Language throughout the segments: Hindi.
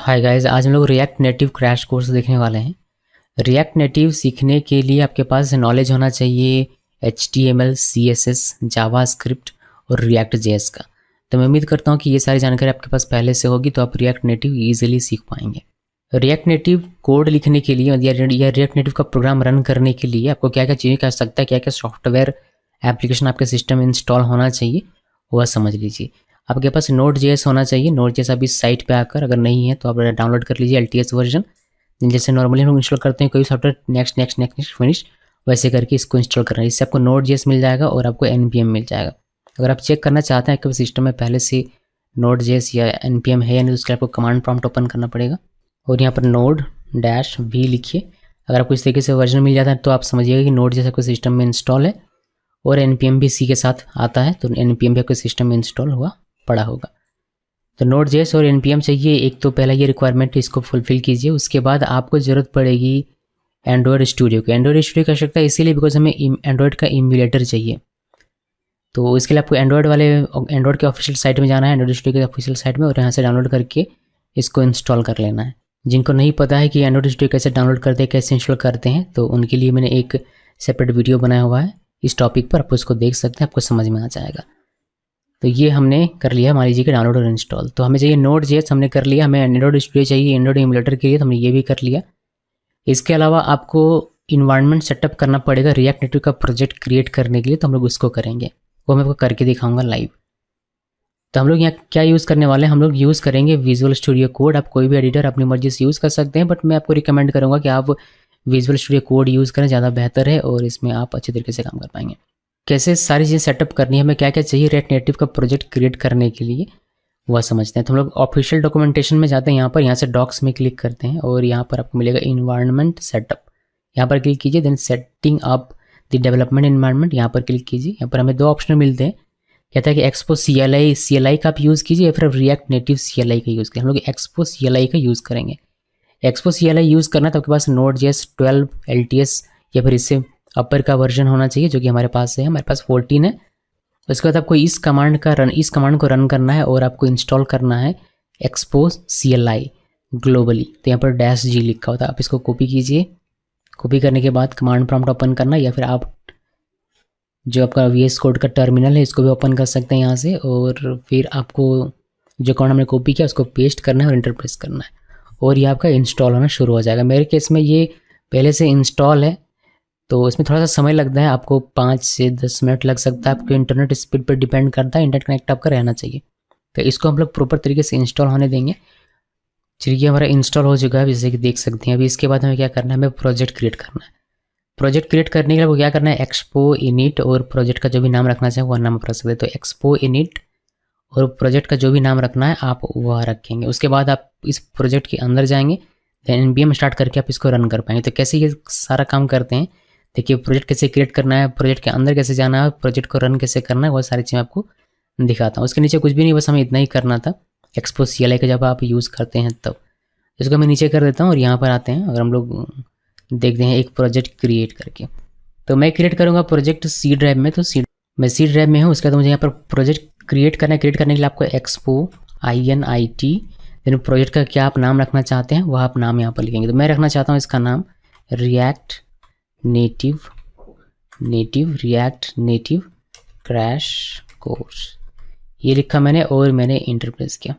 हाय गाइस, आज हम लोग रिएक्ट नेटिव क्रैश कोर्स देखने वाले हैं। रिएक्ट नेटिव सीखने के लिए आपके पास नॉलेज होना चाहिए HTML, CSS, जावास्क्रिप्ट और रिएक्ट जेएस का। तो मैं उम्मीद करता हूँ कि ये सारी जानकारी आपके पास पहले से होगी, तो आप रिएक्ट नेटिव ईजिली सीख पाएंगे। रिएक्ट नेटिव कोड लिखने के लिए या रिएक्ट नेटिव का प्रोग्राम रन करने के लिए आपको क्या क्या चीज़ें कर सकता है, क्या क्या सॉफ्टवेयर एप्लीकेशन आपके सिस्टम में इंस्टॉल होना चाहिए, वह समझ लीजिए। आपके पास Node.js होना चाहिए। Node.js अभी साइट पे आकर अगर नहीं है तो आप डाउनलोड कर लीजिए LTS वर्जन। जैसे नॉर्मली हम लोग इंस्टॉल करते हैं कोई software, next next next next finish, वैसे करके इसको इंस्टॉल करना है। इससे आपको Node.js मिल जाएगा और आपको NPM मिल जाएगा। अगर आप चेक करना चाहते हैं कि सिस्टम में पहले से Node.js या NPM है या नहीं, तो उसके लिए आपको कमांड प्रॉम्प्ट ओपन करना पड़ेगा और यहाँ पर node-v लिखिए। अगर आपको इस तरीके से वर्जन मिल जाता है तो आप समझिएगा कि Node.js आपके सिस्टम में इंस्टॉल है और NPM भी सी के साथ आता है, तो NPM भी आपके सिस्टम में इंस्टॉल हुआ पड़ा होगा। तो Node.js और NPM चाहिए। एक तो पहला ये रिक्वायरमेंट, इसको फुलफिल कीजिए। उसके बाद आपको ज़रूरत पड़ेगी एंड्रॉयड स्टूडियो की। एंड्रॉयड स्टूडियो की आवश्यकता है इसीलिए बिकॉज हमें एंड्रॉयड का इम्यूलेटर चाहिए। तो इसके लिए आपको एंड्रॉयड के ऑफिशियल साइट में जाना है, एंड्रॉयड स्टूडियो के ऑफिशियल साइट में, और यहाँ से डाउनलोड करके इसको इंस्टॉल कर लेना है। जिनको नहीं पता है कि एंड्रॉयड स्टूडियो कैसे डाउनलोड करते हैं, कैसे इंस्टॉल करते हैं, तो उनके लिए मैंने एक सेपरेट वीडियो बनाया हुआ है इस टॉपिक पर, आप उसको देख सकते हैं, आपको समझ में आ जाएगा। तो ये हमने कर लिया, मान लीजिए कि डाउनलोड और इंस्टॉल। तो हमें चाहिए Node.js, हमने कर लिया। हमें एंड्रॉयड स्टूडियो चाहिए एंड्रॉयड इम्यूलेटर के लिए, तो हमने ये भी कर लिया। इसके अलावा आपको इन्वायरमेंट सेटअप करना पड़ेगा रिएक्ट नेटिव का प्रोजेक्ट क्रिएट करने के लिए, तो हम लोग उसको करेंगे, वो मैं आपको करके दिखाऊंगा लाइव। तो हम लोग यहाँ क्या यूज़ करने वाले हैं, हम लोग यूज़ करेंगे विजुअल स्टूडियो कोड। आप कोई भी एडिटर अपनी मर्जी से यूज़ कर सकते हैं, बट मैं आपको रिकमेंड करूँगा कि आप विजुअल स्टूडियो कोड यूज़ करें, ज़्यादा बेहतर है और इसमें आप अच्छे तरीके से काम कर पाएंगे। कैसे सारी चीज़ें सेटअप करनी है, हमें क्या क्या चाहिए रिएक्ट नेटिव का प्रोजेक्ट क्रिएट करने के लिए, वह समझते हैं। तो हम लोग ऑफिशियल डॉक्यूमेंटेशन में जाते हैं, यहाँ से डॉक्स में क्लिक करते हैं और यहाँ पर आपको मिलेगा इन्वायरमेंट सेटअप। यहाँ पर क्लिक कीजिए, then setting up the development environment, यहाँ पर क्लिक कीजिए। यहाँ पर हमें दो ऑप्शन मिलते हैं, कहता है कि एक्सपो CLI का आप यूज़ कीजिए या फिर रिएक्ट नेटिव CLI का यूज़ करें। हम लोग एक्सपो CLI का यूज़ करेंगे। एक्सपो CLI यूज़ करना तो आपके पास Node.js 12 LTS या फिर इससे अपर का वर्जन होना चाहिए, जो कि हमारे पास है। हमारे पास 14 है। उसके बाद आपको इस कमांड को रन करना है और आपको इंस्टॉल करना है एक्सपो CLI ग्लोबली। तो यहाँ पर -g लिखा होता है, आप इसको कॉपी कीजिए। कॉपी करने के बाद कमांड प्रॉम्प्ट ओपन करना, या फिर आप जो आपका VS कोड का टर्मिनल है इसको भी ओपन कर सकते हैं यहाँ से, और फिर आपको जो कमांड हमने कॉपी किया उसको पेस्ट करना है और इंटर प्रेस करना है, और ये आपका इंस्टॉल होना शुरू हो जाएगा। मेरे केस में ये पहले से इंस्टॉल है, तो इसमें थोड़ा सा समय लगता है, आपको 5 से 10 मिनट लग सकता है। आपके इंटरनेट स्पीड पर डिपेंड करता है, इंटरनेट कनेक्ट आपका रहना चाहिए। तो इसको हम लोग प्रॉपर तरीके से इंस्टॉल होने देंगे। चलिए, हमारा इंस्टॉल हो चुका है, जैसे कि देख सकते हैं। अभी इसके बाद हमें क्या करना है, हमें प्रोजेक्ट क्रिएट करना है। प्रोजेक्ट क्रिएट करने के लिए वो क्या करना है, एक्सपो इनिट, और प्रोजेक्ट का जो भी नाम रखना चाहे वह नाम रख सकते हैं। तो एक्सपो इनिट और प्रोजेक्ट का जो भी नाम रखना है आप वह रखेंगे। उसके बाद आप इस प्रोजेक्ट के अंदर जाएंगे, देन NPM स्टार्ट करके आप इसको रन कर पाएंगे। तो कैसे ये सारा काम करते हैं, देखिए, प्रोजेक्ट कैसे क्रिएट करना है, प्रोजेक्ट के अंदर कैसे जाना है, प्रोजेक्ट को रन कैसे करना है, वो सारी चीज़ें आपको दिखाता हूँ। उसके नीचे कुछ भी नहीं, बस हमें इतना ही करना था। एक्सपो CLI का जब आप यूज़ करते हैं तब इसको मैं नीचे कर देता हूँ और यहाँ पर आते हैं। अगर हम लोग देखते हैं एक प्रोजेक्ट क्रिएट करके, तो मैं क्रिएट करूँगा प्रोजेक्ट C ड्राइव में। तो मैं C ड्राइव में हूँ। उसके बाद मुझे यहाँ पर प्रोजेक्ट क्रिएट करना है। क्रिएट करने के लिए आपको एक्सपो INIT, देन प्रोजेक्ट का क्या आप नाम रखना चाहते हैं वह आप नाम यहाँ पर लिखेंगे। तो मैं रखना चाहता हूँ इसका नाम रिएक्ट नेटिव क्रैश कोर्स, ये लिखा मैंने और मैंने इंटर प्रेस किया।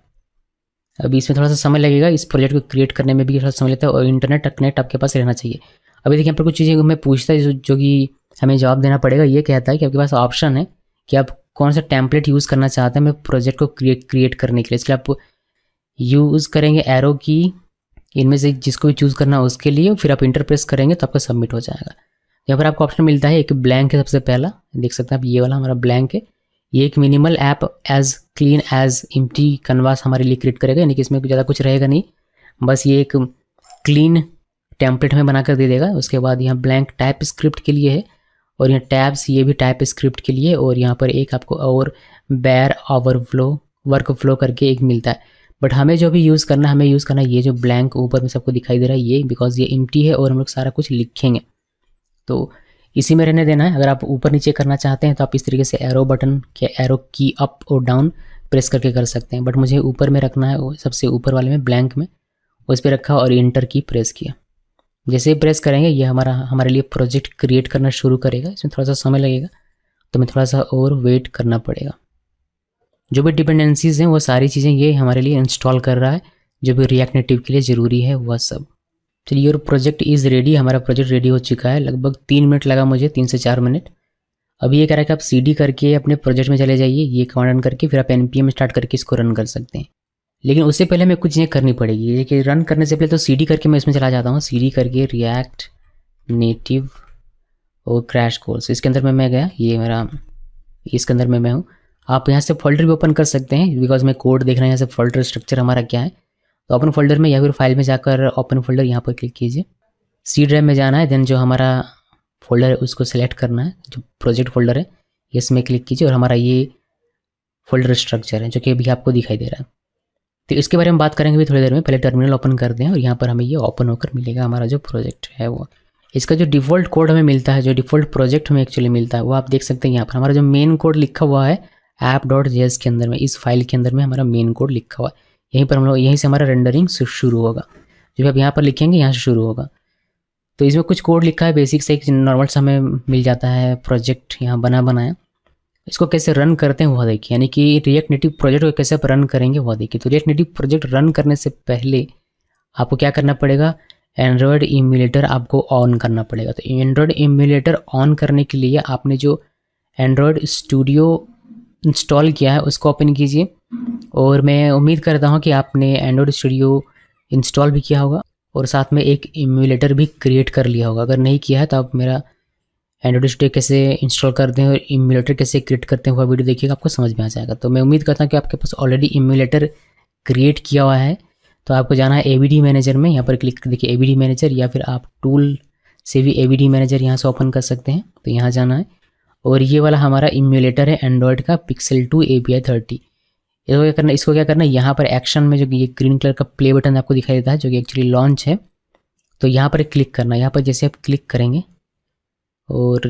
अभी इसमें थोड़ा सा समय लगेगा, इस प्रोजेक्ट को क्रिएट करने में भी थोड़ा समय लगता है, और इंटरनेट कनेक्ट आपके पास रहना चाहिए। अभी देखिए, यहाँ पर कुछ चीज़ें मैं पूछता है जो कि हमें जवाब देना पड़ेगा। ये कहता है कि आपके पास ऑप्शन है कि आप कौन सा टेम्पलेट यूज़ करना चाहते हैं मैं प्रोजेक्ट को क्रिएट करने के लिए। इसके लिए आप यूज़ करेंगे एरो की, इनमें से जिसको भी चूज़ करना है उसके लिए, फिर आप इंटर प्रेस करेंगे तो आपका सबमिट हो जाएगा। यहाँ पर आपको ऑप्शन मिलता है, एक ब्लैंक है सबसे पहला, देख सकते हैं आप, ये वाला हमारा ब्लैंक है। ये एक minimal app as clean as empty canvas हमारे लिए क्रिएट करेगा, यानी कि इसमें ज़्यादा कुछ रहेगा नहीं, बस ये एक क्लीन टेम्पलेट हमें बनाकर दे देगा। उसके बाद यहाँ ब्लैंक टाइप स्क्रिप्ट के लिए है, और यहाँ टैब्स ये भी टाइप स्क्रिप्ट के लिए, और यहाँ पर एक आपको और बेयर वर्क फ्लो करके एक मिलता है। बट हमें जो भी यूज़ करना है, हमें यूज़ करना है ये जो ब्लैंक ऊपर में सबको दिखाई दे रहा है ये, बिकॉज ये एम्प्टी है और हम लोग सारा कुछ लिखेंगे, तो इसी में रहने देना है। अगर आप ऊपर नीचे करना चाहते हैं तो आप इस तरीके से एरो की अप और डाउन प्रेस करके कर सकते हैं, बट मुझे ऊपर में रखना है, सबसे ऊपर वाले में ब्लैंक में, उस पर रखा और इंटर की प्रेस किया। जैसे ही प्रेस करेंगे ये हमारे लिए प्रोजेक्ट क्रिएट करना शुरू करेगा। इसमें थोड़ा सा समय लगेगा तो हमें थोड़ा सा और वेट करना पड़ेगा। जो भी डिपेंडेंसीज़ हैं वो सारी चीज़ें ये हमारे लिए इंस्टॉल कर रहा है, जो भी रिएक्ट नेटिव के लिए ज़रूरी है वह सब। चलिए योर प्रोजेक्ट इज़ रेडी, हमारा प्रोजेक्ट रेडी हो चुका है। लगभग 3 मिनट लगा मुझे, 3 से 4 मिनट। अभी ये कह रहा है कि आप CD करके अपने प्रोजेक्ट में चले जाइए, ये कमांड रन करके फिर आप NPM स्टार्ट करके इसको रन कर सकते हैं। लेकिन उससे पहले हमें कुछ चीज़ें करनी पड़ेगी। देखिए रन करने से पहले तो CD करके मैं इसमें चला जाता हूँ। CD करके रिएक्ट नेटिव और क्रैश कोर्स, इसके अंदर में मैं गया, ये मेरा इसके अंदर में मैं हूँ। आप यहाँ से फोल्डर भी ओपन कर सकते हैं, बिकॉज मैं कोड देख रहा हूँ यहाँ से फोल्डर स्ट्रक्चर हमारा क्या है। तो ओपन फोल्डर में या फिर फाइल में जाकर ओपन फोल्डर यहाँ पर क्लिक कीजिए। C ड्राइव में जाना है, देन जो हमारा फोल्डर है उसको सेलेक्ट करना है, जो प्रोजेक्ट फोल्डर है इसमें क्लिक कीजिए और हमारा ये फोल्डर स्ट्रक्चर है जो कि अभी आपको दिखाई दे रहा है। तो इसके बारे में बात करेंगे भी थोड़ी देर में। पहले टर्मिनल ओपन कर दें और यहाँ पर हमें ये ओपन होकर मिलेगा हमारा जो प्रोजेक्ट है वो। इसका जो डिफ़ॉल्ट कोड हमें मिलता है, जो डिफ़ॉल्ट प्रोजेक्ट हमें एक्चुअली मिलता है वो आप देख सकते हैं यहाँ पर। हमारा जो मेन कोड लिखा हुआ है app.js के अंदर में, इस फाइल के अंदर में हमारा मेन कोड लिखा हुआ है। यहीं पर हम लोग, यहीं से हमारा रेंडरिंग शुरू होगा। जो आप यहाँ पर लिखेंगे यहाँ से शुरू होगा। तो इसमें कुछ कोड लिखा है बेसिक से, एक नॉर्मल सा हमें मिल जाता है प्रोजेक्ट यहाँ बनाया। इसको कैसे रन करते हैं वो देखिए, यानी कि रिएक्ट नेटिव प्रोजेक्ट को कैसे आप रन करेंगे वो देखिए। तो रिएक्ट नेटिव प्रोजेक्ट रन करने से पहले आपको क्या करना पड़ेगा, एंड्रॉयड इम्यूलेटर आपको ऑन करना पड़ेगा। तो एंड्रॉयड इम्यूलेटर ऑन करने के लिए आपने जो एंड्रॉयड स्टूडियो इंस्टॉल किया है उसको ओपन कीजिए। और मैं उम्मीद करता हूँ कि आपने एंड्रॉयड स्टूडियो इंस्टॉल भी किया होगा और साथ में एक इम्यूलेटर भी क्रिएट कर लिया होगा। अगर नहीं किया है तो आप मेरा एंड्रॉयड स्टूडियो कैसे इंस्टॉल करते हैं और इम्यूलेटर कैसे क्रिएट करते हैं वह वीडियो देखिएगा, आपको समझ में आ जाएगा। तो मैं उम्मीद करता हूँ कि आपके पास ऑलरेडी इम्यूलेटर क्रिएट किया हुआ है। तो आपको जाना है AVD मैनेजर में, यहाँ पर क्लिक देखिए AVD मैनेजर, या फिर आप टूल से भी AVD मैनेजर यहाँ से ओपन कर सकते हैं। तो यहाँ जाना है और ये वाला हमारा इम्यूलेटर है एंड्रॉयड का Pixel 2 API 30। इसको क्या करना है, यहाँ पर एक्शन में जो ये ग्रीन कलर का प्ले बटन आपको दिखाई देता है जो कि एक्चुअली लॉन्च है, तो यहाँ पर क्लिक करना है। यहाँ पर जैसे आप क्लिक करेंगे और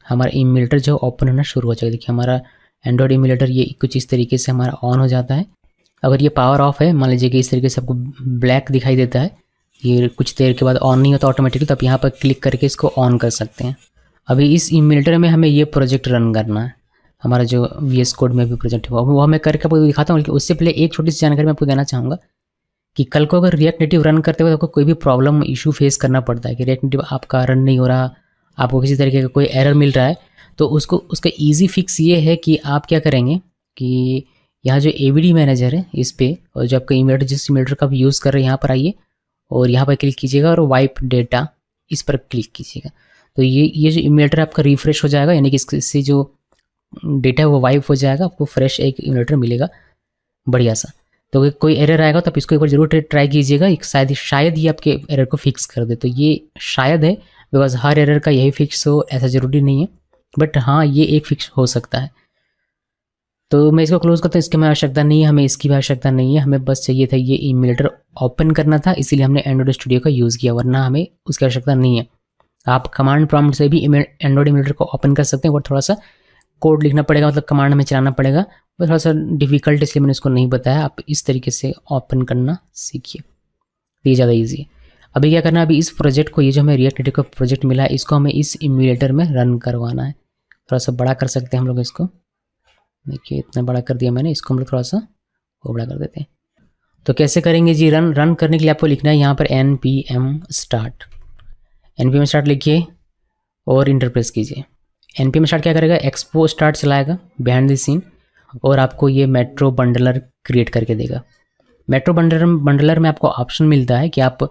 हमारा इम्यूलेटर जो ओपन होना शुरू हो जाएगा। देखिए हमारा एंड्रॉयड इम्यूलेटर ये कुछ इस तरीके से हमारा ऑन हो जाता है। अगर ये पावर ऑफ है, मान लीजिए कि इस तरीके से आपको ब्लैक दिखाई देता है, ये कुछ देर के बाद ऑन नहीं होता ऑटोमेटिकली, तो आप यहाँ पर क्लिक करके इसको ऑन कर सकते हैं। अभी इस इम्यूलेटर में हमें ये प्रोजेक्ट रन करना है, हमारा जो VS कोड में भी प्रोजेक्ट है वो मैं करके आपको दिखाता हूँ। लेकिन उससे पहले एक छोटी सी जानकारी मैं आपको देना चाहूँगा कि कल को अगर रिएक्ट नेटिव रन करते हुए आपको कोई भी प्रॉब्लम इशू फेस करना पड़ता है कि रिएक्ट नेटिव आपका रन नहीं हो रहा, आपको किसी तरीके का कोई एरर मिल रहा है, तो उसका ईजी फिक्स ये है कि आप क्या करेंगे कि यहाँ जो AVD मैनेजर है इस पर, और जो आपका इम्यूलेटर जिस इम्यूलेटर का आप यूज़ कर रहे हैं यहाँ पर आइए और यहाँ पर क्लिक कीजिएगा और वाइप डेटा इस पर क्लिक कीजिएगा। तो ये जो इम्यूलेटर आपका रिफ्रेश हो जाएगा, यानी कि इससे जो डेटा है वो वाइप हो जाएगा, आपको फ्रेश एक इम्यूलेटर मिलेगा बढ़िया सा। तो कोई एरर आएगा तो आप इसको एक बार जरूर ट्राई कीजिएगा, शायद ये आपके एरर को फिक्स कर दे। तो ये शायद है, बिकॉज हर एरर का यही फिक्स हो ऐसा ज़रूरी नहीं है, बट हाँ ये एक फिक्स हो सकता है। तो मैं इसको क्लोज करता हूँ, इसकी हमें आवश्यकता नहीं है, हमें इसकी भी आवश्यकता नहीं है। हमें बस चाहिए था ये इम्यूलेटर ओपन करना था, इसीलिए हमने एंड्रॉयड स्टूडियो का यूज़ किया, वरना हमें उसकी आवश्यकता नहीं है। आप कमांड प्रॉम्प्ट से भी एंड्रॉयड इम्यूलेटर को ओपन कर सकते हैं, और थोड़ा सा कोड लिखना पड़ेगा, मतलब कमांड हमें चलाना पड़ेगा, वो थोड़ा सा डिफिकल्ट इसलिए मैंने उसको नहीं बताया। आप इस तरीके से ओपन करना सीखिए, ये ज़्यादा ईजी है। अभी क्या करना है, अभी इस प्रोजेक्ट को, ये जो हमें रिएक्ट नेटिव का प्रोजेक्ट मिला है, इसको हमें इस इम्यूलेटर में रन करवाना है। थोड़ा सा बड़ा कर सकते हैं हम लोग इसको, देखिए इतना बड़ा कर दिया मैंने, इसको हम लोग थोड़ा सा वो बड़ा कर देते हैं। तो कैसे करेंगे जी रन करने के लिए आपको लिखना है यहाँ पर npm start लिखिए और इंटर प्रेस कीजिए। npm start क्या करेगा, एक्सपो स्टार्ट चलाएगा बिहाइंड द सीन, और आपको ये मेट्रो बंडलर क्रिएट करके देगा। मेट्रो बंडलर में आपको ऑप्शन मिलता है कि आप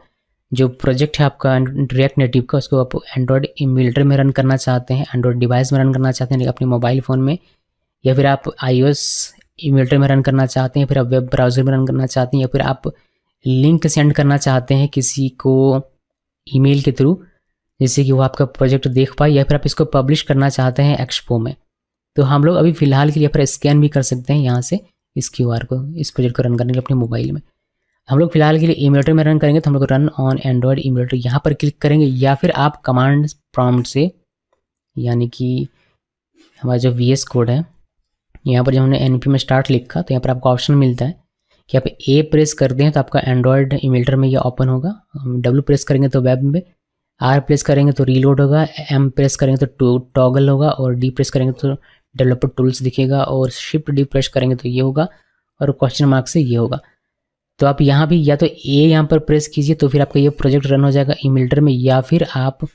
जो प्रोजेक्ट है आपका रिएक्ट नेटिव का, उसको आप एंड्रॉयड इम्यूलेटर में रन करना चाहते हैं, एंड्रॉयड डिवाइस में रन करना चाहते हैं अपने मोबाइल फ़ोन में, या फिर आप iOS इम्यूलेटर में रन करना चाहते हैं, फिर आप वेब ब्राउज़र में रन करना चाहते हैं, या फिर आप लिंक सेंड करना चाहते हैं किसी को ईमेल के थ्रू जिससे कि वो आपका प्रोजेक्ट देख पाए, या फिर आप इसको पब्लिश करना चाहते हैं एक्सपो में। तो हम लोग अभी फ़िलहाल के लिए पर स्कैन भी कर सकते हैं यहाँ से इस QR को, इस प्रोजेक्ट को रन करने के लिए अपने मोबाइल में। हम लोग फिलहाल के लिए इम्यूलेटर में रन करेंगे, तो हम लोग रन ऑन एंड्रॉयड इम्यूलेटर यहाँ पर क्लिक करेंगे, या फिर आप कमांड प्रॉम्प्ट से, यानी कि हमारा जो VS कोड है, यहाँ पर जब हमने npm start लिखा तो यहाँ पर आपको ऑप्शन मिलता है कि आप ए प्रेस कर दें तो आपका एंड्रॉयड इमेल्टर में ये ओपन होगा, डब्ल्यू प्रेस करेंगे तो वेब में, आर प्रेस करेंगे तो रीलोड होगा, एम प्रेस करेंगे तो टॉगल होगा, और डी प्रेस करेंगे तो डेवलपर टूल्स दिखेगा, और शिफ्ट डी प्रेस करेंगे तो ये होगा, और क्वेश्चन मार्क से ये होगा। तो आप यहाँ भी या तो ए यहाँ पर प्रेस कीजिए तो फिर आपका ये प्रोजेक्ट रन हो जाएगा इमेल्टर में, या फिर आप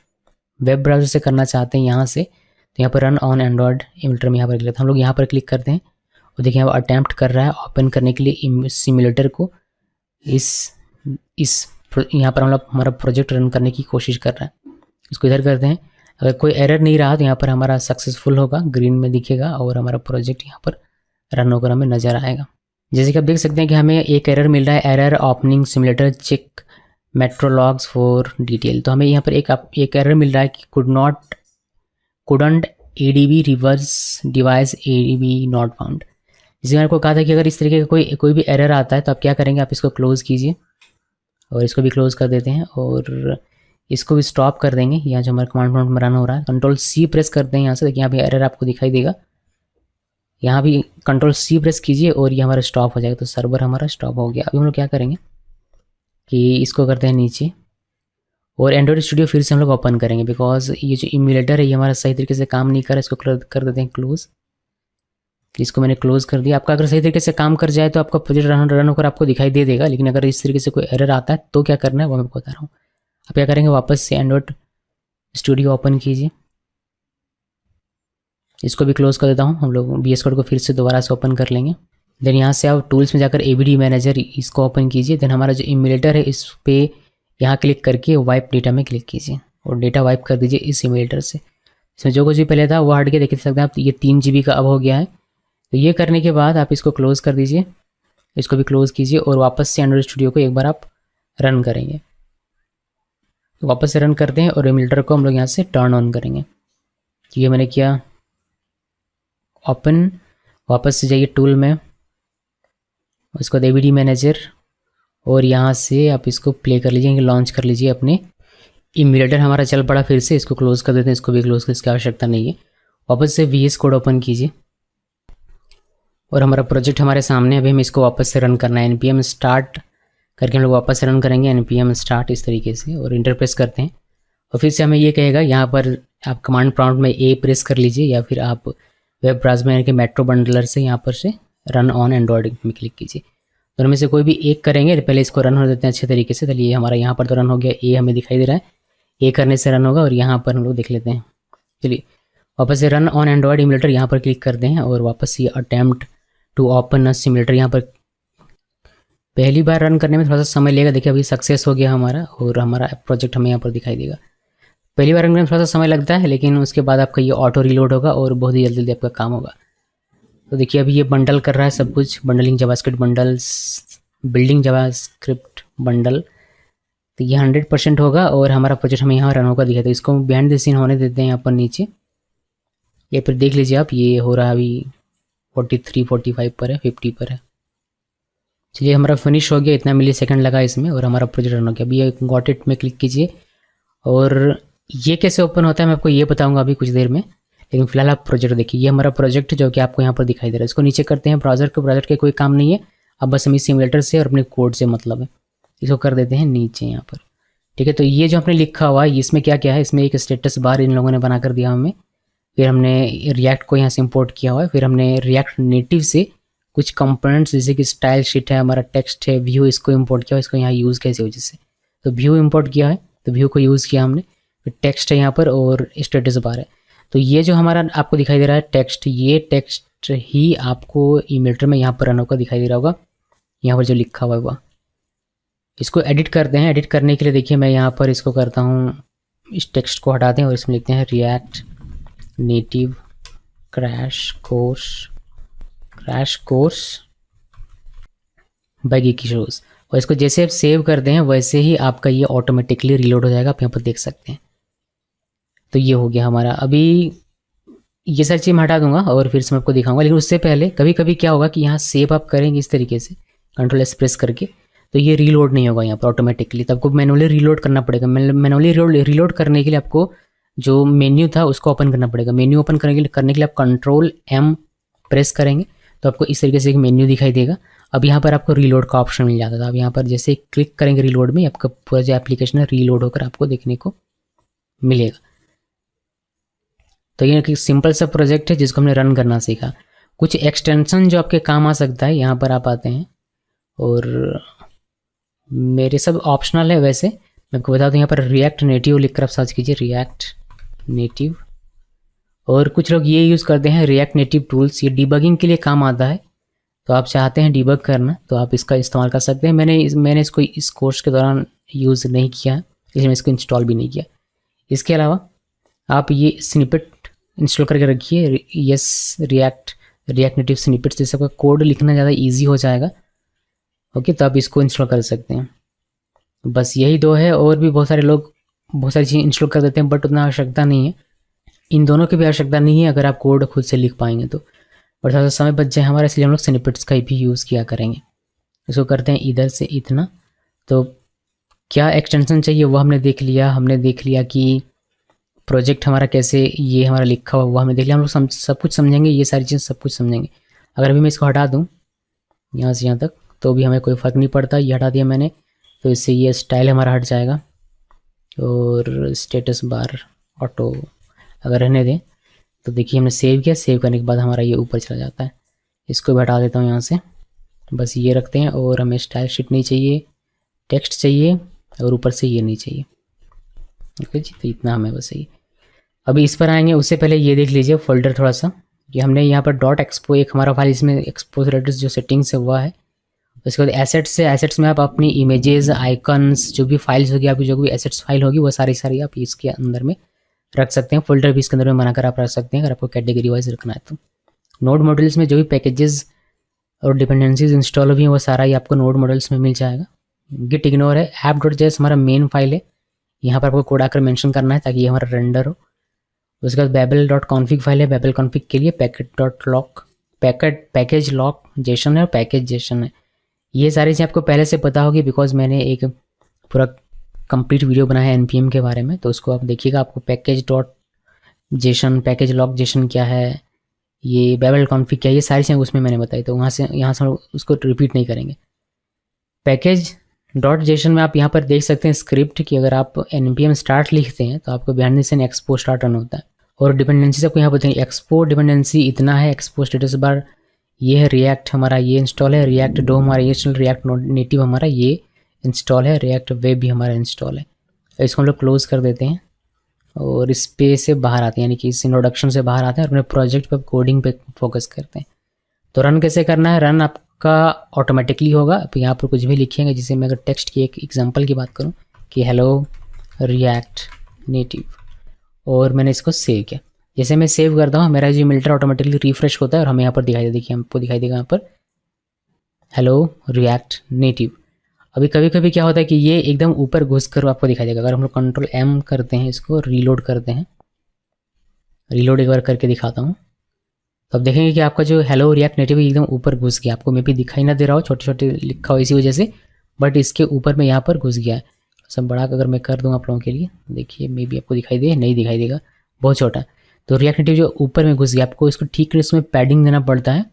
वेब ब्राउज़र से करना चाहते हैं यहाँ से, तो यहाँ पर रन ऑन एंड्रॉयड इमेल्टर में यहाँ पर क्लिक, हम लोग यहाँ पर क्लिक करते हैं और देखिए यहाँ पर अटैम्प्ट कर रहा है ओपन करने के लिए सिमुलेटर को। इस यहाँ पर हम लोग हमारा प्रोजेक्ट रन करने की कोशिश कर रहा है। इसको इधर करते हैं, अगर कोई एरर नहीं रहा तो यहाँ पर हमारा सक्सेसफुल होगा, ग्रीन में दिखेगा, और हमारा प्रोजेक्ट यहाँ पर रन होकर हमें नज़र आएगा। जैसे कि आप देख सकते हैं कि हमें एक एरर मिल रहा है, error opening simulator check metro logs for detail. तो हमें यहाँ पर एक एरर मिल रहा है कि couldn't ADB reverse device ADB not found. जैसे मैंने आपको कहा था कि अगर इस तरीके का कोई भी एरर आता है तो आप क्या करेंगे, आप इसको क्लोज़ कीजिए, और इसको भी क्लोज़ कर देते हैं, और इसको भी स्टॉप कर देंगे। यहाँ जो हमारा कमांड प्रॉम्प्ट में रन हो रहा है, कंट्रोल सी प्रेस कर दें यहाँ से, देखिए यहाँ पे एरर आपको दिखाई देगा, यहाँ भी कंट्रोल सी प्रेस कीजिए और ये हमारा स्टॉप हो जाएगा। तो सर्वर हमारा स्टॉप हो गया। अभी हम लोग क्या करेंगे कि इसको करते हैं नीचे, और एंड्रॉइड स्टूडियो फिर से हम लोग ओपन करेंगे, बिकॉज ये जो इम्यूलेटर है ये हमारा सही तरीके से काम नहीं कर रहा है। इसको कर देते हैं क्लोज़। इसको मैंने क्लोज़ कर दिया। आपका अगर सही तरीके से काम कर जाए तो आपका प्रोजेक्ट रन होकर आपको दिखाई दे देगा, लेकिन अगर इस तरीके से कोई एरर आता है तो क्या करना है वो मैं आपको बता रहा हूँ। आप क्या करेंगे, वापस से एंड्रॉइड स्टूडियो ओपन कीजिए, इसको भी क्लोज़ कर देता हूँ। हम लोग VS कोड को फिर से दोबारा से ओपन कर लेंगे। देन यहाँ से आप टूल्स में जाकर AVD मैनेजर इसको ओपन कीजिए। देन हमारा जो इम्यूलेटर है इस पर यहाँ क्लिक करके वाइप डेटा में क्लिक कीजिए और डेटा वाइप कर दीजिए इस इम्यूलेटर से। इसमें जो कुछ भी पहले था वो हट के देख सकते हैं आप, ये 3 GB का अब हो गया है। तो ये करने के बाद आप इसको क्लोज़ कर दीजिए, इसको भी क्लोज़ कीजिए, और वापस से एंड्रॉइड स्टूडियो को एक बार आप रन करेंगे। तो वापस से रन करते हैं और इम्यूलेटर को हम लोग यहाँ से टर्न ऑन करेंगे। ये मैंने किया, ओपन, वापस से जाइए टूल में, उसको AVD मैनेजर, और यहाँ से आप इसको प्ले कर लीजिए, लॉन्च कर लीजिए अपने इम्यूलेटर। हमारा चल पड़ा, फिर से इसको क्लोज़ कर देते हैं, इसको भी क्लोज़ कर, इसकी आवश्यकता नहीं है। वापस से VS कोड ओपन कीजिए और हमारा प्रोजेक्ट हमारे सामने। अभी हमें इसको वापस से रन करना है, npm स्टार्ट करके हम लोग वापस से रन करेंगे, npm स्टार्ट इस तरीके से, और इंटर प्रेस करते हैं। और फिर से हमें ये कहेगा यहाँ पर आप कमांड प्रॉम्प्ट में A प्रेस कर लीजिए, या फिर आप वेब ब्राउज़र के मेट्रो बंडलर से यहाँ पर से रन ऑन एंड्रॉयड में क्लिक कीजिए। दोनों में से कोई भी एक करेंगे। पहले इसको रन हो देते हैं अच्छे तरीके से। चलिए हमारा यहाँ पर तो रन हो गया, A हमें दिखाई दे रहा है, A करने से रन होगा, और यहाँ पर हम लोग देख लेते हैं। चलिए वापस से रन ऑन एंड्रॉयड इम्यूलेटर यहाँ पर क्लिक करते हैं, और वापस ये attempt to open a simulator, यहाँ पर पहली बार रन करने में थोड़ा सा समय लगेगा। देखिए अभी सक्सेस हो गया हमारा, और हमारा प्रोजेक्ट हमें यहाँ पर दिखाई देगा। पहली बार रन करने में थोड़ा सा समय लगता है, लेकिन उसके बाद आपका ये ऑटो रीलोड होगा और बहुत ही जल्दी आपका काम होगा। तो देखिए अभी ये बंडल कर रहा है सब कुछ, bundling JavaScript bundles, building JavaScript bundle. तो ये 100% होगा और हमारा प्रोजेक्ट हमें यहाँ रन होगा दिखा। तो इसको बिहाइंड द सीन होने देते हैं यहाँ पर नीचे। ये फिर देख लीजिए आप, ये हो रहा है अभी 43, 45 पर है, 50 पर है। चलिए हमारा फिनिश हो गया, इतना मिली सेकंड लगा इसमें, और हमारा प्रोजेक्ट रन हो गया। अभी ये गॉट इट में क्लिक कीजिए, और ये कैसे ओपन होता है मैं आपको ये बताऊंगा अभी कुछ देर में। लेकिन फिलहाल आप प्रोजेक्ट देखिए, ये हमारा प्रोजेक्ट जो कि आपको यहाँ पर दिखाई दे रहा है। इसको नीचे करते हैं, ब्राउज़र के कोई काम नहीं है, अब बस हमें सिमुलेटर से और अपने कोड से मतलब है। इसको कर देते हैं नीचे यहाँ पर, ठीक है। तो ये जो आपने लिखा हुआ है इसमें क्या क्या है, इसमें एक स्टेटस बार इन लोगों ने बना कर दिया हमें। फिर हमने रिएक्ट को यहाँ से इम्पोर्ट किया हुआ है। फिर हमने रिएक्ट नेटिव से कुछ कंपोनेंट्स जैसे कि स्टाइल शीट है, हमारा टेक्स्ट है, व्यू, इसको इम्पोर्ट किया, इसको यहाँ यूज़ कैसे वजह से, तो व्यू इम्पोर्ट किया है, तो व्यू को यूज़ किया हमने। फिर टेक्स्ट है यहाँ पर और स्टेटस बार है। तो ये जो हमारा आपको दिखाई दे रहा है टेक्स्ट, ये टेक्स्ट ही आपको इम्यूलेटर में यहाँ पर रन होकर दिखाई दे रहा होगा, यहाँ पर जो लिखा हुआ है। इसको एडिट करते हैं। एडिट करने के लिए देखिए मैं यहाँ पर इसको करता हूँ, इस टेक्स्ट को हटाते हैं और इसमें लिखते हैं React Native crash course by GeekyShows, और इसको जैसे आप सेव करते हैं वैसे ही आपका ये ऑटोमेटिकली रीलोड हो जाएगा। आप यहाँ पर देख सकते हैं। तो ये हो गया हमारा। अभी ये सारी चीज़ मैं हटा दूंगा और फिर से मैं आपको दिखाऊंगा, लेकिन उससे पहले कभी कभी क्या होगा कि यहाँ सेव आप करेंगे इस तरीके से Ctrl+S प्रेस करके, तो ये रीलोड नहीं होगा यहाँ पर ऑटोमेटिकली, तो आपको मैनुअली रीलोड करना पड़ेगा। मैनुअली रीलोड करने के लिए आपको जो मेन्यू था उसको ओपन करना पड़ेगा। मेन्यू ओपन करने के लिए आप Ctrl+M प्रेस करेंगे तो आपको इस तरीके से एक मेन्यू दिखाई देगा। अब यहाँ पर आपको रीलोड का ऑप्शन मिल जाता था। अब यहाँ पर जैसे क्लिक करेंगे रीलोड में, आपका पूरा जो एप्लीकेशन है रीलोड होकर आपको देखने को मिलेगा। तो ये एक सिंपल सा प्रोजेक्ट है जिसको हमने रन करना सीखा। कुछ एक्सटेंशन जो आपके काम आ सकता है, यहाँ पर आप आते हैं और मेरे सब ऑप्शनल है। वैसे मैं आपको बता दूँ, यहाँ पर रिएक्ट नेटिव लिख कर आप सर्च कीजिए, रिएक्ट नेटिव। और कुछ लोग ये यूज़ करते हैं रिएक्ट नेटिव टूल्स, ये डिबगिंग के लिए काम आता है। तो आप चाहते हैं डिबग करना तो आप इसका इस्तेमाल कर सकते हैं। मैंने इसको इस कोर्स के दौरान यूज़ नहीं किया है, इसलिए मैं इसको इंस्टॉल भी नहीं किया। इसके अलावा आप ये स्निपेट इंस्टॉल करके रखिए, यस रिएक्ट नेटिव स्निपेट्स, जैसे आपका कोड लिखना ज़्यादा ईजी हो जाएगा। ओके, तो आप इसको इंस्टॉल कर सकते हैं। बस यही दो है, और भी बहुत सारे लोग बहुत सारी चीज़ें इंस्टॉल कर देते हैं, बट उतना आवश्यकता नहीं है। इन दोनों की भी आवश्यकता नहीं है अगर आप कोड खुद से लिख पाएंगे तो, और थोड़ा सा समय बच जाए हमारा, इसलिए हम लोग स्निपेट्स का भी यूज़ किया करेंगे। इसको करते हैं इधर से इतना। तो क्या एक्सटेंशन चाहिए वो हमने देख लिया। हमने देख लिया कि प्रोजेक्ट हमारा कैसे ये हमारा लिखा हुआ वो हमने देख लिया। हम लोग सब कुछ समझेंगे, ये सारी चीज़ सब कुछ समझेंगे। अगर अभी मैं इसको हटा दूँ यहाँ से यहाँ तक तो भी हमें कोई फ़र्क नहीं पड़ता। ये हटा दिया मैंने तो इससे ये स्टाइल हमारा हट जाएगा। और स्टेटस बार ऑटो अगर रहने दें तो देखिए हमने सेव किया, सेव करने के बाद हमारा ये ऊपर चला जाता है। इसको भी हटा देता हूँ यहाँ से, बस ये रखते हैं। और हमें स्टाइल शीट नहीं चाहिए, टेक्स्ट चाहिए, और ऊपर से ये नहीं चाहिए। ओके जी, तो इतना हमें बस चाहिए। अभी इस पर आएंगे, उससे पहले ये देख लीजिए फोल्डर थोड़ा सा। ये हमने यहाँ पर डॉट एक्सपो एक हमारा फाइल, इसमें एक्सपो रेडियस जो सेटिंग्स है हुआ है। उसके बाद एसेट्स से, एसेट्स में आप अपनी इमेजेस, आइकन्स, जो भी फाइल्स होगी आपकी, जो भी एसेट्स फाइल होगी वो सारी आप इसके अंदर में रख सकते हैं। फोल्डर भी इसके अंदर में बनाकर आप रख सकते हैं अगर आपको कैटेगरी वाइज रखना है तो। नोड मॉडल्स में जो भी पैकेजेस और डिपेंडेंसीज इंस्टॉल हुई हैं वो सारा ही आपको नोड मॉडल्स में मिल जाएगा। गिट इग्नोर है, app.js हमारा मेन फाइल है, यहाँ पर आपको कोड आकर मेंशन करना है ताकि ये हमारा रेंडर हो। उसके बाद babel.config फाइल है, babel config के लिए पैकेज लॉक जेसन है और पैकेज जेसन है। ये सारी चीज़ें आपको पहले से पता होगी बिकॉज मैंने एक पूरा कंप्लीट वीडियो बनाया है एनपीएम के बारे में, तो उसको आप देखिएगा। आपको package dot JSON, package lock Jason क्या है, ये babel config क्या है, ये सारी चीज़ें उसमें मैंने बताई। तो यहाँ से हम लोग उसको रिपीट नहीं करेंगे। पैकेज डॉट जेसन में आप यहाँ पर देख सकते हैं स्क्रिप्ट कि अगर आप npm स्टार्ट लिखते हैं तो आपको behind the scene Expo start run होता है। और डिपेंडेंसी आपको यहाँ बताएंगे, एक्सपो डिपेंडेंसी इतना है, एक्सपो स्टेटस बार ये है, रिएक्ट हमारा ये इंस्टॉल है, रिएक्ट डो हमारा ये इंस्टॉल, रिएक्ट नेटिव हमारा ये इंस्टॉल है, रिएक्ट वेब भी हमारा इंस्टॉल है। तो इसको हम लोग क्लोज कर देते हैं और इस पे से बाहर आते हैं, यानी कि इस इंट्रोडक्शन से बाहर आते हैं और अपने प्रोजेक्ट पर कोडिंग पे फोकस करते हैं। तो रन कैसे करना है, रन आपका ऑटोमेटिकली होगा। आप यहाँ पर कुछ भी लिखेंगे, जैसे मैं अगर टेक्स्ट की एक एग्जांपल की बात करूँ कि हेलो रिएक्ट नेटिव, और मैंने इसको सेव किया। जैसे मैं सेव करता हूँ मेरा जो मिल्टर ऑटोमेटिकली रिफ्रेश होता है और हमें यहाँ पर दिखाई दे, देखिए हमको दिखाई देगा यहाँ पर हेलो रिएक्ट नेटिव। अभी कभी कभी क्या होता है कि ये एकदम ऊपर घुस कर आपको दिखाई देगा। अगर हम लोग कंट्रोल एम करते हैं, इसको रीलोड करते हैं, रीलोड एक बार करके दिखाता हूँ, तो अब देखेंगे कि आपका जो हेलो रिएक्ट नेटिव एकदम ऊपर घुस गया। आपको मे भी दिखाई ना दे रहा हो, छोटे छोटे लिखा हो इसी वजह से, बट इसके ऊपर में यहाँ पर घुस गया है। सब बड़ा अगर मैं कर दूँ आप लोगों के लिए, देखिए मे भी आपको दिखाई दे, नहीं दिखाई देगा, बहुत छोटा। तो रिएक्ट नेटिव जो ऊपर में घुस गया, आपको इसको ठीक इसमें पैडिंग देना पड़ता है।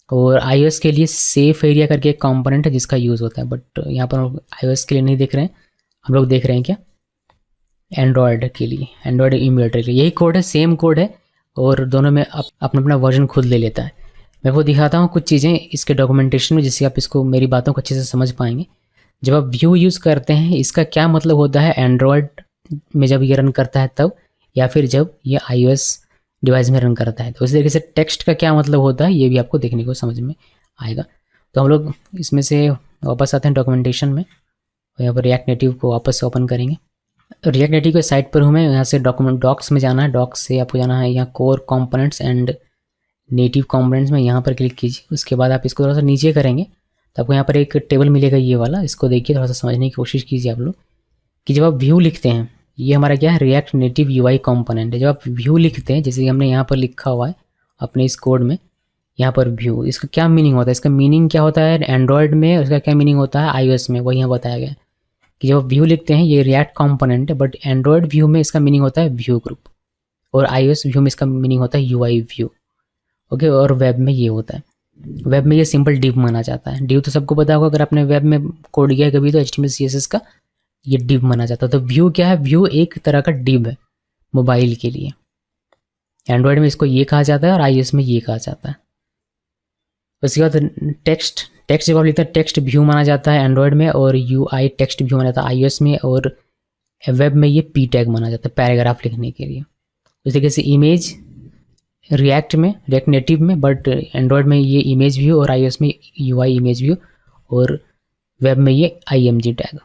और iOS के लिए सेफ एरिया करके एक कंपोनेंट है जिसका यूज़ होता है, बट यहाँ पर हम iOS के लिए नहीं देख रहे हैं, हम लोग देख रहे हैं क्या एंड्रॉयड के लिए, एंड्रॉयड इम्यूलेटर के लिए। यही कोड है, सेम कोड है, और दोनों में अपना अपना वर्जन खुद ले लेता है। मैं वो दिखाता हूँ कुछ चीज़ें इसके डॉक्यूमेंटेशन में, जिससे आप इसको मेरी बातों को अच्छे से समझ पाएंगे। जब आप व्यू यूज़ करते हैं, इसका क्या मतलब होता है एंड्रॉयड में जब ये रन करता है तब, या फिर जब ये iOS डिवाइस में रन करता है। तो उसी तरीके से टेक्स्ट का क्या मतलब होता है ये भी आपको देखने को समझ में आएगा। तो हम लोग इसमें से वापस आते हैं डॉक्यूमेंटेशन में, और यहाँ पर रिएक्ट नेटिव को वापस से ओपन करेंगे। रिएक्ट नेटिव के साइट पर हूँ मैं, यहाँ से डॉक्स में जाना है, डॉक्स से आपको जाना है यहाँ core components and native components में, यहाँ पर क्लिक कीजिए। उसके बाद आप इसको थोड़ा सा नीचे करेंगे तो आपको यहाँ पर एक टेबल मिलेगा ये वाला, इसको देखिए, थोड़ा सा समझने की कोशिश कीजिए आप लोग कि जब आप व्यू लिखते हैं, ये हमारा क्या है रिएक्ट नेटिव यूआई कंपोनेंट है। जब आप व्यू लिखते हैं, जैसे हमने यहाँ पर लिखा हुआ है अपने इस कोड में, यहाँ पर व्यू, इसका क्या मीनिंग होता है, इसका मीनिंग क्या होता है एंड्रॉयड में, उसका क्या मीनिंग होता है iOS में, वही यहाँ बताया गया है कि जब आप व्यू लिखते हैं ये रिएक्ट कंपोनेंट है, बट एंड्रॉयड व्यू में इसका मीनिंग होता है व्यू ग्रुप, और iOS व्यू में इसका मीनिंग होता है यूआई व्यू। ओके, और वेब में ये होता है। वेब में ये सिंपल डिव माना जाता है। डिव तो सबको पता होगा, अगर आपने वेब में कोड किया है कभी तो HTML CSS का, ये डिव माना जाता है। तो व्यू क्या है, व्यू एक तरह का डिव है मोबाइल के लिए। एंड्रॉयड में इसको ये कहा जाता है और iOS में ये कहा जाता है। उसके बाद टेक्स्ट, टेक्स्ट जब आप लिखते हैं टेक्स्ट व्यू माना जाता है एंड्रॉयड में, और UI टेक्स्ट व्यू माना जाता है iOS में, और वेब में ये p टैग माना जाता है पैराग्राफ लिखने के लिए। उस तरीके से इमेज रिएक्ट में, रिएक्ट नेटिव में, बट एंड्रॉयड में ये इमेज व्यू और iOS में UI इमेज व्यू, और वेब में ये IMG टैग।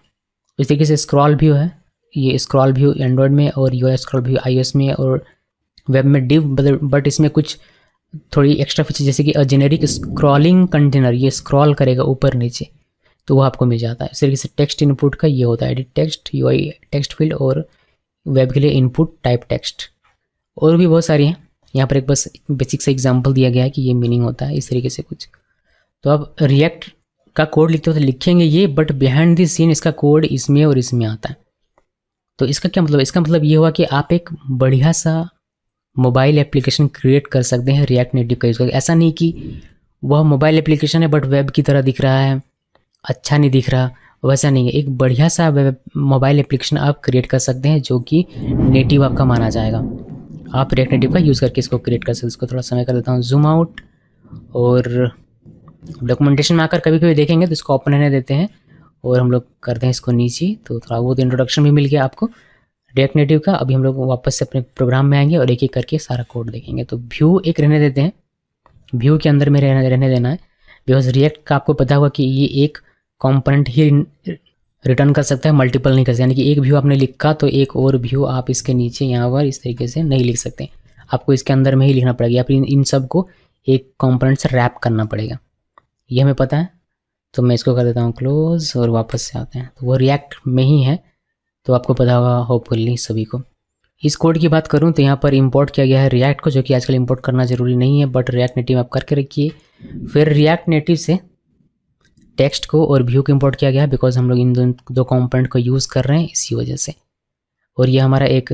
इस तरीके से स्क्रॉल व्यू है, ये स्क्रॉल व्यू एंड्रॉयड में और UI स्क्रॉल व्यू iOS में, और वेब में डिव, बट इसमें कुछ थोड़ी एक्स्ट्रा फीचर जैसे कि जेनेरिक स्क्रॉलिंग कंटेनर, ये स्क्रॉल करेगा ऊपर नीचे तो वो आपको मिल जाता है। इस तरीके से टेक्स्ट इनपुट का ये होता है edit text, UI text field, और वेब के लिए इनपुट टाइप टेक्स्ट। और भी बहुत सारी हैं, यहाँ पर एक बस बेसिक सा एग्जांपल दिया गया है कि ये मीनिंग होता है इस तरीके से कुछ। तो आप रिएक्ट का कोड लिखते हो तो लिखेंगे ये, बट बिहाइंड द सीन इसका कोड इसमें और इसमें आता है। तो इसका क्या मतलब, इसका मतलब ये हुआ कि आप एक बढ़िया सा मोबाइल एप्लीकेशन क्रिएट कर सकते हैं रिएक्ट नेटिव का यूज़ करके। ऐसा नहीं कि वह मोबाइल एप्लीकेशन है बट वेब की तरह दिख रहा है, अच्छा नहीं दिख रहा, वैसा नहीं है। एक बढ़िया सा वेब मोबाइल एप्लीकेशन आप क्रिएट कर सकते हैं जो कि नेटिव आपका माना जाएगा। आप रिएक्ट नेटिव का यूज़ करके इसको क्रिएट कर सकते हैं। इसको थोड़ा समय कर देता हूँ जूम आउट, और डॉक्यूमेंटेशन में आकर कभी कभी देखेंगे तो इसको ओपन रहने देते हैं और हम लोग करते हैं इसको नीचे। तो थोड़ा बहुत इंट्रोडक्शन भी मिल गया आपको रिएक्ट नेटिव का। अभी हम लोग वापस से अपने प्रोग्राम में आएंगे और एक एक करके सारा कोड देखेंगे। तो व्यू एक रहने देते हैं, व्यू के अंदर में रहने देना है, बिकॉज रिएक्ट का आपको पता होगा कि ये एक कंपोनेंट ही रिटर्न कर सकता है, मल्टीपल नहीं कर सकता। यानी कि एक व्यू आपने लिखा तो एक और व्यू आप इसके नीचे यहाँ पर इस तरीके से नहीं लिख सकते, आपको इसके अंदर में ही लिखना पड़ेगा, या फिर इन सब को एक कंपोनेंट से रैप करना पड़ेगा, ये हमें पता है। तो मैं इसको कर देता हूँ क्लोज और वापस से आते हैं। तो वो रिएक्ट में ही है, तो आपको पता होगा होपफुली सभी को। इस कोड की बात करूं तो यहाँ पर इंपोर्ट किया गया है रिएक्ट को, जो कि आजकल इंपोर्ट करना ज़रूरी नहीं है, बट रिएक्ट नेटिव आप करके रखिए। फिर रिएक्ट नेटिव से टेक्स्ट को और व्यू को इंपोर्ट किया गया है, बिकॉज हम लोग इन दो कंपोनेंट को यूज़ कर रहे हैं इसी वजह से। और ये हमारा एक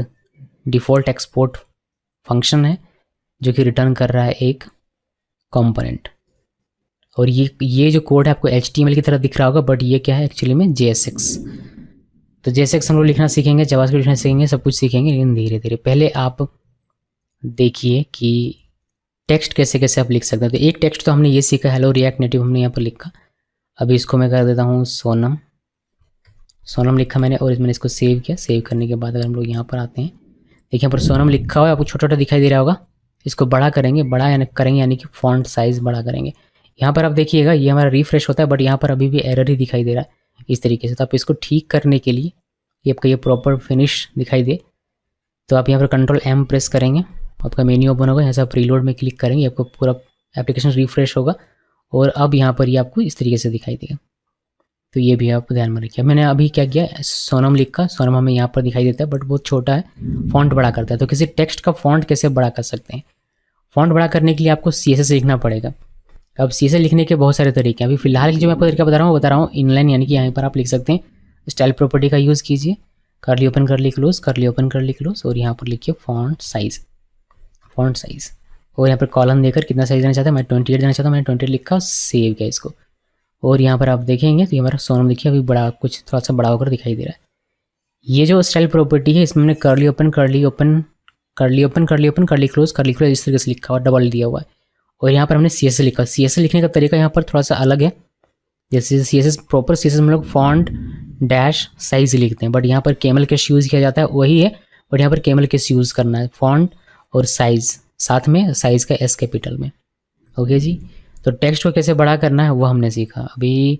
डिफ़ॉल्ट एक्सपोर्ट फंक्शन है जो कि रिटर्न कर रहा है एक कंपोनेंट। और ये जो कोड है आपको HTML की तरह दिख रहा होगा, बट ये क्या है एक्चुअली में JSX। तो JSX हम लोग लिखना सीखेंगे, जावास्क्रिप्ट लिखना सीखेंगे, सब कुछ सीखेंगे, लेकिन धीरे धीरे। पहले आप देखिए कि टेक्स्ट कैसे कैसे आप लिख सकते हैं। तो एक टेक्स्ट तो हमने ये सीखा, हेलो रिएक्ट नेटिव हमने यहाँ पर लिखा। अभी इसको मैं कर देता हूँ सोनम, सोनम लिखा मैंने, और मैंने इसको सेव किया। सेव करने के बाद अगर हम लोग यहाँ पर आते हैं, देखिए यहाँ पर सोनम लिखा हुआ है, आपको छोटा छोटा दिखाई दे रहा होगा। इसको बड़ा करेंगे, बड़ा यानी करेंगे यानी कि फॉन्ट साइज़ बड़ा करेंगे। यहाँ पर आप देखिएगा ये हमारा रिफ्रेश होता है, बट यहाँ पर अभी भी एरर ही दिखाई दे रहा है इस तरीके से। तो आप इसको ठीक करने के लिए, ये आपका ये प्रॉपर फिनिश दिखाई दे, तो आप यहाँ पर Ctrl+M प्रेस करेंगे, आपका मेन्यू ओपन होगा। यहाँ से आप रीलोड में क्लिक करेंगे, आपको पूरा एप्लीकेशन रिफ्रेश होगा, और अब यहाँ पर ये आपको इस तरीके से दिखाई देगा। तो ये भी आप ध्यान में रखिए। मैंने अभी क्या किया, सोनम लिखा, सोनम हमें यहाँ पर दिखाई देता है बट बहुत छोटा है, फॉन्ट बड़ा करता है। तो किसी टेक्स्ट का फॉन्ट कैसे बड़ा कर सकते हैं? फॉन्ट बड़ा करने के लिए आपको CSS लिखना पड़ेगा। अब CSS लिखने के बहुत सारे तरीके हैं। अभी फिलहाल जो मैं आपको तरीका बता रहा हूँ इनलाइन, यानी कि यहाँ पर आप लिख सकते हैं स्टाइल प्रॉपर्टी का यूज़ कीजिए, करली ओपन करली क्लोज, करली ओपन करली क्लोज, और यहाँ पर लिखिए फॉन्ट साइज़, फॉन्ट साइज़। और यहाँ पर कॉलम देकर कितना साइज़ देना चाहता है, मैं 28 देना चाहता हूँ, मैंने 28 लिखा और सेव किया इसको। और यहाँ पर आप देखेंगे तो ये हमारा सोनम देखिए अभी बड़ा, कुछ थोड़ा सा बड़ा होकर दिखाई दे रहा है। ये जो स्टाइल प्रॉपर्टी है इसमें हमने करली ओपन करली ओपन करली ओपन करली ओपन करली क्लोज इस तरीके से लिखा और डबल दिया हुआ है। और यहाँ पर हमने CSS लिखा। CSS लिखने का तरीका यहाँ पर थोड़ा सा अलग है। जैसे CSS प्रॉपर CSS में लोग फॉन्ट डैश साइज लिखते हैं, बट यहाँ पर कैमल कैश यूज़ किया जाता है, वही है, बट यहाँ पर कैमल कैश यूज़ करना है, फॉन्ट और साइज़ साथ में, साइज़ का S कैपिटल में। ओके जी। तो टेक्स्ट को कैसे बड़ा करना है वो हमने सीखा। अभी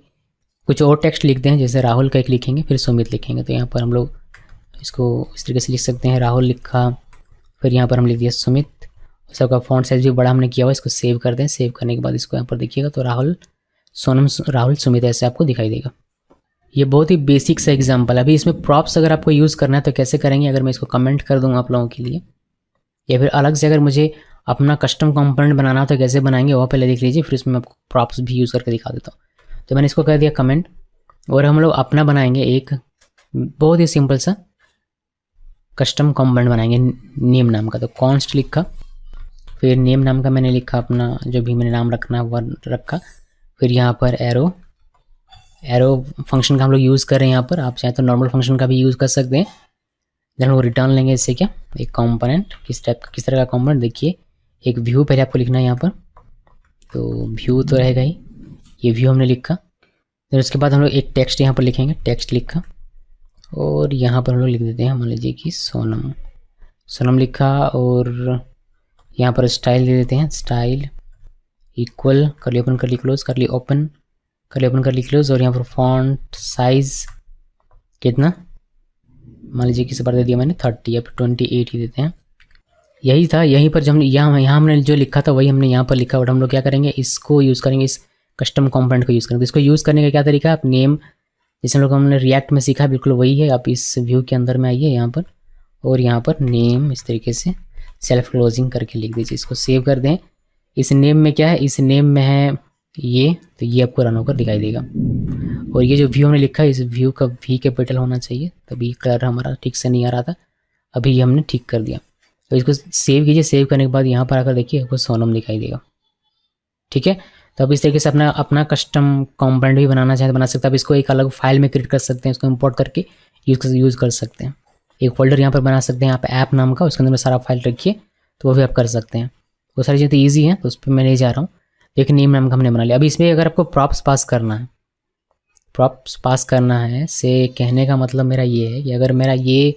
कुछ और टेक्स्ट लिखते हैं, जैसे राहुल का एक लिखेंगे, फिर सुमित लिखेंगे। तो यहाँ पर हम लोग इसको इस तरीके से लिख सकते हैं, राहुल लिखा, फिर यहाँ पर हम लिख दिया सुमित, सबका फॉन्ट साइज भी बड़ा हमने किया हुआ। इसको सेव कर दें। सेव करने के बाद इसको यहाँ पर देखिएगा तो राहुल सोनम राहुल सुमित ऐसे आपको दिखाई देगा। ये बहुत ही बेसिक सा एग्जांपल है। अभी इसमें प्रॉप्स अगर आपको यूज़ करना है तो कैसे करेंगे, अगर मैं इसको कमेंट कर दूँ आप लोगों के लिए, या फिर अलग से अगर मुझे अपना कस्टम कंपोनेंट बनाना हो तो कैसे बनाएंगे वो पहले देख लीजिए, फिर इसमें मैं आपको प्रॉप्स भी यूज़ करके दिखा देता हूँ। तो मैंने इसको कर दिया कमेंट, और हम लोग अपना बनाएंगे एक बहुत ही सिंपल सा कस्टम कंपोनेंट बनाएंगे नेम नाम का। तो कॉन्स्ट लिखा, फिर नेम नाम का मैंने लिखा अपना जो भी मैंने नाम रखना है वह रखा। फिर यहाँ पर एरो फंक्शन का हम लोग यूज़ कर रहे हैं यहाँ पर, आप चाहें तो नॉर्मल फंक्शन का भी यूज़ कर सकते हैं। देन हम लोग रिटर्न लेंगे इससे क्या, एक कंपोनेंट, किस तरह का कंपोनेंट, देखिए एक व्यू पहले आपको लिखना है यहाँ पर, तो व्यू तो रहेगा ही, ये व्यू हमने लिखा। फिर उसके बाद हम लोग एक टेक्स्ट यहाँ पर लिखेंगे, टेक्स्ट लिखा, और यहाँ पर हम लोग लिख देते हैं, मान लीजिए कि सोनम लिखा, और यहाँ पर स्टाइल दे देते हैं, स्टाइल इक्वल करली ओपन करली क्लोज, करली ओपन करली क्लोज, और यहाँ पर फॉन्ट साइज कितना, मान लीजिए किस बार दे दिया मैंने 30 या फिर 28 ही देते हैं। यही था, यहीं पर जब यहाँ हमने जो लिखा था वही हमने यहाँ पर लिखा। और हम लोग क्या करेंगे, इसको यूज़ करेंगे, इस कस्टम कंपोनेंट को यूज़ करेंगे। इसको यूज़ करने का क्या तरीका है, आप नेम जैसे हम लोग हमने रिएक्ट में सीखा बिल्कुल वही है। आप इस व्यू के अंदर में आइए यहाँ पर, और यहाँ पर नेम इस तरीके से सेल्फ क्लोजिंग करके लिख दीजिए, इसको सेव कर दें। इस नेम में क्या है, इस नेम में है ये, तो ये आपको रन होकर दिखाई देगा। और ये जो व्यू हमने लिखा है, इस व्यू का वी कैपिटल होना चाहिए, तभी कलर हमारा ठीक से नहीं आ रहा था, अभी ये हमने ठीक कर दिया। तो इसको सेव कीजिए, सेव करने के बाद यहाँ पर आकर देखिए आपको सोनम दिखाई देगा। ठीक है, तो अब इस तरीके से अपना कस्टम कंपोनेंट भी बनाना चाहे तो बना सकते हैं। आप इसको एक अलग फाइल में क्रिएट कर सकते हैं, इसको इंपोर्ट करके यूज़ कर सकते हैं। एक फोल्डर यहाँ पर बना सकते हैं यहाँ पे ऐप नाम का, उसके अंदर में सारा फाइल रखिए, तो वो भी आप कर सकते हैं। वो सारी चीज़ें ईजी हैं, तो उस पर मैं नहीं जा रहा हूँ। एक नेम नाम का हमने बना लिया। अभी इसमें अगर आपको प्रॉप्स पास करना है, से कहने का मतलब मेरा ये है कि अगर मेरा ये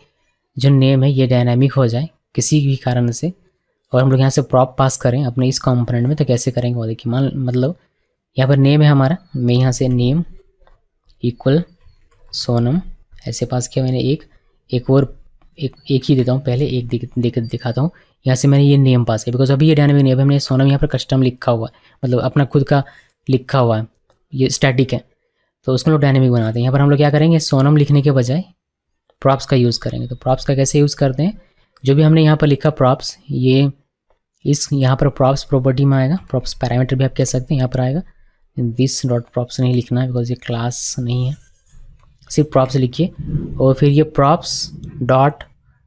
जो नेम है ये डायनामिक हो जाए किसी भी कारण से, और हम लोग यहाँ से प्रॉप पास करें अपने इस कंपोनेंट में, तो कैसे करेंगे वो देखिए। मतलब यहाँ पर नेम है हमारा, मैं यहाँ से नेम इक्वल सोनम ऐसे पास किया मैंने, एक ही देता हूँ, पहले एक दिखाता हूँ। यहाँ से मैंने ये नेम पास किया, बिकॉज अभी ये डायनामिक नहीं है, अभी हमने सोनम यहाँ पर कस्टम लिखा हुआ है, मतलब अपना खुद का लिखा हुआ है, ये स्टैटिक है, तो उसको लोग डायनामिक बनाते हैं। यहाँ पर हम लोग क्या करेंगे, सोनम लिखने के बजाय प्रॉप्स का यूज़ करेंगे। तो प्रॉप्स का कैसे यूज़ करते हैं, जो भी हमने यहाँ पर लिखा प्रॉप्स, ये इस यहाँ पर प्रॉप्स प्रॉपर्टी में आएगा, प्रॉप्स पैरामीटर भी आप कह सकते हैं, यहाँ पर आएगा। दिस डॉट प्रॉप्स नहीं लिखना है बिकॉज ये क्लास नहीं है, सिर्फ प्रॉप्स लिखिए। और फिर ये प्रॉप्स डॉट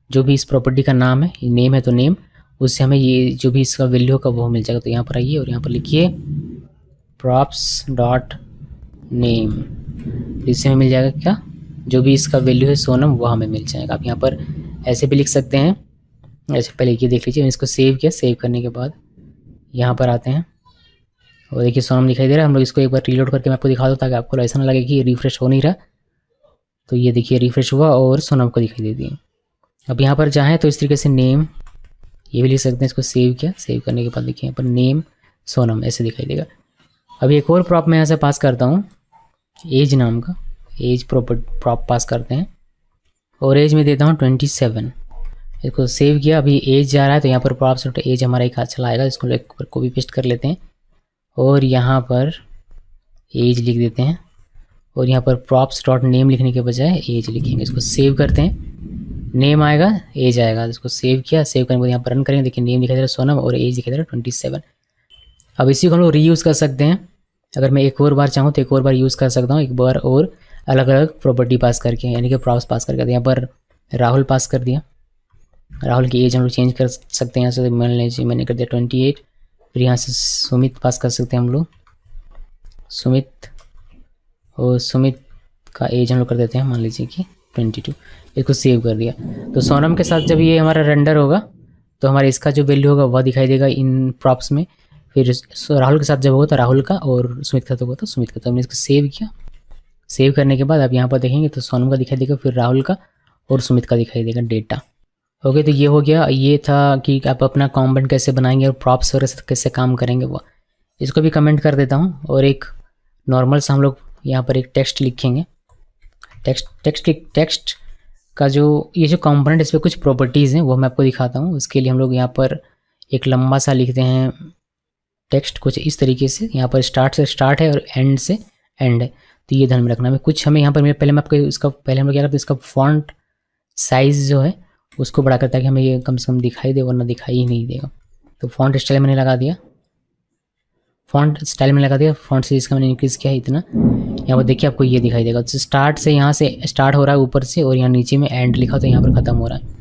जो भी इस प्रॉपर्टी का नाम है, नेम है तो नेम, उससे हमें ये जो भी इसका वैल्यू होगा वो मिल जाएगा। तो यहाँ पर आइए और यहाँ पर लिखिए प्रॉप्स डॉट नेम, इससे हमें मिल जाएगा क्या, जो भी इसका वैल्यू है सोनम वो हमें मिल जाएगा। आप यहाँ पर ऐसे भी लिख सकते हैं, ऐसे पहले ये देख लीजिए। इसको सेव किया, सेव करने के बाद यहाँ पर आते हैं और देखिए सोनम दिखाई दे रहा है। हम लोग इसको एक बार रीलोड करके मैं आपको दिखा दूँ ताकि आपको ऐसा ना लगे कि रिफ्रेश हो नहीं रहा। तो ये देखिए रिफ्रेश हुआ और सोनम को दिखाई देती है। अब यहाँ पर चाहें तो इस तरीके से नेम ये भी लिख सकते हैं। इसको सेव किया, सेव करने के बाद देखिए यहाँ पर नेम सोनम ऐसे दिखाई देगा। अभी एक और प्रॉप मैं यहाँ से पास करता हूँ, एज नाम का, एज प्रॉप पास करते हैं और एज में देता हूँ 27। इसको सेव किया, अभी एज जा रहा है तो यहाँ पर प्रॉप्स डॉट एज हमारा एक हाथ चला आएगा। इसको एक बार कॉपी पेस्ट कर लेते हैं और यहाँ पर एज लिख देते हैं और यहाँ पर प्रॉप्स डॉट नेम लिखने के बजाय एज लिखेंगे। इसको सेव करते हैं, नेम आएगा एज आएगा। इसको सेव किया, सेव करने के बाद यहाँ पर रन करेंगे। देखिए नेम दिखाई दे रहा है सोनम और एज दिखाई दे रहा है 27। अब इसी को हम लोग रीयूज़ कर सकते हैं। अगर मैं एक और बार चाहूँ तो एक और बार यूज़ कर सकता हूँ, एक बार और अलग अलग प्रॉपर्टी पास करके, यानी कि प्रॉप्स पास करके। यहाँ पर राहुल पास कर दिया, राहुल की एज हम लोग चेंज कर सकते हैं। यहाँ से मान लीजिए मैंने कर दिया 28। फिर यहाँ से सुमित पास कर सकते हैं हम लोग, सुमित, और सुमित का एज हम लोग कर देते हैं मान लीजिए कि 22। इसको सेव कर दिया। तो सोनम के साथ जब ये हमारा रेंडर होगा तो हमारा इसका जो वैल्यू होगा वह दिखाई देगा इन प्रॉप्स में। फिर राहुल के साथ जब होगा तो राहुल का, और सुमित का तो होगा तो सुमित का। तो हमने इसको सेव किया, सेव करने के बाद आप यहाँ पर देखेंगे तो सोनम का दिखाई देगा, फिर राहुल का और सुमित का दिखाई देगा डेटा। ओके, तो ये हो गया। ये था कि आप अपना कंपोनेंट कैसे बनाएंगे और प्रॉप्स वगैरह कैसे काम करेंगे वो। इसको भी कमेंट कर देता हूँ। और एक नॉर्मल सा हम लोग यहाँ पर एक टेक्स्ट लिखेंगे। टेक्स्ट का जो ये जो कंपोनेंट, इस पर कुछ प्रॉपर्टीज़ हैं वो मैं आपको दिखाता हूँ। उसके लिए हम लोग यहाँ पर एक लंबा सा लिखते हैं टेक्स्ट कुछ इस तरीके से। यहाँ पर स्टार्ट से स्टार्ट है और एंड से एंड है, तो ये ध्यान में रखना है। कुछ हमें यहाँ पर पहले मैं आपको इसका पहले हम लोग क्या करते हैं, इसका फॉन्ट साइज़ जो है उसको बड़ा करता है कि हमें ये कम से कम दिखाई दे, वरना दिखाई ही नहीं देगा। तो फॉन्ट स्टाइल मैंने लगा दिया, फॉन्ट स्टाइल में लगा दिया। फॉन्ट साइज का मैंने इंक्रीज़ किया इतना। यहाँ पर देखिए आपको ये दिखाई देगा। तो स्टार्ट से यहाँ से स्टार्ट हो रहा है ऊपर से, और यहाँ नीचे में एंड लिखा तो यहाँ पर ख़त्म हो रहा है।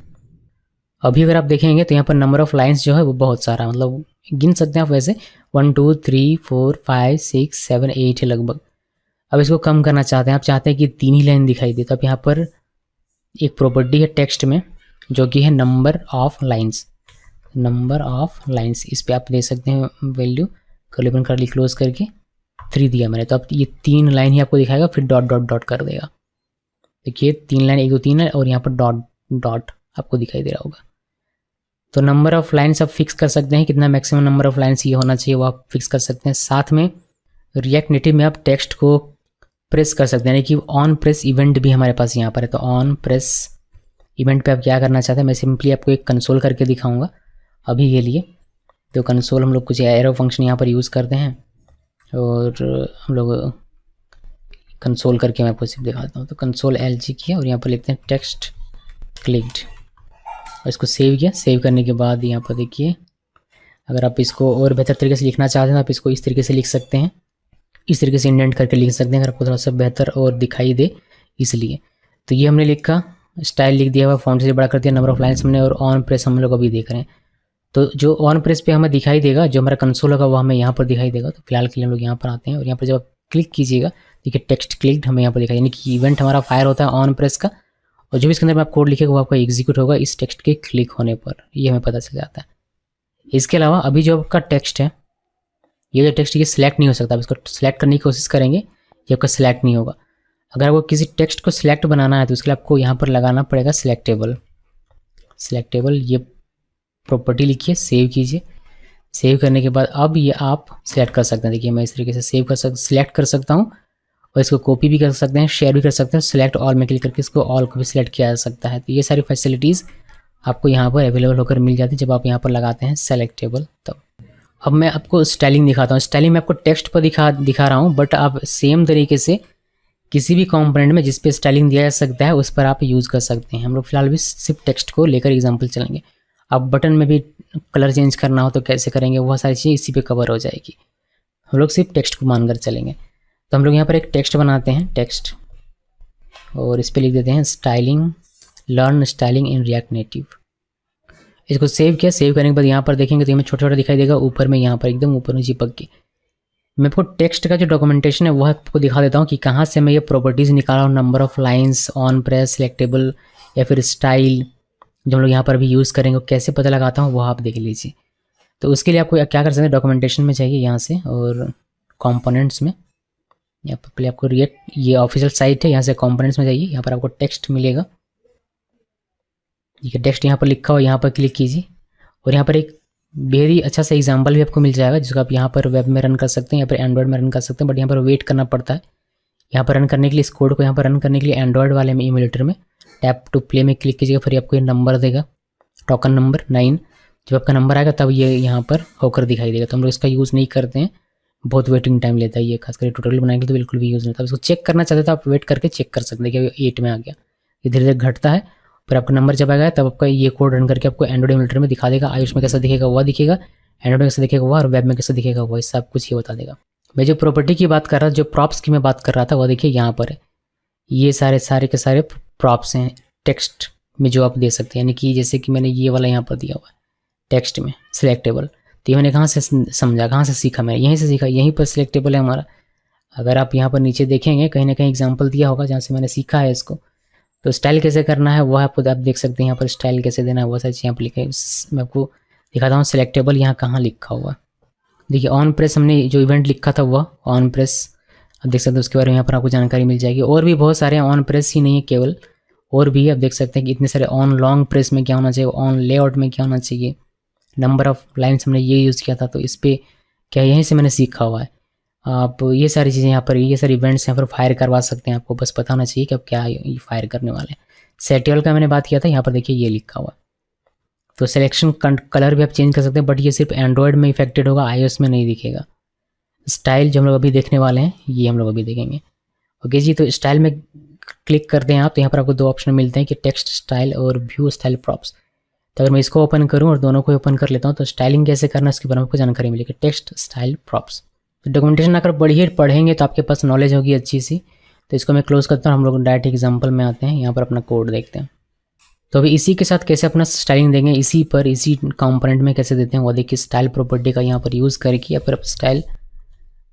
अभी अगर आप देखेंगे तो यहाँ पर नंबर ऑफ़ लाइन्स जो है वो बहुत सारा, मतलब गिन सकते हैं आप वैसे 1 2 3 4 5 6 7 8 है लगभग। अब इसको कम करना चाहते हैं, आप चाहते हैं कि 3 ही लाइन दिखाई दे, तो आप यहाँ पर एक प्रॉपर्टी है टेक्स्ट में जो कि है number of lines. Number of lines इस पर आप दे सकते हैं value, curly open curly close करके 3 दिया मैंने, तो अब ये 3 लाइन ही आपको दिखाएगा, फिर डॉट डॉट डॉट कर देगा। देखिए 3 लाइन 1 2 3 है और यहाँ पर डॉट डॉट आपको दिखाई दे रहा होगा। तो नंबर ऑफ लाइन्स आप फिक्स कर सकते हैं, कितना मैक्सिमम नंबर ऑफ लाइन्स ये होना चाहिए वो आप फिक्स कर सकते हैं। साथ में रिएक्ट नेटिव में आप टेक्स्ट को प्रेस कर सकते हैं, यानी कि ऑन प्रेस इवेंट भी हमारे पास यहाँ पर है। तो ऑन प्रेस इवेंट पे आप क्या करना चाहते हैं, मैं सिंपली आपको एक कंसोल करके दिखाऊंगा अभी के लिए। तो कंसोल हम लोग कुछ एरो फंक्शन यहाँ पर यूज़ करते हैं और हम लोग कंसोल करके मैं आपको सिर्फ दिखाता हूँ। तो कंसोल LG किया और यहाँ पर लिखते हैं टेक्स्ट क्लिक्ड और इसको सेव किया। सेव करने के बाद यहाँ पर देखिए, अगर आप इसको और बेहतर तरीके से लिखना चाहते हैं तो आप इसको इस तरीके से लिख सकते हैं, इस तरीके से इंडेंट करके लिख सकते हैं अगर आपको थोड़ा सा बेहतर और दिखाई दे इसलिए। तो ये हमने लिखा, स्टाइल लिख दिया हुआ, फॉन्ट से बड़ा कर दिया, नंबर ऑफ लाइन्स हमने, और ऑन प्रेस हम लोग अभी देख रहे हैं। तो जो ऑन प्रेस पे हमें दिखाई देगा, जो हमारा कंसोल होगा वो हमें यहाँ पर दिखाई देगा। तो फिलहाल के लिए हम लोग यहाँ पर आते हैं और यहाँ पर जब आप क्लिक कीजिएगा, देखिए टेक्स्ट क्लिक्ड हमें यहाँ पर दिखाई, यानी कि इवेंट हमारा फायर होता है ऑन प्रेस का, और जो भी इसके अंदर में आप कोड लिखेगा वो आपका एग्जीक्यूट होगा इस टेक्स्ट के क्लिक होने पर, ये हमें पता चल जाता है। इसके अलावा अभी जो आपका टेक्स्ट है, ये जो टेक्स्ट ये सिलेक्ट नहीं हो सकता, आप इसको सिलेक्ट करने की कोशिश करेंगे ये आपका सिलेक्ट नहीं होगा। अगर आपको किसी टेक्स्ट को सिलेक्ट बनाना है तो उसके लिए आपको यहाँ पर लगाना पड़ेगा सिलेक्टेबल। सिलेक्टेबल ये प्रॉपर्टी लिखिए, सेव कीजिए। सेव करने के बाद अब ये आप सिलेक्ट कर सकते हैं। देखिए मैं इस तरीके से सिलेक्ट कर सकता हूँ और इसको कॉपी भी कर सकते हैं, शेयर भी कर सकते हैं। सिलेक्ट ऑल में क्लिक करके इसको ऑल को भी सिलेक्ट किया जा सकता है। तो ये सारी फैसिलिटीज़ आपको यहाँ पर अवेलेबल होकर मिल जाती है जब आप यहाँ पर लगाते हैं सेलेक्टेबल। तब अब मैं आपको स्टाइलिंग दिखाता हूँ। स्टाइलिंग मैं आपको टेक्स्ट पर दिखा रहा हूँ, बट आप सेम तरीके से किसी भी कंपोनेंट में जिस पे स्टाइलिंग दिया जा सकता है उस पर आप यूज़ कर सकते हैं। हम लोग फिलहाल भी सिर्फ टेक्स्ट को लेकर एग्जांपल चलेंगे। अब बटन में भी कलर चेंज करना हो तो कैसे करेंगे, वह सारी चीज़ें इसी पे कवर हो जाएगी। हम लोग सिर्फ टेक्स्ट को मानकर चलेंगे। तो हम लोग यहाँ पर एक टेक्स्ट बनाते हैं, टेक्स्ट, और इस पर लिख देते हैं styling, learn styling in React native. इसको सेव किया। सेव करने के बाद यहाँ पर देखेंगे तो हमें छोटा छोटा दिखाई देगा ऊपर में, यहाँ पर एकदम ऊपर में चिपक के। मैं आपको टेक्स्ट का जो डॉक्यूमेंटेशन है वह आपको दिखा देता हूँ कि कहाँ से मैं ये प्रॉपर्टीज़ निकाला हूँ, number of lines, on press, selectable या फिर स्टाइल जो हम लोग यहाँ पर भी यूज़ करेंगे, कैसे पता लगाता हूँ वह आप देख लीजिए। तो उसके लिए आपको क्या कर सकते हैं, डॉक्यूमेंटेशन में जाइए यहाँ से और कॉम्पोनेंट्स में, यहाँ पर पहले आपको रिएक्ट, ये ऑफिशियल साइट है, यहाँ से कॉम्पोनेंट्स में जाइए, यहाँ पर आपको टेक्स्ट मिलेगा। ठीक है, टेक्स्ट यहाँ पर लिखा हो, यहाँ पर क्लिक कीजिए और यहाँ पर एक वेरी अच्छा सा एग्जांपल भी आपको मिल जाएगा जिसको आप यहाँ पर वेब में रन कर सकते हैं, यहाँ पर एंड्रॉयड में रन कर सकते हैं, बट यहाँ पर वेट करना पड़ता है। यहाँ पर रन करने के लिए, इस कोड को यहाँ पर रन करने के लिए एंड्रॉयड वाले में इम्यूलेटर में टैप टू प्ले में क्लिक कीजिएगा, फिर आपको ये नंबर देगा, टोकन नंबर 9। जब आपका नंबर आएगा तब ये यहाँ पर होकर दिखाई देगा। तो हम लोग इसका यूज़ नहीं करते हैं, बहुत वेटिंग टाइम लेता है ये, खासकर ट्यूटोरियल बनाएंगे तो बिल्कुल भी यूज़ नहीं होता। इसको चेक करना चाहते तो आप वेट करके चेक कर सकते हैं कि अभी 8 में आ गया, ये धीरे धीरे घटता है, फिर आपका नंबर जब आएगा तब आपका ये कोड रन करके आपको एंड्रॉयड इम्यूलेटर में दिखा देगा। आयुष में कैसा दिखेगा वह दिखेगा, एंड्रॉयड में कैसा दिखेगा वह, और वेब में कैसा दिखेगा वह, सब कुछ ये बता देगा। मैं जो प्रॉपर्टी की बात कर रहा था, जो प्रॉप्स की मैं बात कर रहा था, वह देखिए यहाँ पर है। ये सारे के सारे प्रॉप्स हैं टेक्स्ट में जो आप दे सकते हैं, यानी कि जैसे कि मैंने ये वाला यहाँ पर दिया हुआ है टेक्स्ट में सिलेक्टेबल, तो ये मैंने कहाँ से समझा, कहाँ से सीखा, मैं यहीं से सीखा, यहीं पर सिलेक्टेबल है हमारा। अगर आप यहाँ पर नीचे देखेंगे कहीं ना कहीं एग्जाम्पल दिया होगा जहाँ से मैंने सीखा है इसको। तो स्टाइल कैसे करना है वह आप देख सकते हैं, यहाँ पर स्टाइल कैसे देना है वह सारी चीज़ यहाँ पर लिखा है। मैं आपको दिखाता हूँ सिलेक्टेबल यहाँ कहाँ लिखा हुआ। देखिए ऑन प्रेस हमने जो इवेंट लिखा था वह ऑन प्रेस, आप देख सकते हैं, उसके बारे में यहाँ पर आपको जानकारी मिल जाएगी। और भी बहुत सारे ऑन प्रेस ही नहीं है केवल, और भी आप देख सकते हैं कि इतने सारे ऑन लॉन्ग प्रेस में क्या होना चाहिए, ऑन लेआउट में क्या होना चाहिए, नंबर ऑफ लाइन्स हमने ये यूज़ किया था, तो इस पर क्या यहीं से मैंने सीखा हुआ है। आप ये सारी चीज़ें यहाँ पर, ये सारे इवेंट्स यहाँ पर फायर करवा सकते हैं, आपको बस पता होना चाहिए कि आप क्या ये फायर करने वाले हैं। सेटियल का मैंने बात किया था, यहाँ पर देखिए ये लिखा हुआ। तो सिलेक्शन कलर भी आप चेंज कर सकते हैं, बट ये सिर्फ एंड्रॉयड में इफेक्टेड होगा, iOS में नहीं दिखेगा। स्टाइल जो हम लोग अभी देखने वाले हैं ये हम लोग अभी देखेंगे। ओके जी, तो स्टाइल में क्लिक करते हैं आप, तो यहाँ पर आपको 2 ऑप्शन मिलते हैं कि टेक्स्ट स्टाइल और व्यू स्टाइल प्रॉप्स। तो अगर मैं इसको ओपन करूँ और दोनों को ओपन कर लेता हूँ तो स्टाइलिंग कैसे करना है उसके बारे में आपको जानकारी मिलेगी, टेक्स्ट स्टाइल प्रॉप्स। तो डॉक्यूमेंटेशन अगर पढ़ेंगे तो आपके पास नॉलेज होगी अच्छी सी। तो इसको मैं क्लोज करता हूँ, हम लोग डायरेक्ट एग्जाम्पल में आते हैं, यहाँ पर अपना कोड देखते हैं। तो अभी इसी के साथ कैसे अपना स्टाइलिंग देंगे, इसी कंपोनेंट में कैसे देते हैं वो देखिए। स्टाइल प्रॉपर्टी का यहाँ पर यूज़ करके या फिर स्टाइल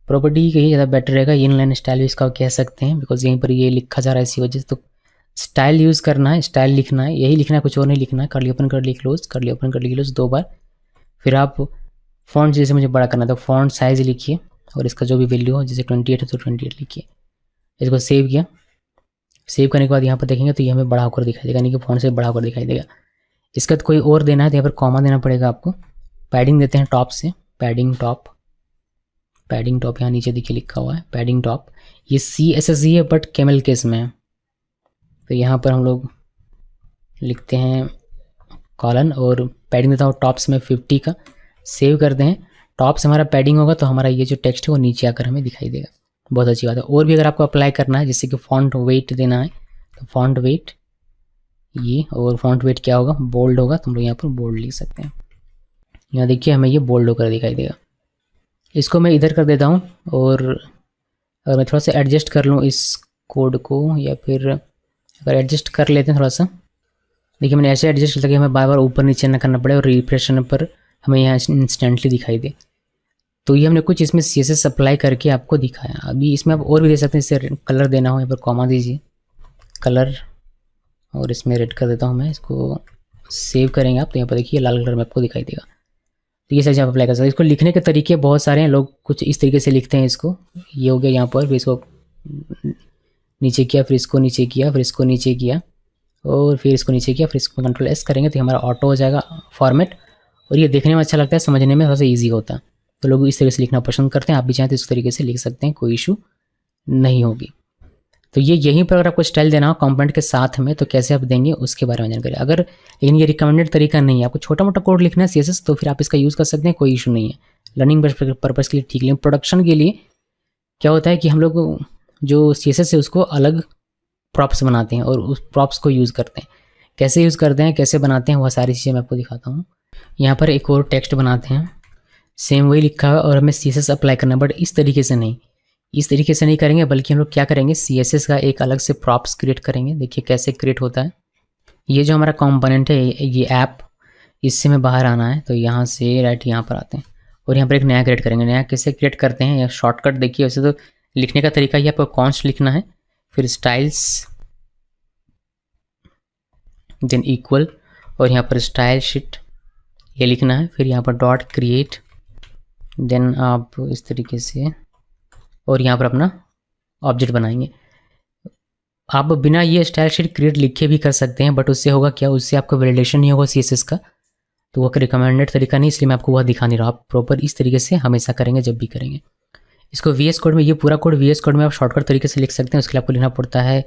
प्रॉपर्टी कहीं ज़्यादा बेटर रहेगा, इनलाइन स्टाइल भी इसका कह सकते हैं, बिकॉज यहीं पर ये लिखा जा रहा है इसी वजह से। तो स्टाइल यूज़ करना है, स्टाइल लिखना है, यही लिखना है, कुछ और नहीं लिखना है। Curly open curly close, curly open curly close 2 बार। फिर आप फॉन्ट जैसे मुझे बड़ा करना है तो फॉन्ट साइज़ लिखिए और इसका जो भी वैल्यू हो, जैसे 28 है तो 28 लिखिए। इसको सेव किया। सेव करने के बाद यहाँ पर देखेंगे तो ये हमें बड़ा होकर दिखाई देगा, यानी कि फॉन्ट से बड़ा होकर दिखाई देगा। इसका तो कोई और देना है तो यहाँ पर कॉमा देना पड़ेगा आपको। पैडिंग देते हैं टॉप से, पैडिंग टॉप, पैडिंग टॉप यहाँ नीचे देखिए लिखा हुआ है पैडिंग टॉप। ये CSS ही है बट कैमल केस में है, तो यहाँ पर हम लोग लिखते हैं कॉलन और पैडिंग देता हूँ टॉप से मैं 50 का। सेव करते हैं। टॉप से हमारा पैडिंग होगा तो हमारा ये जो टेक्स्ट है वो नीचे आकर हमें दिखाई देगा। बहुत अच्छी बात है। और भी अगर आपको अप्लाई करना है, जैसे कि फॉन्ट वेट देना है तो फॉन्ट वेट ये, और फॉन्ट वेट क्या होगा, बोल्ड होगा, तो हम लोग यहाँ पर बोल्ड लिख सकते हैं। यहाँ देखिए हमें ये बोल्ड होकर दिखाई देगा। इसको मैं इधर कर देता हूँ और अगर मैं थोड़ा सा एडजस्ट कर लूँ इस कोड को, या फिर अगर एडजस्ट कर लेते हैं थोड़ा सा, देखिए मैंने ऐसे एडजस्ट किया कि हमें बार बार ऊपर नीचे ना करना पड़े और रिफ्रेश पर हमें यहाँ इंस्टेंटली दिखाई दे। तो ये हमने कुछ इसमें CSS अप्लाई करके आपको दिखाया। अभी इसमें आप और भी दे सकते हैं, इससे कलर देना हो यहाँ पर कॉमा दीजिए, कलर, और इसमें रेड कर देता हूँ मैं। इसको सेव करेंगे आप तो यहाँ पर देखिए लाल कलर में आपको दिखाई देगा। तो ये साइज आप अप्लाई कर सकते हैं। इसको लिखने के तरीके बहुत सारे हैं, लोग कुछ इस तरीके से लिखते हैं इसको। ये हो गया यहाँ पर, फिर इसको नीचे किया, फिर इसको नीचे किया, फिर इसको नीचे किया और फिर इसको नीचे किया, फिर इसको कंट्रोल S करेंगे तो हमारा ऑटो हो जाएगा फॉर्मेट। और ये देखने में अच्छा लगता है, समझने में थोड़ा सा ईजी होता है, तो लोग इस तरीके से लिखना पसंद करते हैं। आप भी चाहें तो इस तरीके से लिख सकते हैं, कोई इशू नहीं होगी। तो ये यहीं पर अगर आपको स्टाइल देना हो कंपोनेंट के साथ में तो कैसे आप देंगे उसके बारे में जानकारी। अगर लेकिन ये रिकमेंडेड तरीका नहीं है, आपको छोटा मोटा कोड लिखना है CSS तो फिर आप इसका यूज़ कर सकते हैं, कोई इशू नहीं है। लर्निंग पर्पज़ के लिए ठीक, लेकिन प्रोडक्शन के लिए क्या होता है कि हम लोग जो CSS है उसको अलग प्रॉप्स बनाते हैं और उस प्रॉप्स को यूज़ करते हैं। कैसे यूज़ करते हैं, कैसे बनाते हैं, वह सारी चीज़ें मैं आपको दिखाता हूँ। यहाँ पर एक और टेक्स्ट बनाते हैं, सेम वही लिखा है और हमें CSS अप्लाई करना है, बट इस तरीके से नहीं, इस तरीके से नहीं करेंगे, बल्कि हम लोग क्या करेंगे, CSS का एक अलग से प्रॉप्स क्रिएट करेंगे। देखिए कैसे क्रिएट होता है। ये जो हमारा कंपोनेंट है, ये ऐप, इससे में बाहर आना है तो यहाँ से राइट यहाँ पर आते हैं और यहाँ पर एक नया क्रिएट करेंगे। नया कैसे क्रिएट करते हैं, या शॉर्टकट देखिए। वैसे तो लिखने का तरीका ही आपको कॉन्स्ट लिखना है, फिर स्टाइल्स, देन इक्वल, और यहाँ पर स्टाइल शीट ये लिखना है, फिर यहाँ पर डॉट क्रिएट, देन आप इस तरीके से और यहाँ पर अपना ऑब्जेक्ट बनाएंगे। आप बिना ये स्टाइल शीट क्रिएट लिखे भी कर सकते हैं, बट उससे होगा क्या, उससे आपका वैलिडेशन नहीं होगा CSS का, तो वो रिकमेंडेड तरीका नहीं, इसलिए मैं आपको वह दिखा नहीं रहा। आप प्रॉपर इस तरीके से हमेशा करेंगे जब भी करेंगे। इसको VS कोड में, ये पूरा कोड VS कोड में आप शॉर्टकट तरीके से लिख सकते हैं। उसके लिए आपको लिखना पड़ता है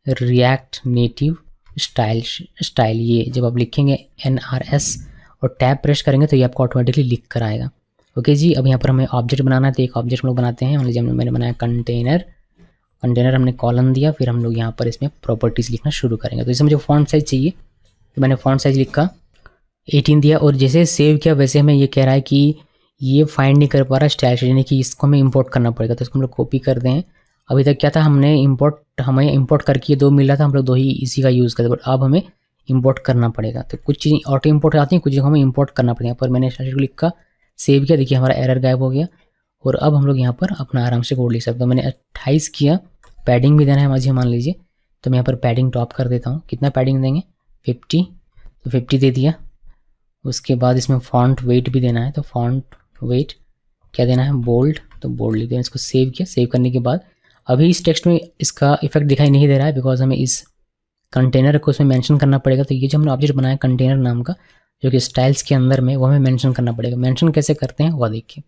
रिएक्ट नेटिव स्टाइल। ये जब आप लिखेंगे NRS और टैब प्रेस करेंगे तो ये आपको ऑटोमेटिकली लिख कर आएगा। ओके जी, अब यहाँ पर हमें ऑब्जेक्ट बनाना है, तो एक ऑब्जेक्ट हम लोग बनाते हैं। मान लीजिए मैंने बनाया कंटेनर, हमने कॉलम दिया, फिर हम लोग यहाँ पर इसमें प्रॉपर्टीज़ लिखना शुरू करेंगे। तो इसे मुझे फॉन्ट साइज़ चाहिए, तो मैंने फॉन्ट साइज़ लिखा 18 दिया, और जैसे सेव किया वैसे हमें ये कह रहा है कि ये फाइंड नहीं कर पा रहा स्टाइल शीट, यानी कि इसको हमें इंपोर्ट करना पड़ेगा। तो इसको हम लोग कॉपी कर दें। अभी तक क्या था, हमें इंपोर्ट करके ये 2 मिल रहा था, हम लोग 2 ही इसी का यूज़ करते, बट अब हमें इंपोर्ट करना पड़ेगा। तो कुछ चीज़ ऑटो इंपोर्ट आती हैं, कुछ चीज़ों हमें इंपोर्ट करना पड़ेगा। पर मैंने स्टाइल शीट को लिखा, सेव किया, देखिए हमारा एरर गायब हो गया। और अब हम लोग यहाँ पर अपना आराम से कोड लिख सकते हैं। मैंने 28 किया, पैडिंग भी देना है मुझे, मान लीजिए, तो मैं यहाँ पर पैडिंग टॉप कर देता हूँ। कितना पैडिंग देंगे, 50, तो 50 दे दिया। उसके बाद इसमें फॉन्ट वेट भी देना है, तो फॉन्ट वेट क्या देना है, बोल्ड, तो बोल्ड लिख देना। इसको सेव किया। सेव करने के बाद अभी इस टेक्स्ट में इसका इफेक्ट दिखाई नहीं दे रहा है, बिकॉज हमें इस कंटेनर को उसमें मेंशन करना पड़ेगा। तो ये जो हमने ऑब्जेक्ट बनाया कंटेनर नाम का, जो कि स्टाइल्स के अंदर में, वो हमें मेंशन करना पड़ेगा। मेंशन कैसे करते हैं वो देखिए।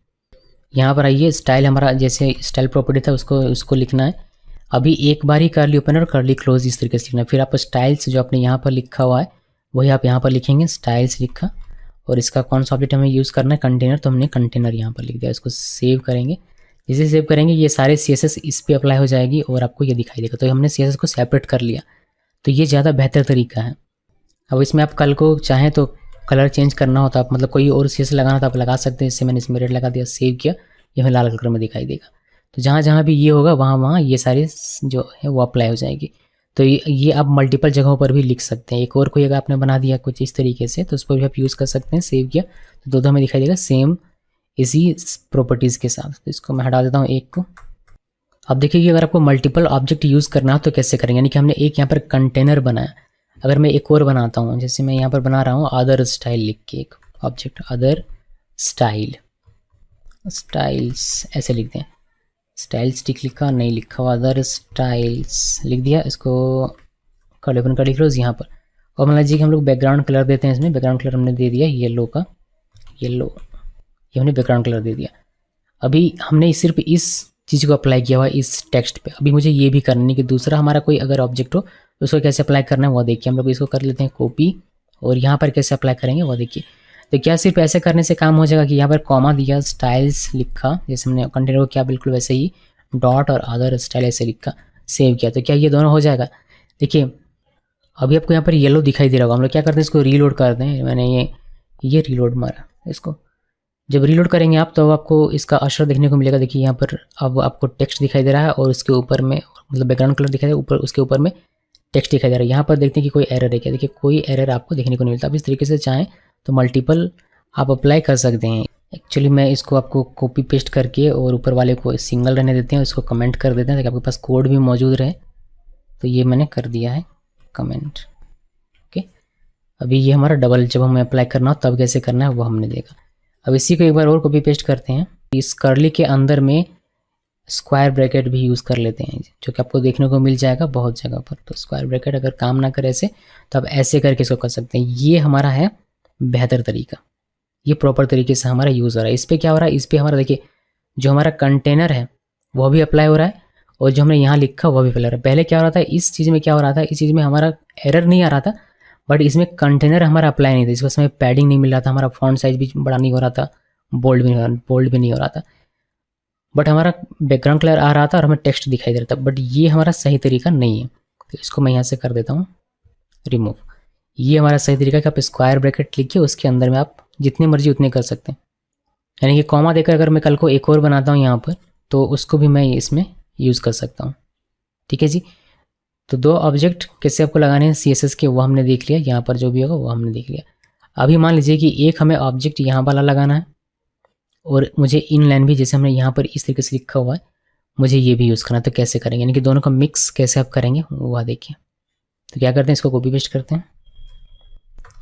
यहाँ पर आइए, स्टाइल हमारा जैसे स्टाइल प्रॉपर्टी था उसको लिखना है। अभी एक बार ही कर्ली ओपन और कर्ली क्लोज इस तरीके से लिखना है। फिर आप स्टाइल्स जो आपने यहाँ पर लिखा हुआ है वही आप यहाँ पर लिखेंगे, स्टाइल्स लिखा, और इसका कौन सा ऑब्जेक्ट हमें यूज़ करना है, कंटेनर, तो हमने कंटेनर यहाँ पर लिख दिया। इसको सेव करेंगे। जैसे सेव करेंगे ये सारे CSS इस पर अप्लाई हो जाएगी और आपको ये दिखाई देगा। तो हमने CSS को सेपरेट कर लिया, तो ये ज़्यादा बेहतर तरीका है। अब इसमें आप कल को चाहें तो कलर चेंज करना हो तो आप, मतलब कोई और CSS लगाना तो आप लगा सकते हैं। इससे मैंने इसमें रेड लगा दिया, सेव किया, ये हमें लाल कलर में दिखाई देगा। तो जहाँ जहाँ भी ये होगा वहाँ वहाँ ये सारे जो है वो अप्लाई हो जाएगी। तो ये आप मल्टीपल जगहों पर भी लिख सकते हैं। एक और कोई अगर आपने बना दिया कुछ इस तरीके से तो उस पर भी आप यूज़ कर सकते हैं। सेव किया तो दो हमें दिखाई देगा सेम इसी प्रॉपर्टीज़ के साथ। तो इसको मैं हटा देता हूँ एक को। अब देखिए कि अगर आपको मल्टीपल ऑब्जेक्ट यूज़ करना हो तो कैसे करेंगे, यानी कि हमने एक यहाँ पर कंटेनर बनाया। अगर मैं एक और बनाता हूँ, जैसे मैं यहाँ पर बना रहा हूँ अदर स्टाइल लिख के एक ऑब्जेक्ट, अदर स्टाइल, स्टाइल्स ऐसे लिख दें। स्टाइल स्टिक लिखा नहीं लिखा हुआ, अदर स्टाइल्स लिख दिया। इसको कर्ली ओपन कर्ली क्लोज यहाँ पर। और मान लीजिए कि हम लोग बैकग्राउंड कलर देते हैं इसमें। बैकग्राउंड कलर हमने दे दिया येलो का, येलो, ये हमने बैकग्राउंड कलर दे दिया। अभी हमने सिर्फ इस चीज़ को अप्लाई किया हुआ इस टेक्स्ट पे। अभी मुझे ये भी करना है कि दूसरा हमारा कोई अगर ऑब्जेक्ट हो तो उसको कैसे अप्लाई करना है वो देखिए। हम लोग इसको कर लेते हैं कॉपी और यहाँ पर कैसे अप्लाई करेंगे वो देखिए। तो क्या सिर्फ ऐसे करने से काम हो जाएगा कि यहाँ पर कॉमा दिया, स्टाइल्स लिखा, जैसे हमने कंटेनर को किया बिल्कुल वैसे ही, डॉट और अदर स्टाइल ऐसे लिखा, सेव किया, तो क्या ये दोनों हो जाएगा? देखिए अभी आपको यहाँ पर येलो दिखाई दे रहा होगा। हम लोग क्या करते हैं, इसको रीलोड करते हैं। मैंने ये रीलोड मारा इसको। जब रीलोड करेंगे आप तो आपको इसका असर देखने को मिलेगा। देखिए यहाँ पर अब आपको टेक्स्ट दिखाई दे रहा है और उसके ऊपर में मतलब बैकग्राउंड कलर दिखाई दे रहा है, ऊपर उसके ऊपर में टेक्स्ट दिखाई दे रहा है। यहाँ पर देखते हैं कि कोई एरर है क्या। देखिए कोई एरर आपको देखने को नहीं मिलता। अब इस तरीके से चाहें तो मल्टीपल आप अप्लाई कर सकते हैं। एक्चुअली मैं इसको आपको कॉपी पेस्ट करके और ऊपर वाले को सिंगल रहने देते हैं, इसको कमेंट कर देते हैं ताकि आपके पास कोड भी मौजूद रहे। तो ये मैंने कर दिया है कमेंट। ओके, अभी ये हमारा डबल जब हमें अप्लाई करना हो तब कैसे करना है वो हमने देखा। अब इसी को एक बार और कॉपी पेस्ट करते हैं। इस कर्ली के अंदर में स्क्वायर ब्रैकेट भी यूज़ कर लेते हैं जो कि आपको देखने को मिल जाएगा बहुत जगह पर। तो स्क्वायर ब्रैकेट अगर काम ना करे ऐसे तो आप ऐसे करके इसको कर सकते हैं। ये हमारा है बेहतर तरीका, ये प्रॉपर तरीके से हमारा यूज़ हो रहा है। इस पर क्या हो रहा है, इस पर हमारा देखिए जो हमारा कंटेनर है वो भी अप्लाई हो रहा है और जो हमने यहाँ लिखा वो भी अप्लाई हो रहा है। पहले क्या हो रहा था, इस चीज़ में क्या हो रहा था, इस चीज़ में हमारा एरर नहीं आ रहा था बट इसमें कंटेनर हमारा अप्लाई नहीं था। इस वजह से पैडिंग नहीं मिल रहा था, हमारा फॉन्ट साइज भी बड़ा नहीं हो रहा था, बोल्ड भी नहीं हो रहा था, बट हमारा बैकग्राउंड कलर आ रहा था और हमें टेक्स्ट दिखाई दे रहा था। बट ये हमारा सही तरीका नहीं है। तो इसको मैं यहाँ से कर देता हूँ रिमूव। ये हमारा सही तरीका है कि आप स्क्वायर ब्रैकेट लिखिए, उसके अंदर में आप जितने मर्जी उतने कर सकते हैं। यानी कि कॉमा देकर अगर मैं कल को एक और बनाता हूँ यहाँ पर तो उसको भी मैं इसमें यूज़ कर सकता हूँ। ठीक है जी। तो दो ऑब्जेक्ट कैसे आपको लगाने हैं CSS के वो हमने देख लिया, यहाँ पर जो भी होगा वो हमने देख लिया। अभी मान लीजिए कि एक हमें ऑब्जेक्ट यहाँ वाला लगाना है और मुझे इन लाइन भी जैसे हमने यहाँ पर इस तरीके से लिखा हुआ है मुझे ये भी यूज़ करना है। तो कैसे करेंगे, यानी कि दोनों का मिक्स कैसे आप करेंगे वह देखिए। तो क्या करते हैं, इसको कॉपी पेस्ट करते हैं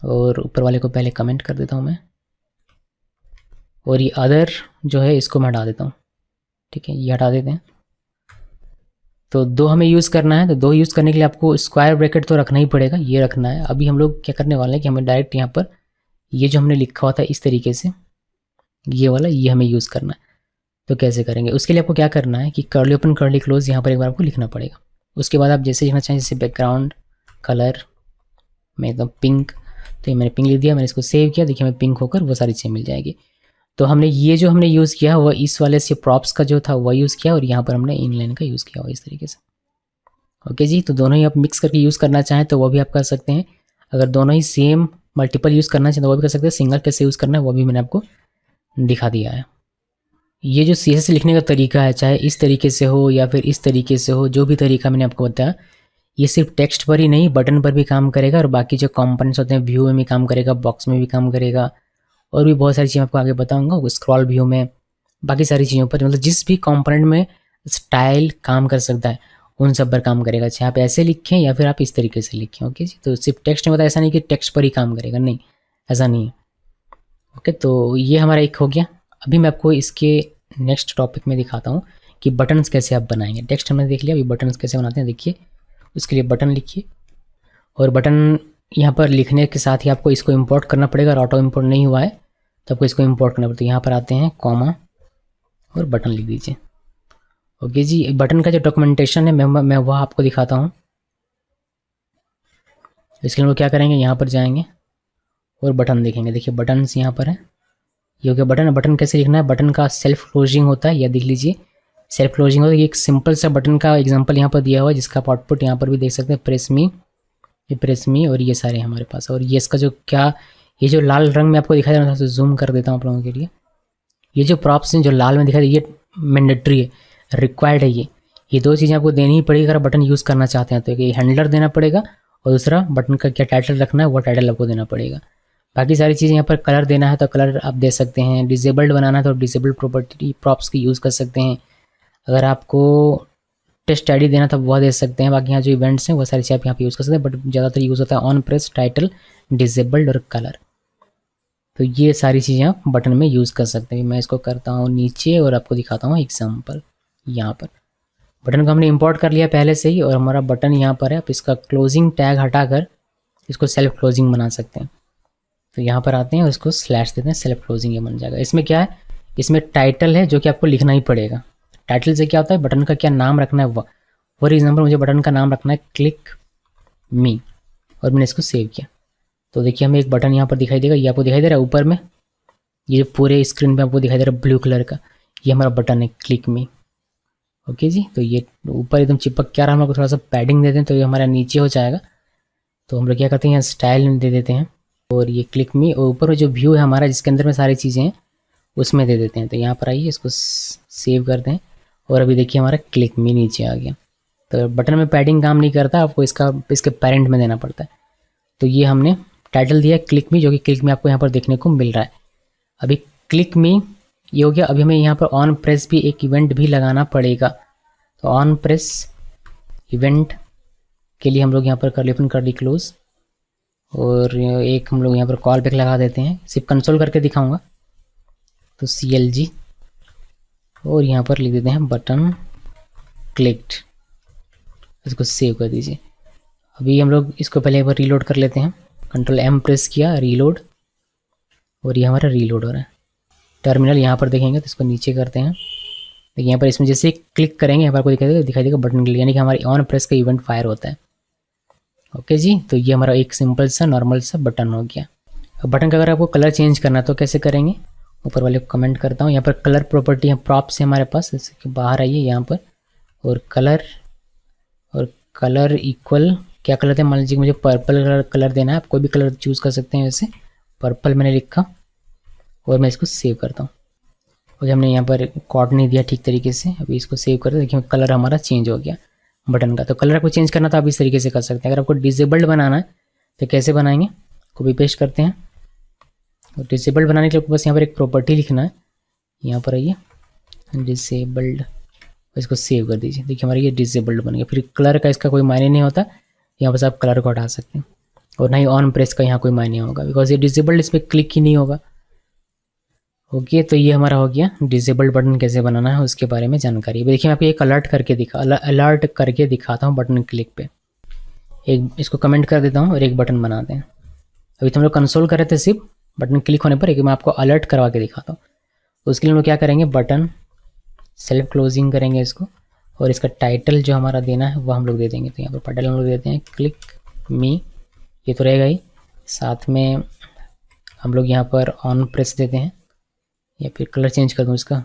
और ऊपर वाले को पहले कमेंट कर देता हूँ मैं, और ये अदर जो है इसको मैं हटा देता हूँ। ठीक है, ये हटा देते हैं। तो दो हमें यूज़ करना है, तो दो यूज़ करने के लिए आपको स्क्वायर ब्रैकेट तो रखना ही पड़ेगा, ये रखना है। अभी हम लोग क्या करने वाले हैं कि हमें डायरेक्ट यहाँ पर ये जो हमने लिखा हुआ था इस तरीके से ये वाला ये हमें यूज़ करना है। तो कैसे करेंगे, उसके लिए आपको क्या करना है कि कर्ली ओपन कर्ली क्लोज यहाँ पर एक बार आपको लिखना पड़ेगा। उसके बाद आप जैसे लिखना चाहें, जैसे बैकग्राउंड कलर में एकदम पिंक, तो ये मैंने पिंक लिख दिया, मैंने इसको सेव किया। देखिए हमें पिंक होकर वो सारी चीज़ें मिल जाएगी। तो हमने ये जो हमने यूज़ किया वह इस वाले से प्रॉप्स का जो था वह यूज़ किया और यहाँ पर हमने इनलाइन का यूज़ किया हुआ इस तरीके से। ओके जी, तो दोनों ही आप मिक्स करके यूज़ करना चाहें तो वो भी आप कर सकते हैं। अगर दोनों ही सेम मल्टीपल यूज़ करना चाहें तो वो भी कर सकते हैं। सिंगल कैसे यूज़ करना है वो भी मैंने आपको दिखा दिया है। ये जो CSS लिखने का तरीका है, चाहे इस तरीके से हो या फिर इस तरीके से हो, जो भी तरीका मैंने आपको बताया, ये सिर्फ टेक्स्ट पर ही नहीं बटन पर भी काम करेगा और बाकी जो कंपोनेंट्स होते हैं व्यू में भी काम करेगा, बॉक्स में भी काम करेगा और भी बहुत सारी चीज़ें आपको आगे बताऊंगा, वो स्क्रॉल व्यू में, बाकी सारी चीज़ों पर, मतलब जिस भी कंपोनेंट में स्टाइल काम कर सकता है उन सब पर काम करेगा। चाहे आप ऐसे लिखें या फिर आप इस तरीके से लिखें। ओके जी, तो सिर्फ टेक्स्ट में बताया, ऐसा नहीं कि टेक्स्ट पर ही काम करेगा, नहीं, ऐसा नहीं है। ओके, तो ये हमारा एक हो गया। अभी मैं आपको इसके नेक्स्ट टॉपिक में दिखाता हूँ कि बटन्स कैसे आप बनाएंगे। टेक्स्ट हमने देख लिया, अभी बटन्स कैसे बनाते हैं देखिए। उसके लिए बटन लिखिए और बटन यहाँ पर लिखने के साथ ही आपको इसको इंपोर्ट करना पड़ेगा। और ऑटो इंपोर्ट नहीं हुआ है तो आपको इसको इंपोर्ट करना पड़ता है। यहाँ पर आते हैं कॉमा और बटन लिख दीजिए। ओके जी, बटन का जो डॉक्यूमेंटेशन है मैं वह आपको दिखाता हूँ। इसके लिए हम लोग क्या करेंगे, यहाँ पर जाएंगे और बटन देखेंगे। देखिए बटन्स यहाँ पर है, ये हो गया बटन। बटन कैसे लिखना है, बटन का सेल्फ क्लोजिंग होता है, या देख लीजिए सेल्फ क्लोजिंग होता है। ये एक सिंपल सा बटन का एग्जांपल यहाँ पर दिया हुआ है जिसका आप आउटपुट यहाँ पर भी देख सकते हैं, प्रेस मी, ये प्रेस मी और ये सारे हमारे पास। और ये इसका जो क्या, ये जो लाल रंग में आपको दिखाई दे रहा है, तो जूम कर देता हूँ आप लोगों के लिए। ये जो प्रॉप्स हैं जो लाल में दिखाई दे, ये मैंडेटरी है, रिक्वायर्ड है। ये दो चीज़ें आपको देनी ही पड़ेगी अगर आप बटन यूज़ करना चाहते हैं तो। एक हैंडलर देना पड़ेगा और दूसरा बटन का क्या टाइटल रखना है वो टाइटल आपको देना पड़ेगा। बाकी सारी चीज़ें यहाँ पर कलर देना है तो कलर आप दे सकते हैं, डिसेबल्ड बनाना है तो डिसेबल्ड प्रॉपर्टी प्रॉप्स की यूज़ कर सकते हैं। अगर आपको टेस्ट आईडी देना था वो दे सकते हैं। बाकी यहाँ जो इवेंट्स हैं वो सारी चीज़ आप यहाँ पे यूज़ कर सकते हैं, बट ज़्यादातर यूज़ होता है ऑन प्रेस, टाइटल, डिसेबल्ड और कलर। तो ये सारी चीज़ें आप बटन में यूज़ कर सकते हैं। मैं इसको करता हूँ नीचे और आपको दिखाता हूँ एग्जाम्पल। यहाँ पर बटन को हमने इंपोर्ट कर लिया पहले से ही और हमारा बटन यहाँ पर है। आप इसका क्लोजिंग टैग हटाकर इसको सेल्फ क्लोजिंग बना सकते हैं। तो यहाँ पर आते हैं और इसको स्लैश देते हैं, सेल्फ क्लोजिंग ये बन जाएगा। इसमें क्या है, इसमें टाइटल है जो कि आपको लिखना ही पड़ेगा। टाइटल से क्या होता है, बटन का क्या नाम रखना है। फॉर एग्जाम्पल मुझे बटन का नाम रखना है क्लिक मी और मैंने इसको सेव किया तो देखिए हमें एक बटन यहाँ पर दिखाई देगा। ये आपको दिखाई दे रहा है ऊपर में, ये पूरे स्क्रीन पे आपको दिखाई दे रहा है ब्लू कलर का, ये हमारा बटन है क्लिक मी। ओके जी, तो ये ऊपर एकदम चिपक क्या रहा है, हम लोग थोड़ा सा पैडिंग दे दें तो ये हमारा नीचे हो जाएगा। तो हम लोग क्या करते हैं, यहाँ स्टाइल में दे देते हैं और ये क्लिक मी और ऊपर जो व्यू है हमारा जिसके अंदर में सारी चीज़ें हैं उसमें दे देते हैं। तो यहाँ पर आइए इसको सेव करते हैं और अभी देखिए हमारा क्लिक मी नीचे आ गया। तो बटन में पैडिंग काम नहीं करता, आपको इसके पेरेंट में देना पड़ता है। तो ये हमने टाइटल दिया क्लिक मी, जो कि क्लिक मी आपको यहाँ पर देखने को मिल रहा है। अभी क्लिक मी ये हो गया। अभी हमें यहाँ पर ऑन प्रेस भी एक इवेंट भी लगाना पड़ेगा। तो ऑन प्रेस इवेंट के लिए हम लोग यहाँ पर कर्ली ओपन कर्ली क्लोज और एक हम लोग यहाँ पर कॉल बैक लगा देते हैं। सिर्फ कंसोल करके दिखाऊंगा तो CLG और यहाँ पर लिख देते हैं बटन क्लिक्ड, इसको सेव कर दीजिए। अभी हम लोग इसको पहले एक बार रीलोड कर लेते हैं। कंट्रोल M प्रेस किया, रीलोड, और ये हमारा रीलोड हो रहा है। टर्मिनल यहाँ पर देखेंगे तो इसको नीचे करते हैं। देखिए यहाँ पर इसमें जैसे क्लिक करेंगे यहाँ पर आपको दिखाई देगा बटन क्लिक, यानी कि हमारी ऑन प्रेस का इवेंट फायर होता है। ओके जी, तो ये हमारा एक सिंपल सा नॉर्मल सा बटन हो गया। अब बटन का अगर आपको कलर चेंज करना है तो कैसे करेंगे, ऊपर वाले को कमेंट करता हूँ। यहाँ पर कलर प्रॉपर्टी है, प्रॉप्स है हमारे पास, जैसे कि बाहर आइए यहाँ पर और कलर इक्वल क्या कलर है, मान लीजिए मुझे पर्पल कलर देना है। आप कोई भी कलर चूज़ कर सकते हैं, वैसे पर्पल मैंने लिखा और मैं इसको सेव करता हूँ। और हमने यहाँ पर कोड नहीं दिया ठीक तरीके से, अभी इसको सेव करते देखिए कलर हमारा चेंज हो गया बटन का। तो कलर आपको चेंज करना तो आप इस तरीके से कर सकते हैं। अगर आपको डिसेबल्ड बनाना है तो कैसे बनाएंगे, कॉपी पेस्ट करते हैं और डिसेबल्ड बनाने के लिए बस यहाँ पर एक प्रॉपर्टी लिखना है। यहाँ पर आइए डिसेबल्ड, इसको सेव कर दीजिए। देखिए हमारा ये डिसेबल्ड बन गया। फिर कलर का इसका कोई मायने नहीं होता, यहाँ बस आप कलर को हटा सकते हैं और ना ही ऑन प्रेस का यहाँ कोई मायने होगा, बिकॉज ये डिसेबल्ड इस पर क्लिक ही नहीं होगा। ओके, तो ये हमारा हो गया डिसेबल्ड बटन कैसे बनाना है उसके बारे में जानकारी। देखिए मैं आपको एक अलर्ट करके दिखाता हूँ बटन क्लिक पे। एक इसको कमेंट कर देता हूँ और एक बटन बनाते हैं। अभी तो हम लोग कंसोल कर रहे थे सिर्फ, बटन क्लिक होने पर एक मैं आपको अलर्ट करवा के दिखाता हूँ। उसके लिए हम लोग क्या करेंगे, बटन सेल्फ क्लोजिंग करेंगे इसको और इसका टाइटल जो हमारा देना है वो हम लोग दे देंगे। तो यहाँ पर टाइटल हम लोग देते हैं क्लिक मी, ये तो रहेगा ही। साथ में हम लोग यहाँ पर ऑन प्रेस देते हैं, या फिर कलर चेंज कर दूँ, इसका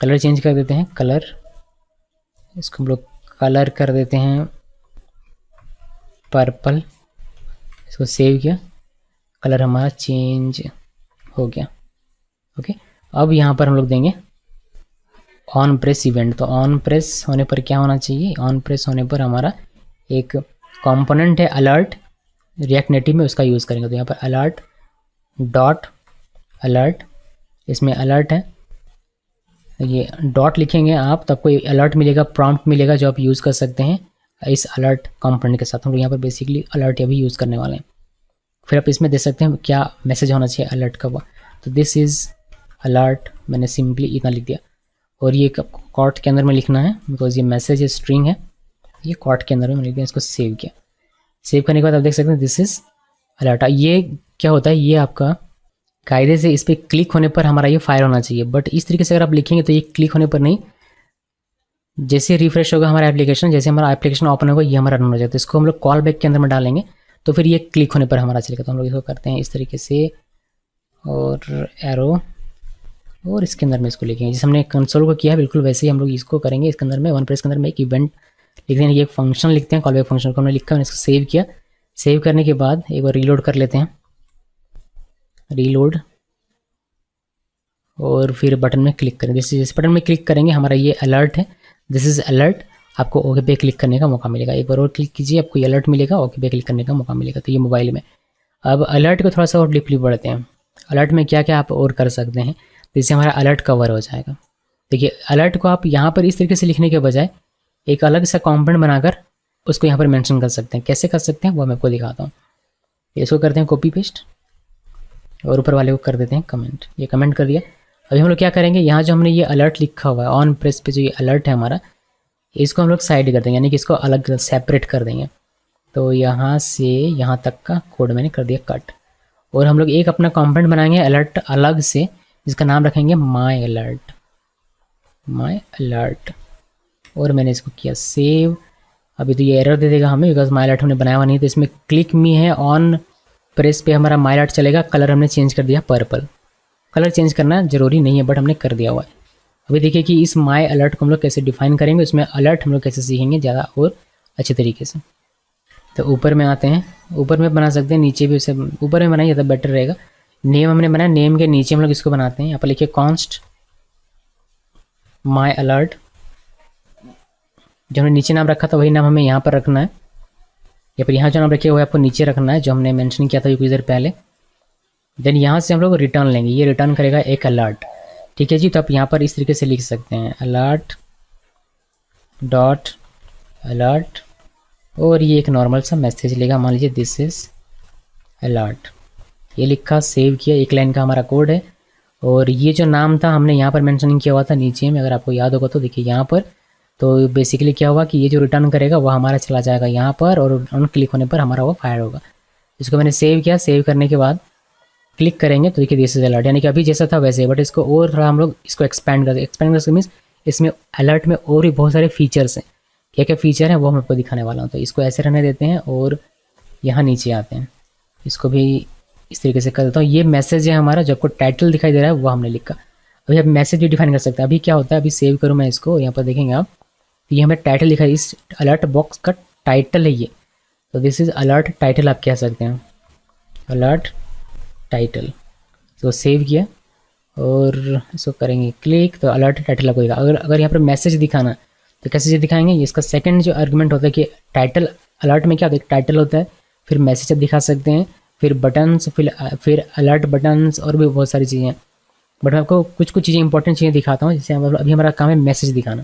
कलर चेंज कर देते हैं, कलर, इसको हम लोग कलर कर देते हैं पर्पल। इसको सेव किया, कलर हमारा चेंज हो गया। ओके, अब यहाँ पर हम लोग देंगे ऑन प्रेस इवेंट। तो ऑन प्रेस होने पर क्या होना चाहिए, ऑन प्रेस होने पर हमारा एक कंपोनेंट है अलर्ट, रिएक्ट नेटिव में उसका यूज़ करेंगे। तो यहाँ पर अलर्ट डॉट अलर्ट, इसमें अलर्ट है, ये डॉट लिखेंगे आप तो आपको अलर्ट मिलेगा, प्रॉम्प्ट मिलेगा जो आप यूज़ कर सकते हैं इस अलर्ट कंपोनेंट के साथ। हम लोग यहाँ पर बेसिकली अलर्ट अभी यूज़ करने वाले हैं। फिर आप इसमें दे सकते हैं क्या मैसेज होना चाहिए अलर्ट का। तो दिस इज़ अलर्ट, मैंने सिंपली इतना लिख दिया और ये कॉट के अंदर में लिखना है बिकॉज ये मैसेज स्ट्रिंग है, ये कॉट के अंदर में लिख दिया। इसको सेव किया, सेव करने के बाद आप देख सकते हैं दिस इज़ अलर्ट। ये क्या होता है, ये आपका कायदे से इस पर क्लिक होने पर हमारा ये फायर होना चाहिए, बट इस तरीके से अगर आप लिखेंगे तो ये क्लिक होने पर नहीं, जैसे रिफ्रेश होगा हमारा एप्लीकेशन, जैसे हमारा एप्लीकेशन ओपन होगा ये हमारा रन हो जाता है। इसको हम लोग कॉल बैक के अंदर में डालेंगे तो फिर ये क्लिक होने पर हमारा चलेगा। तो हम लोग इसको करते हैं इस तरीके से और एरो, और इसके अंदर में इसको लिखेंगे जैसे हमने कंसोल को किया है बिल्कुल वैसे ही हम लोग इसको करेंगे। इसके अंदर में वन प्रेस के अंदर में एक इवेंट लिखते हैं, ये एक फंक्शन लिखते हैं, कॉल बैक फंक्शन को हमने लिखा, मैंने इसको सेव किया। सेव करने के बाद एक बार रीलोड कर लेते हैं, रीलोड, और फिर बटन में क्लिक करें। जैसे बटन में क्लिक करेंगे हमारा ये अलर्ट है, दिस इज़ अलर्ट, आपको ओके पे क्लिक करने का मौका मिलेगा। एक बार और क्लिक कीजिए, आपको ये अलर्ट मिलेगा, ओके पे क्लिक करने का मौका मिलेगा। तो ये मोबाइल में। अब अलर्ट को थोड़ा सा और डीपली बढ़ते हैं। अलर्ट में क्या क्या आप और कर सकते हैं, तो इससे हमारा अलर्ट कवर हो जाएगा। देखिए, अलर्ट को आप यहाँ पर इस तरीके से लिखने के बजाय एक अलग सा कॉम्पोनेंट बनाकर उसको यहाँ पर मेंशन कर सकते हैं। कैसे कर सकते हैं वो मैं आपको दिखाता हूँ। इसको करते हैं कॉपी पेस्ट और ऊपर वाले को कर देते हैं कमेंट। ये कमेंट कर दिया। अभी हम लोग क्या करेंगे, यहाँ जो हमने ये अलर्ट लिखा हुआ है ऑन प्रेस पे, जो ये अलर्ट है हमारा, इसको हम लोग साइड कर देंगे, यानी कि इसको अलग सेपरेट कर देंगे। तो यहाँ से यहाँ तक का कोड मैंने कर दिया कट। और हम लोग एक अपना कॉम्पोनेंट बनाएंगे अलर्ट अलग से, जिसका नाम रखेंगे माई अलर्ट। और मैंने इसको किया सेव। अभी तो ये एरर दे देगा हमें, बिकॉज माई अलर्ट हमने बनाया हुआ नहीं। तो इसमें क्लिक मी है, ऑन प्रेस पे हमारा माई अलर्ट चलेगा। कलर हमने चेंज कर दिया पर्पल। कलर चेंज करना ज़रूरी नहीं है, बट हमने कर दिया हुआ है। अभी देखिए कि इस माई अलर्ट को हम लोग कैसे डिफाइन करेंगे, उसमें अलर्ट हम लोग कैसे सीखेंगे ज़्यादा और अच्छे तरीके से। तो ऊपर में आते हैं, ऊपर में बना सकते हैं, नीचे भी उसे ऊपर में बनाइए ज़्यादा बेटर रहेगा। नेम हमने बनाया, नेम के नीचे हम लोग इसको बनाते हैं। यहाँ पर लिखिए कॉन्स्ट माई अलर्ट। जो हमने नीचे नाम रखा था वही नाम हमें यहाँ पर रखना है, या फिर यहाँ जो नाम रखे हुए आपको नीचे रखना है, जो हमने मेंशन किया था कुछ देर पहले। देन यहाँ से हम लोग रिटर्न लेंगे, ये रिटर्न करेगा एक अलर्ट। ठीक है जी। तो आप यहाँ पर इस तरीके से लिख सकते हैं अलर्ट डॉट अलर्ट, और ये एक नॉर्मल सा मैसेज लेगा, मान लीजिए दिस इज अलर्ट। ये लिखा, सेव किया, एक लाइन का हमारा कोड है। और ये जो नाम था हमने यहाँ पर मेंशन किया हुआ था नीचे में, अगर आपको याद होगा तो देखिए यहाँ पर। तो बेसिकली क्या हुआ कि ये जो रिटर्न करेगा वो हमारा चला जाएगा यहाँ पर, और ऑन क्लिक होने पर हमारा वो फायर होगा। इसको मैंने सेव किया। सेव करने के बाद क्लिक करेंगे तो देखिए दिस इज अलर्ट, यानी कि अभी जैसा था वैसे, बट इसको और थोड़ा हम लोग इसको एक्सपेंड कर मीन्स इसमें अलर्ट में और भी बहुत सारे फीचर्स हैं। क्या क्या फीचर हैं वो मैं आपको दिखाने वाला हूँ। तो इसको ऐसे रहने देते हैं और यहाँ नीचे आते हैं, इसको भी इस तरीके से कर देता हूँ। ये मैसेज है हमारा, जो आपको टाइटल दिखाई दे रहा है वो हमने लिखा। अभी आप मैसेज भी डिफाइन कर सकते हैं। अभी क्या होता है, अभी सेव करूँ मैं इसको, यहाँ पर देखेंगे आप, ये हमें टाइटल लिखा है, इस अलर्ट बॉक्स का टाइटल है ये। तो दिस इज अलर्ट टाइटल आप कह सकते हैं, अलर्ट टाइटल। तो सेव किया और इसको करेंगे क्लिक, तो अलर्ट टाइटल आपको दिखा। अगर यहाँ पर मैसेज दिखाना तो कैसे दिखाएंगे, ये इसका सेकंड जो आर्गुमेंट होता है कि टाइटल, अलर्ट में क्या होता है, टाइटल होता है, फिर मैसेज आप दिखा सकते हैं, फिर बटन्स, फिर अलर्ट बटन्स, और भी बहुत सारी चीज़ें। बट मैं आपको कुछ चीज़ें इंपॉर्टेंट चीज़ें दिखाता हूँ। जैसे अभी हमारा काम है मैसेज दिखाना।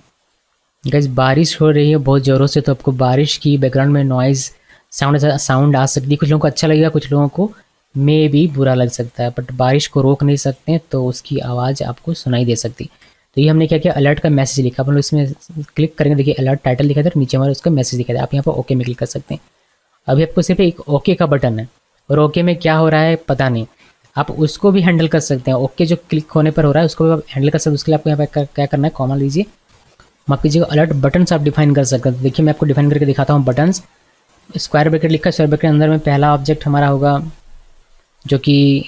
गाइस बारिश हो रही है बहुत ज़ोरों से, तो आपको बारिश की बैकग्राउंड में नॉइज़ साउंड आ सकती है। कुछ लोगों को अच्छा लगेगा, कुछ लोगों को मे भी बुरा लग सकता है, बट बारिश को रोक नहीं सकते, तो उसकी आवाज़ आपको सुनाई दे सकती। तो ये हमने क्या किया, अलर्ट का मैसेज लिखा। अपन लोग इसमें क्लिक करेंगे, देखिए अलर्ट टाइटल दिखा था, नीचे हमारा उसका मैसेज दिखा था। आप यहाँ पर ओके में क्लिक कर सकते हैं। अभी आपको सिर्फ एक ओके का बटन है, और ओके में क्या हो रहा है पता नहीं, आप उसको भी हैंडल कर सकते हैं। ओके जो क्लिक होने पर हो रहा है उसको भी आप हैंडल कर सकते हैं। उसके लिए आपको यहाँ पर क्या करना है, कॉमा लीजिए, माफ कीजिएगा, अलर्ट बटन्स आप डिफाइन कर सकते हैं। देखिए मैं आपको डिफाइन करके दिखाता हूँ। बटन्स, स्क्वायर ब्रैकेट लिखा है, स्क्वायर ब्रैकेट के अंदर में पहला ऑब्जेक्ट हमारा होगा जो कि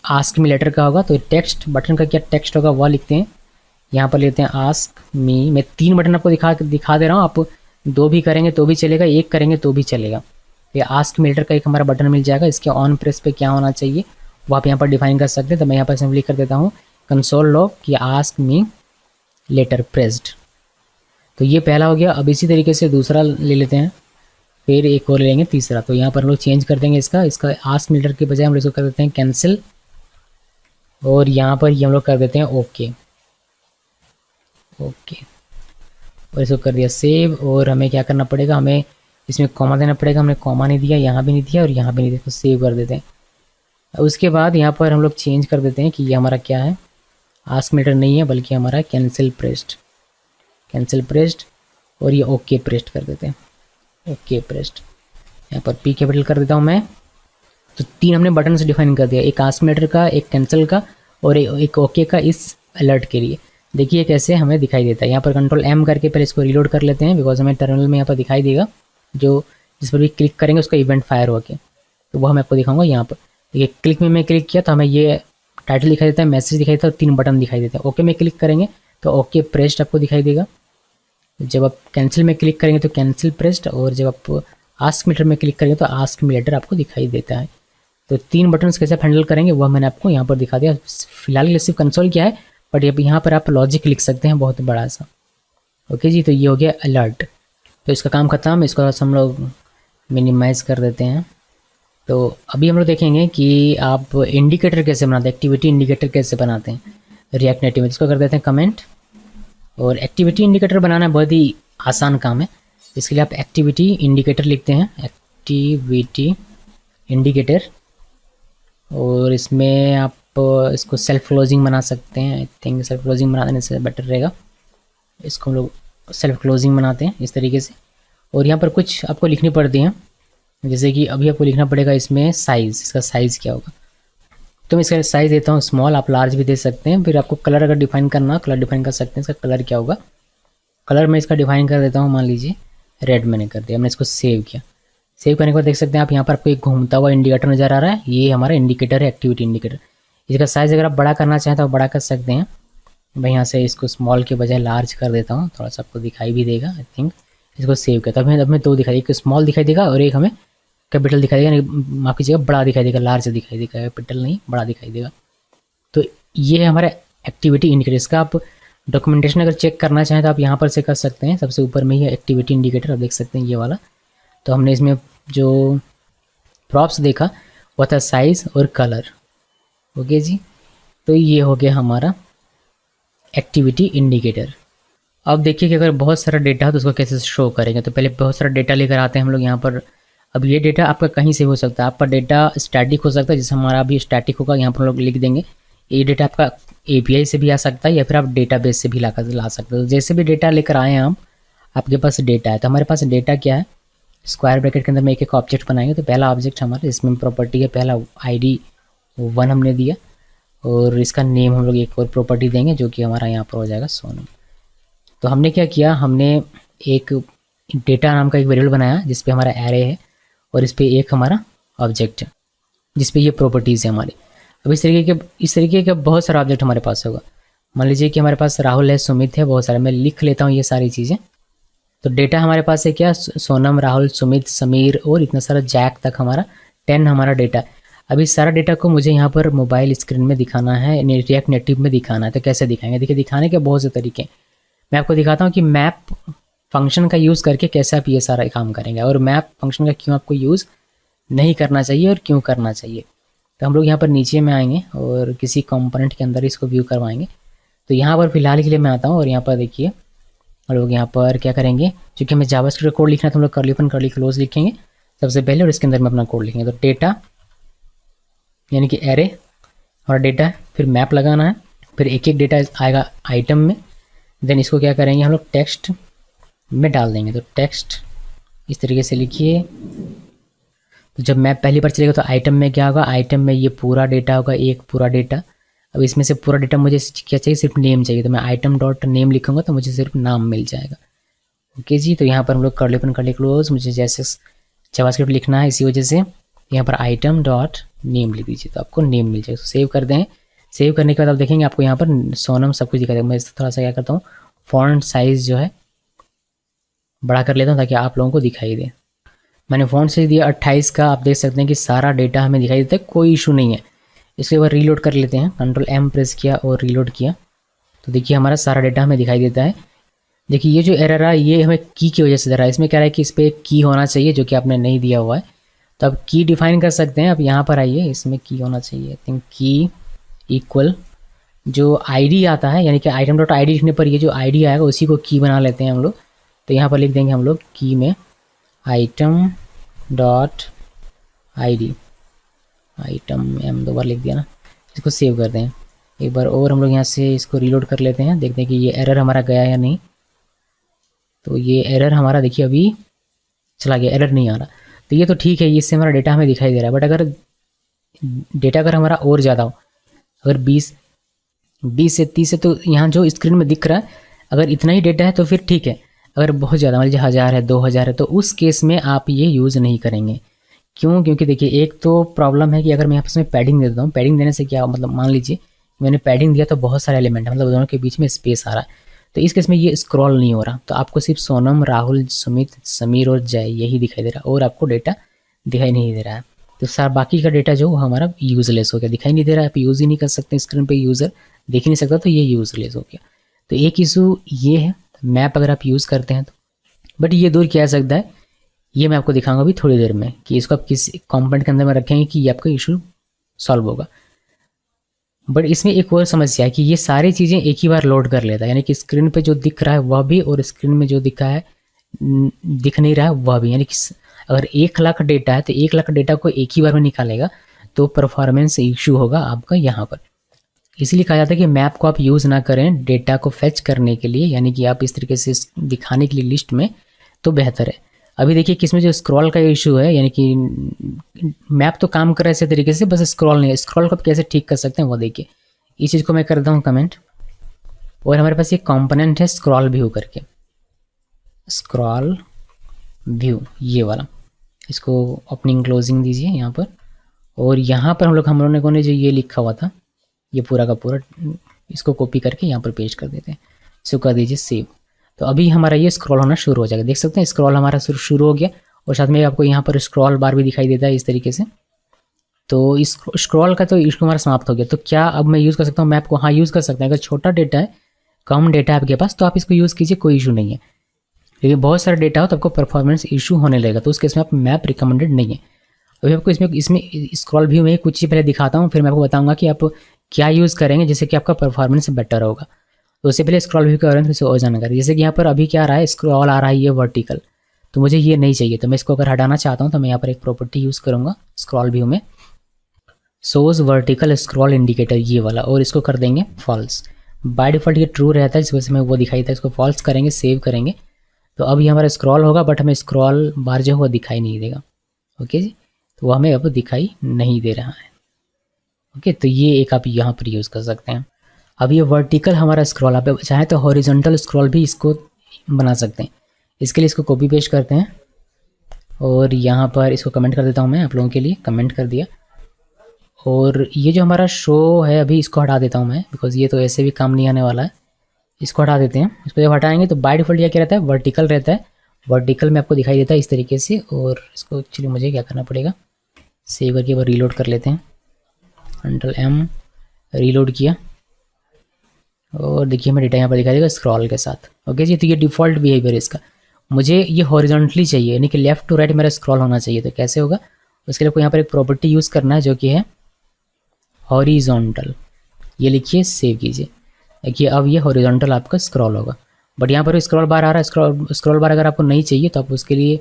आस्क मी लेटर का होगा। तो टेक्स्ट बटन का क्या टेक्स्ट होगा वह लिखते हैं, यहाँ पर लेते हैं आस्क मी। मैं 3 बटन आपको दिखा दे रहा हूँ, आप 2 भी करेंगे तो भी चलेगा, 1 करेंगे तो भी चलेगा। ये आस्क मी लेटर का एक हमारा बटन मिल जाएगा। इसके ऑन प्रेस पे क्या होना चाहिए वो आप यहाँ पर डिफाइन कर सकते हैं। तो मैं यहाँ पर सिंपली कर देता हूँ कंसोल लॉग कि आस्क मी लेटर प्रेस्ड। तो ये पहला हो गया। अब इसी तरीके से दूसरा ले लेते हैं, फिर एक और ले लेंगे तीसरा। तो यहाँ पर हम लोग चेंज कर देंगे इसका आस्क मी लेटर के बजाय हम लोग इसको कर देते हैं कैंसिल, और यहाँ पर ये हम लोग कर देते हैं ओके। और इसको कर दिया सेव। और हमें क्या करना पड़ेगा, हमें इसमें कॉमा देना पड़ेगा। हमने कॉमा नहीं दिया, यहाँ भी नहीं दिया और यहाँ भी नहीं दिया, तो सेव कर देते हैं। उसके बाद यहाँ पर हम लोग चेंज कर देते हैं कि ये हमारा क्या है, आस्क मी लेटर नहीं है बल्कि हमारा कैंसिल प्रेस्ड, और ये ओके प्रेस्ड कर देते हैं, ओके प्रेस्ड। यहाँ पर पी कैपिटल कर देता हूँ मैं। तो 3 हमने बटन से डिफाइन कर दिया, एक आस्क मी लेटर का, एक कैंसिल का, और एक ओके का इस अलर्ट के लिए। देखिए कैसे हमें दिखाई देता है। यहाँ पर कंट्रोल M करके पहले इसको रीलोड कर लेते हैं, बिकॉज हमें टर्मिनल में यहाँ पर दिखाई देगा, जो जिस पर भी क्लिक करेंगे उसका इवेंट फायर होके, तो वो मैं आपको दिखाऊंगा यहाँ पर। देखिए क्लिक में मैं क्लिक किया तो हमें ये टाइटल दिखाई देता है, मैसेज दिखाई देता है और 3 बटन दिखाई देते हैं। ओके में क्लिक करेंगे तो ओके प्रेस्ड आपको दिखाई देगा। जब आप कैंसिल में क्लिक करेंगे तो कैंसिल प्रेस्ड, और जब आप आस्क मी लेटर में क्लिक करेंगे तो आस्क मी लेटर आपको दिखाई देता है। तो 3 बटन्स कैसे हैंडल करेंगे वह मैंने आपको यहाँ पर दिखा दिया। फिलहाल ये सिर्फ कंसोल क्या है, बट यहाँ पर आप लॉजिक लिख सकते हैं बहुत बड़ा सा। ओके जी, तो ये हो गया अलर्ट। तो इसका काम ख़त्म। इसको थोड़ा सा हम लोग मिनिमाइज़ कर देते हैं। तो अभी हम लोग देखेंगे कि आप इंडिकेटर कैसे बनाते हैं, एक्टिविटी इंडिकेटर कैसे बनाते हैं रिएक्ट नेटिव में। इसको कर देते हैं कमेंट। और एक्टिविटी इंडिकेटर बनाना बहुत ही आसान काम है। इसके लिए आप एक्टिविटी इंडिकेटर लिखते हैं, एक्टिविटी इंडिकेटर, और इसमें आप इसको सेल्फ क्लोजिंग बना सकते हैं। आई थिंक सेल्फ क्लोजिंग बना देने से बेटर रहेगा। इसको हम लोग सेल्फ क्लोजिंग बनाते हैं इस तरीके से। और यहाँ पर कुछ आपको लिखनी पड़ती हैं, जैसे कि अभी आपको लिखना पड़ेगा इसमें साइज़, इसका साइज़ क्या होगा। तो मैं इसका साइज़ देता हूँ स्मॉल, आप लार्ज भी दे सकते हैं। फिर आपको कलर अगर डिफाइन करना, कलर डिफाइन कर सकते हैं। इसका कलर क्या होगा, कलर मैं इसका डिफाइन कर देता हूँ, मान लीजिए रेड मैंने कर दिया। मैंने इसको सेव किया। सेव करने के बाद देख सकते हैं आप यहाँ पर आपको एक घूमता हुआ इंडिकेटर नज़र आ रहा है। ये हमारा इंडिकेटर है, एक्टिविटी इंडिकेटर। इसका साइज़ अगर आप बड़ा करना चाहें तो आप बड़ा कर सकते हैं। मैं यहाँ से इसको स्मॉल के बजाय लार्ज कर देता हूँ, थोड़ा सा आपको दिखाई भी देगा। आई थिंक इसको सेव किया, तब हमें दो दिखाई, एक स्मॉल दिखाई देगा और एक हमें कैपिटल दिखाई देगा, माफ़ कीजिएगा बड़ा दिखाई देगा, लार्ज दिखाई देगा, कैपिटल नहीं बड़ा दिखाई देगा। तो ये है हमारा एक्टिविटी इंडिकेटर। इसका आप डॉक्यूमेंटेशन अगर चेक करना चाहें तो आप यहाँ पर से कर सकते हैं। सबसे ऊपर में ही है एक्टिविटी इंडिकेटर, आप देख सकते हैं ये वाला। तो हमने इसमें जो प्रॉप्स देखा वो था साइज़ और कलर। ओके जी, तो ये हो गया हमारा एक्टिविटी इंडिकेटर। अब देखिए कि अगर बहुत सारा डेटा हो तो उसको कैसे शो करेंगे। तो पहले बहुत सारा डेटा लेकर आते हैं हम लोग यहाँ पर। अब ये डेटा आपका कहीं से हो सकता है, आपका डेटा स्टैटिक हो सकता है, जैसे हमारा भी स्टैटिक होगा, यहाँ पर हम लोग लिख देंगे। ये डेटा आपका API से भी आ सकता है या फिर आप डेटाबेस से भी ला सकते हो। जैसे भी डेटा लेकर आए हैं हम, आपके पास डेटा है। तो हमारे पास डेटा क्या है, स्क्वायर ब्रैकेट के अंदर में एक एक ऑब्जेक्ट बनाएंगे। तो पहला ऑब्जेक्ट हमारा इसमें प्रॉपर्टी है, पहला ID 1 हमने दिया, और इसका नेम हम लोग एक और प्रॉपर्टी देंगे जो कि हमारा यहाँ पर हो जाएगा सोनम। तो हमने क्या किया, हमने एक डेटा नाम का एक वेरिएबल बनाया जिस पे हमारा एरे है और इस पे एक हमारा ऑब्जेक्ट है जिस पे ये प्रॉपर्टीज़ है हमारे। अब इस तरीके के बहुत सारा ऑब्जेक्ट हमारे पास होगा। मान लीजिए कि हमारे पास राहुल है, सुमित है, बहुत सारे। मैं लिख लेता हूँ ये सारी चीज़ें। तो डेटा हमारे पास है क्या, सोनम, राहुल, सुमित, समीर और इतना सारा जैक तक हमारा 10 हमारा डेटा। अभी सारा डेटा को मुझे यहाँ पर मोबाइल स्क्रीन में दिखाना है, रिएक्ट नेटिव में दिखाना है। तो कैसे दिखाएंगे, देखिए दिखाने के बहुत से तरीके हैं। मैं आपको दिखाता हूँ कि मैप फंक्शन का यूज़ करके कैसे आप ये सारा काम करेंगे, और मैप फंक्शन का क्यों आपको यूज़ नहीं करना चाहिए और क्यों करना चाहिए। तो हम लोग यहाँ पर नीचे में आएंगे और किसी कंपोनेंट के अंदर इसको व्यू करवाएंगे। तो यहाँ पर फिलहाल के लिए मैं आता हूँ और यहाँ पर देखिए हम लोग यहाँ पर क्या करेंगे, क्योंकि हमें जावास्क्रिप्ट कोड लिखना है तो हम लोग कर्ली ओपन कर्ली क्लोज लिखेंगे सबसे पहले, और इसके अंदर में अपना कोड लिखेंगे। तो डेटा यानी कि एरे हमारा डेटा है, फिर मैप लगाना है, फिर एक एक डेटा आएगा आइटम में। देन इसको क्या करेंगे हम लोग टेक्स्ट में डाल देंगे। तो टेक्स्ट इस तरीके से लिखिए। तो जब मैप पहली बार चलेगा तो आइटम में क्या होगा, आइटम में ये पूरा डेटा होगा, एक पूरा डेटा। अब इसमें से पूरा डेटा मुझे क्या चाहिए, सिर्फ नेम चाहिए। तो मैं आइटम डॉट नेम लिखूंगा तो मुझे सिर्फ नाम मिल जाएगा। ओके जी, तो यहाँ पर हम लोग कर्ली ओपन कर्ली क्लोज, मुझे जैसे जावास्क्रिप्ट लिखना है इसी वजह से यहाँ पर आइटम डॉट नेम लिख दीजिए तो आपको नेम मिल जाएगा। सेव कर दें। सेव करने के बाद आप देखेंगे आपको यहाँ पर सोनम सब कुछ दिखा देगा। मैं थोड़ा सा क्या करता हूँ, फॉन्ट साइज़ जो है बड़ा कर लेता हूँ ताकि आप लोगों को दिखाई दे। मैंने फॉन्ट साइज दिया 28 का। आप देख सकते हैं कि सारा डेटा हमें दिखाई देता है, कोई इशू नहीं है। इसके बाद रीलोड कर लेते हैं, Ctrl+M प्रेस किया और रीलोड किया तो देखिए हमारा सारा डेटा हमें दिखाई देता है। देखिए ये जो एरर है ये हमें की वजह से दे रहा है। इसमें क्या है कि इस पर एक की होना चाहिए जो कि आपने नहीं दिया हुआ है। तो आप की डिफाइन कर सकते हैं। आप यहाँ पर आइए, इसमें की होना चाहिए, आई थिंक की इक्वल जो ID आता है, यानी कि आइटम डॉट ID लिखने पर ये जो ID आएगा उसी को की बना लेते हैं हम लोग। तो यहाँ पर लिख देंगे हम लोग की में item dot ID, item M 2 बार लिख दिया ना। इसको सेव कर दें एक बार और। हम लोग यहाँ से इसको रीलोड कर लेते हैं, देखते हैं कि ये एरर हमारा गया या नहीं। तो ये एरर हमारा देखिए अभी चला गया, एरर नहीं आ रहा। तो ये तो ठीक है, इससे हमारा डेटा हमें दिखाई दे रहा है। बट अगर डेटा अगर हमारा और ज़्यादा हो, अगर 20 से 30 है, तो यहाँ जो स्क्रीन में दिख रहा है अगर इतना ही डेटा है तो फिर ठीक है। अगर बहुत ज़्यादा मान लीजिए 1000 है, 2000 है, तो उस केस में आप ये यूज़ नहीं करेंगे। क्यों? क्योंकि देखिए एक तो प्रॉब्लम है कि अगर मैं यहाँ पर इसमें पैडिंग दे देता हूँ, पैडिंग देने से क्या मतलब मान लीजिए मैंने पैडिंग दिया तो बहुत सारे एलिमेंट है, मतलब दोनों के बीच में स्पेस आ रहा है। तो इस केस में ये स्क्रॉल नहीं हो रहा। तो आपको सिर्फ सोनम, राहुल, सुमित, समीर और जय यही दिखाई दे रहा है और आपको डेटा दिखाई नहीं दे रहा है। तो सारा बाकी का डेटा जो हमारा यूजलेस हो गया, दिखाई नहीं दे रहा है, आप यूज़ ही नहीं कर सकते स्क्रीन पे, यूज़र देख ही नहीं सकता, तो ये यूजलेस हो गया। तो एक इशू ये है, मैप अगर आप यूज़ करते हैं तो बट ये दूर किया जा सकता है, ये मैं आपको दिखाऊंगा अभी थोड़ी देर में कि इसको आप किस कंपोनेंट के अंदर में रखेंगे कि ये आपका इशू सॉल्व होगा। बट इसमें एक और समस्या है कि ये सारी चीज़ें एक ही बार लोड कर लेता है, यानी कि स्क्रीन पे जो दिख रहा है वह भी और स्क्रीन में जो दिखा है दिख नहीं रहा है वह भी, यानी कि अगर 1 लाख डेटा है तो 1 लाख डेटा को एक ही बार में निकालेगा तो परफॉर्मेंस इशू होगा आपका यहाँ पर। इसलिए कहा जाता है कि मैप को आप यूज़ ना करें डेटा को फेच करने के लिए, यानी कि आप इस तरीके से दिखाने के लिए लिस्ट में, तो बेहतर है। अभी देखिए कि इसमें जो स्क्रॉल का इशू है, यानी कि मैप तो काम कर रहा है इसी तरीके से, बस स्क्रॉल नहीं है। स्क्रॉल को आप कैसे ठीक कर सकते हैं वो देखिए। इस चीज़ को मैं करता हूँ कमेंट। और हमारे पास एक कंपोनेंट है स्क्रॉल व्यू करके, स्क्रॉल व्यू ये वाला, इसको ओपनिंग क्लोजिंग दीजिए यहाँ पर। और यहाँ पर हम लोगों ने जो ये लिखा हुआ था ये पूरा का पूरा इसको कॉपी करके यहाँ पर पेस्ट कर देते हैं, इसको कर दीजिए सेव। तो अभी हमारा ये स्क्रॉल होना शुरू हो जाएगा, देख सकते हैं स्क्रॉल हमारा शुरू हो गया। और साथ में आपको यहाँ पर स्क्रॉल बार भी दिखाई देता है इस तरीके से। तो इस स्क्रॉल का तो इशू हमारा समाप्त हो गया। तो क्या अब मैं यूज़ कर सकता हूँ मैप को? हाँ यूज़ कर सकते हैं। अगर छोटा डेटा है, कम डेटा है आपके पास, तो आप इसको यूज़ कीजिए, कोई इशू नहीं है। लेकिन बहुत सारा डेटा हो तो आपको परफॉर्मेंस इशू होने लगेगा, तो उस केस में आप मैप रिकमेंडेड नहीं है। अभी आपको इसमें स्क्रॉल व्यू में कुछ चीज़ पहले दिखाता हूँ, फिर मैं आपको बताऊँगा कि आप क्या यूज़ करेंगे जिससे कि आपका परफॉर्मेंस बेटर होगा। तो उससे पहले स्क्रॉल व्यू के बारे में थोड़ी और जानकारी। जैसे कि यहाँ पर अभी क्या आ रहा है, स्क्रॉल आ रहा है ये वर्टिकल, तो मुझे ये नहीं चाहिए। तो मैं इसको अगर हटाना चाहता हूँ तो मैं यहाँ पर एक प्रॉपर्टी यूज़ करूँगा स्क्रॉल व्यू में, शोज वर्टिकल स्क्रॉल इंडिकेटर ये वाला, और इसको कर देंगे फॉल्स। बाय डिफ़ॉल्ट ये ट्रू रहता है, इस वजह से मैं वो दिखाई था, इसको फॉल्स करेंगे, सेव करेंगे। तो अब ये हमारा स्क्रॉल होगा, बट हमें स्क्रॉल बार जो है वो दिखाई नहीं देगा। ओके जी, तो वो हमें अब दिखाई नहीं दे रहा है। ओके, तो ये एक आप यहाँ पर यूज़ कर सकते हैं। अब ये वर्टिकल हमारा स्क्रॉल, आप चाहें तो हॉरिजॉन्टल स्क्रॉल भी इसको बना सकते हैं। इसके लिए इसको कॉपी पेस्ट करते हैं और यहाँ पर इसको कमेंट कर देता हूँ मैं आप लोगों के लिए, कमेंट कर दिया। और ये जो हमारा शो है अभी इसको हटा देता हूँ मैं, बिकॉज ये तो ऐसे भी काम नहीं आने वाला है। इसको हटा देते हैं। इसको जब हटाएंगे तो बाय डिफ़ॉल्ट ये क्या रहता है, वर्टिकल रहता है। वर्टिकल में आपको दिखाई देता है इस तरीके से। और इसको एक्चुअली मुझे क्या करना पड़ेगा, सेव करके वो रीलोड कर लेते हैं। Ctrl+M रीलोड किया और देखिए हमें डेटा यहाँ पर दिखाई देगा स्क्रॉल के साथ। ओके जी, तो ये डिफ़ॉल्ट बिहेवियर है इसका। मुझे ये हॉरिजॉन्टली चाहिए, यानी कि लेफ़्ट टू राइट मेरा स्क्रॉल होना चाहिए। तो कैसे होगा, उसके लिए आपको यहाँ पर एक प्रॉपर्टी यूज़ करना है जो कि है हॉरिजॉन्टल। ये लिखिए, सेव कीजिए। देखिए अब ये हॉरिजॉन्टल आपका स्क्रॉल होगा। बट यहाँ पर स्क्रॉल बार आ रहा है। स्क्रॉल बार अगर आपको नहीं चाहिए तो आप उसके लिए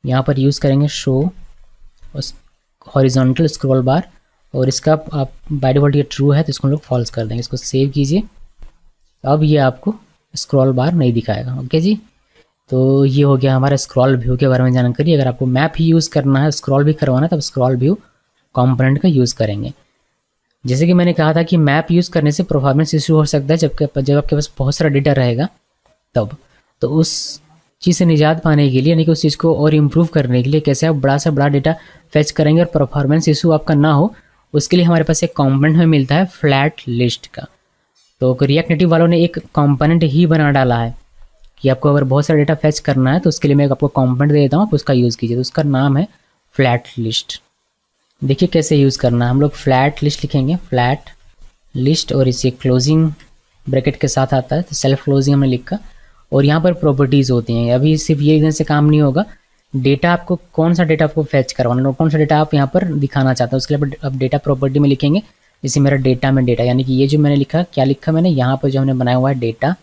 यहाँ पर यूज़ करेंगे शो हॉरिजॉन्टल स्क्रॉल बार। और इसका आप बाय डिफ़ॉल्ट ये ट्रू है तो इसको हम लोग फॉल्स कर देंगे। इसको सेव कीजिए। अब ये आपको स्क्रॉल बार नहीं दिखाएगा। ओके जी, तो ये हो गया हमारा स्क्रॉल व्यू के बारे में जानकारी। अगर आपको मैप ही यूज़ करना है, स्क्रॉल भी करवाना है, तब स्क्रॉल व्यू कंपोनेंट का यूज़ करेंगे। जैसे कि मैंने कहा था कि मैप यूज़ करने से परफॉर्मेंस इशू हो सकता है जब आपके पास बहुत सारा डेटा रहेगा तब। तो उस चीज़ से निजात पाने के लिए, यानी कि उस चीज़ को और इम्प्रूव करने के लिए कैसे आप बड़ा से बड़ा डेटा फेच करेंगे और परफॉर्मेंस इशू आपका ना हो, उसके लिए हमारे पास एक कंपोनेंट में मिलता है फ्लैट लिस्ट का। तो रिएक्ट नेटिव वालों ने एक कंपोनेंट ही बना डाला है कि आपको अगर बहुत सारा डेटा फेच करना है तो उसके लिए मैं आपको कंपोनेंट दे देता हूँ, आप उसका यूज़ कीजिए। तो उसका नाम है फ्लैट लिस्ट। देखिए कैसे यूज़ करना है। हम लोग फ्लैट लिस्ट लिखेंगे, फ्लैट लिस्ट, और इसे क्लोजिंग ब्रैकेट के साथ आता है, तो सेल्फ क्लोजिंग हमने लिखा। और यहाँ पर प्रॉपर्टीज़ होती हैं। अभी सिर्फ ये इधर से काम नहीं होगा, डेटा आपको कौन सा डेटा आपको फेच करवाना, कौन सा डेटा आप यहाँ पर दिखाना चाहते हैं, उसके लिए अब डेटा प्रॉपर्टी में लिखेंगे। जैसे मेरा डेटा में डेटा, यानी कि ये जो मैंने लिखा, क्या लिखा मैंने यहाँ पर जो हमने बनाया हुआ है डेटा,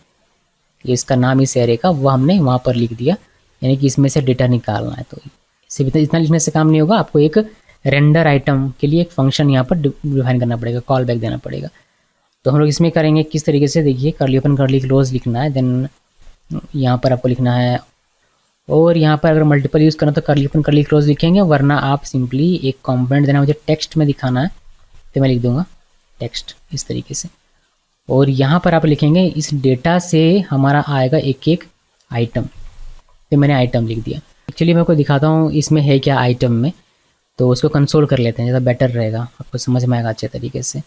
ये इसका नाम इस एरे का, वो हमने वहाँ पर लिख दिया, यानी कि इसमें से डेटा निकालना है। तो सिर्फ इतना लिखने से काम नहीं होगा, आपको एक रेंडर आइटम के लिए एक फंक्शन यहाँ पर डिफाइन करना पड़ेगा, कॉल बैक देना पड़ेगा। तो हम लोग इसमें करेंगे किस तरीके से, देखिए कर्ली ओपन कर्ली क्लोज लिखना है, देन यहाँ पर आपको लिखना है। और यहाँ पर अगर मल्टीपल यूज़ करना तो कर्ली ओपन कर्ली क्लोज लिखेंगे, वरना आप सिंपली एक कंपोनेंट देना, मुझे टेक्स्ट में दिखाना है तो मैं लिख दूंगा टेक्स्ट इस तरीके से। और यहाँ पर आप लिखेंगे इस डेटा से हमारा आएगा एक एक आइटम, तो मैंने आइटम लिख दिया। एक्चुअली मैं आपको दिखाता हूँ इसमें है क्या आइटम में, तो उसको कंसोल कर लेते हैं, ज़्यादा बेटर रहेगा, आपको समझ में आएगा अच्छे तरीके से,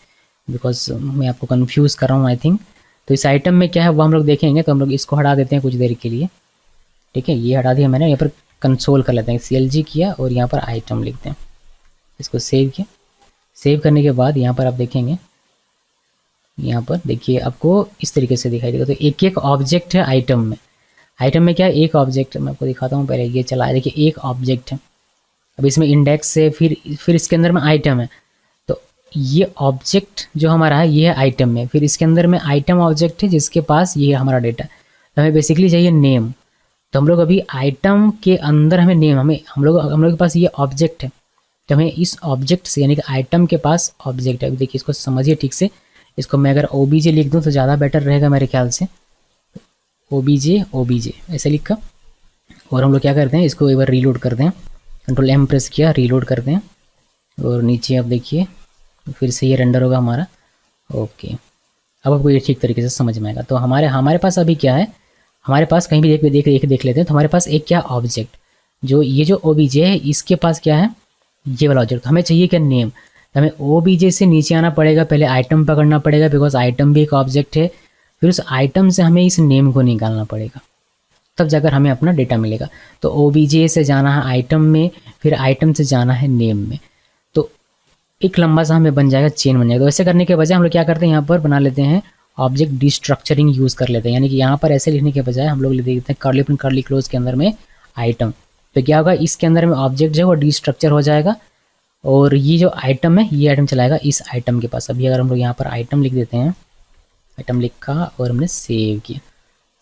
बिकॉज मैं आपको कन्फ्यूज़ कर रहा हूँ आई थिंक। तो इस आइटम में क्या है वो हम लोग देखेंगे। तो हम लोग इसको हटा देते हैं कुछ देर के लिए, ठीक है, ये हटा दिया मैंने। यहाँ पर कंसोल कर लेते हैं, CLG किया और यहाँ पर आइटम लिखते हैं, इसको सेव किया। सेव करने के बाद यहाँ पर आप देखेंगे, यहाँ पर देखिए आपको इस तरीके से दिखाई देगा। तो एक एक ऑब्जेक्ट है आइटम में, आइटम में क्या है, एक ऑब्जेक्ट, मैं आपको दिखाता हूँ पहले, ये चला है देखिए, एक ऑब्जेक्ट है। अब इसमें इंडेक्स है, फिर इसके अंदर में आइटम है। तो ये ऑब्जेक्ट जो हमारा है ये है आइटम में, फिर इसके अंदर में आइटम ऑब्जेक्ट है जिसके पास ये हमारा डेटा है। तो हमें बेसिकली चाहिए नेम। तो हम लोग अभी आइटम के अंदर हमें नेम, हम लोग के पास ये ऑब्जेक्ट है, तो हमें इस ऑब्जेक्ट से यानी कि आइटम के पास ऑब्जेक्ट है। अभी देखिए इसको समझिए ठीक से, इसको मैं अगर ओबीजे लिख दूँ तो ज़्यादा बेटर रहेगा मेरे ख्याल से। ओबीजे ऐसे लिखा, और हम लोग क्या करते हैं, इसको एक बार रीलोड करते हैं, कंट्रोल एम प्रेस किया, रीलोड करते हैं, और नीचे अब देखिए फिर से ये रेंडर होगा हमारा। ओके, अब आपको ये ठीक तरीके से समझ में आएगा। तो हमारे पास अभी क्या है, हमारे पास कहीं भी देख लेते हैं, तो हमारे पास एक क्या ऑब्जेक्ट, जो ये जो ओबीजे है इसके पास क्या है, ये वाला ऑब्जेक्ट। हमें चाहिए क्या, नेम। तो हमें ओबीजे से नीचे आना पड़ेगा, पहले आइटम पकड़ना पड़ेगा, बिकॉज आइटम भी एक ऑब्जेक्ट है, फिर उस आइटम से हमें इस नेम को निकालना पड़ेगा, तब जाकर हमें अपना डेटा मिलेगा। तो ओबीजे से जाना है आइटम में, फिर आइटम से जाना है नेम में, तो एक लंबा सा हमें बन जाएगा, चेन बन जाएगा। तो ऐसे करने के बजाय हम लोग क्या करते हैं, यहाँ पर बना लेते हैं ऑब्जेक्ट डिस्ट्रक्चरिंग यूज़ कर लेते हैं, यानी कि यहाँ पर ऐसे लिखने के बजाय हम लोग लिख देते हैं कर्ली ओपन कर्ली क्लोज के अंदर में आइटम। तो क्या होगा, इसके अंदर में ऑब्जेक्ट जो है वो डिस्ट्रक्चर हो जाएगा, और ये जो आइटम है ये आइटम चलाएगा इस आइटम के पास। अभी अगर हम लोग यहाँ पर आइटम लिख देते हैं, आइटम लिखा और हमने सेव किया,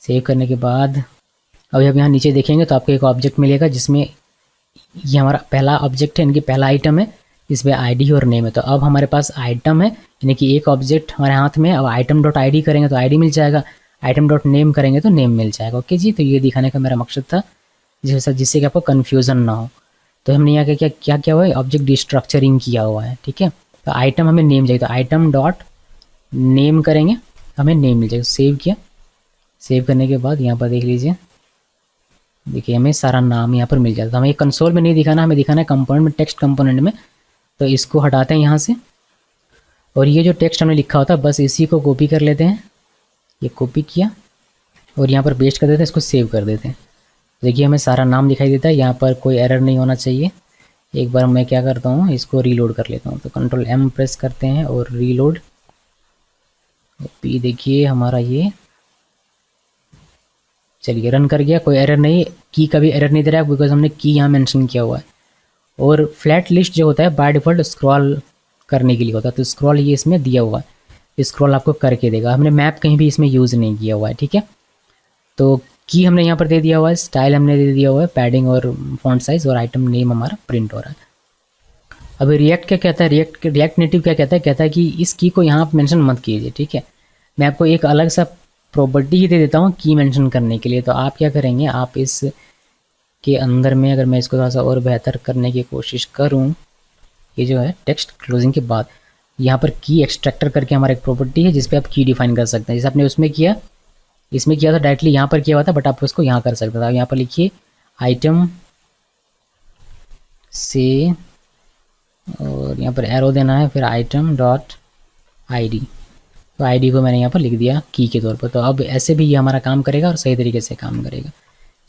सेव करने के बाद अभी आप यहाँ नीचे देखेंगे तो आपको एक ऑब्जेक्ट मिलेगा जिसमें ये हमारा पहला ऑब्जेक्ट है, इनकी पहला आइटम है, इसमें आईडी और नेम है। तो अब हमारे पास आइटम है, यानी कि एक ऑब्जेक्ट हमारे हाथ में। अब आइटम डॉट आई डी करेंगे तो आईडी मिल जाएगा, आइटम डॉट नेम करेंगे तो नेम मिल जाएगा। ओके जी, तो ये दिखाने का मेरा मकसद था, जिससे कि आपको कन्फ्यूज़न ना हो। तो हमने यहाँ क्या क्या हुआ है, ऑब्जेक्ट डिस्ट्रक्चरिंग किया हुआ है, ठीक है। तो आइटम हमें नेम चाहिए, तो आइटम डॉट नेम करेंगे, हमें नेम मिल जाएगा। सेव किया, सेव करने के बाद यहाँ पर देख लीजिए, देखिए हमें सारा नाम यहाँ पर मिल जाता है। हमें कंसोल में नहीं दिखाना, हमें दिखाना है कंपोनेंट में, टेक्स्ट कंपोनेंट में। तो इसको हटाते हैं यहाँ से, और ये जो टेक्स्ट हमने लिखा होता है बस इसी को कॉपी कर लेते हैं, ये कॉपी किया और यहाँ पर पेस्ट कर देते हैं, इसको सेव कर देते हैं। देखिए हमें सारा नाम दिखाई देता है, यहाँ पर कोई एरर नहीं होना चाहिए। एक बार मैं क्या करता हूँ, इसको रीलोड कर लेता हूँ, तो कंट्रोल एम प्रेस करते हैं और रीलोड। देखिए हमारा ये चलिए रन कर गया, कोई एरर नहीं, की का भी एरर नहीं दे रहा है बिकॉज हमने की यहाँ मेंशन किया हुआ है। और फ्लैट लिस्ट जो होता है बाय डिफ़ॉल्ट स्क्रॉल करने के लिए होता है, तो स्क्रॉल ये इसमें दिया हुआ है, स्क्रॉल आपको करके देगा। हमने मैप कहीं भी इसमें यूज़ नहीं किया हुआ है, ठीक है। तो की हमने यहाँ पर दे दिया हुआ है, स्टाइल हमने दे दिया हुआ है, पैडिंग और फॉन्ट साइज़, और आइटम नेम हमारा प्रिंट हो रहा है। अभी रिएक्ट क्या कहता है, रिएक्ट नेटिव क्या कहता है कि इस की को यहाँ पर मेंशन मत कीजिए, ठीक है। मैं आपको एक अलग सा प्रॉपर्टी ही दे देता हूँ की मेंशन करने के लिए। तो आप क्या करेंगे, आप इस के अंदर में अगर मैं इसको थोड़ा सा और बेहतर करने की कोशिश करूँ, ये जो है टेक्स्ट क्लोजिंग के बाद यहाँ पर की एक्सट्रैक्टर करके हमारा एक प्रॉपर्टी है जिस पे आप की डिफाइन कर सकते हैं। जैसे आपने उसमें किया, इसमें किया था डायरेक्टली यहाँ पर किया हुआ था, बट आप उसको यहाँ कर सकते थे। यहाँ पर लिखिए आइटम से, और यहाँ पर एरो देना है, फिर आइटम डॉट आई, तो आईडी को मैंने यहाँ पर लिख दिया की के तौर पर। तो अब ऐसे भी ये हमारा काम करेगा और सही तरीके से काम करेगा।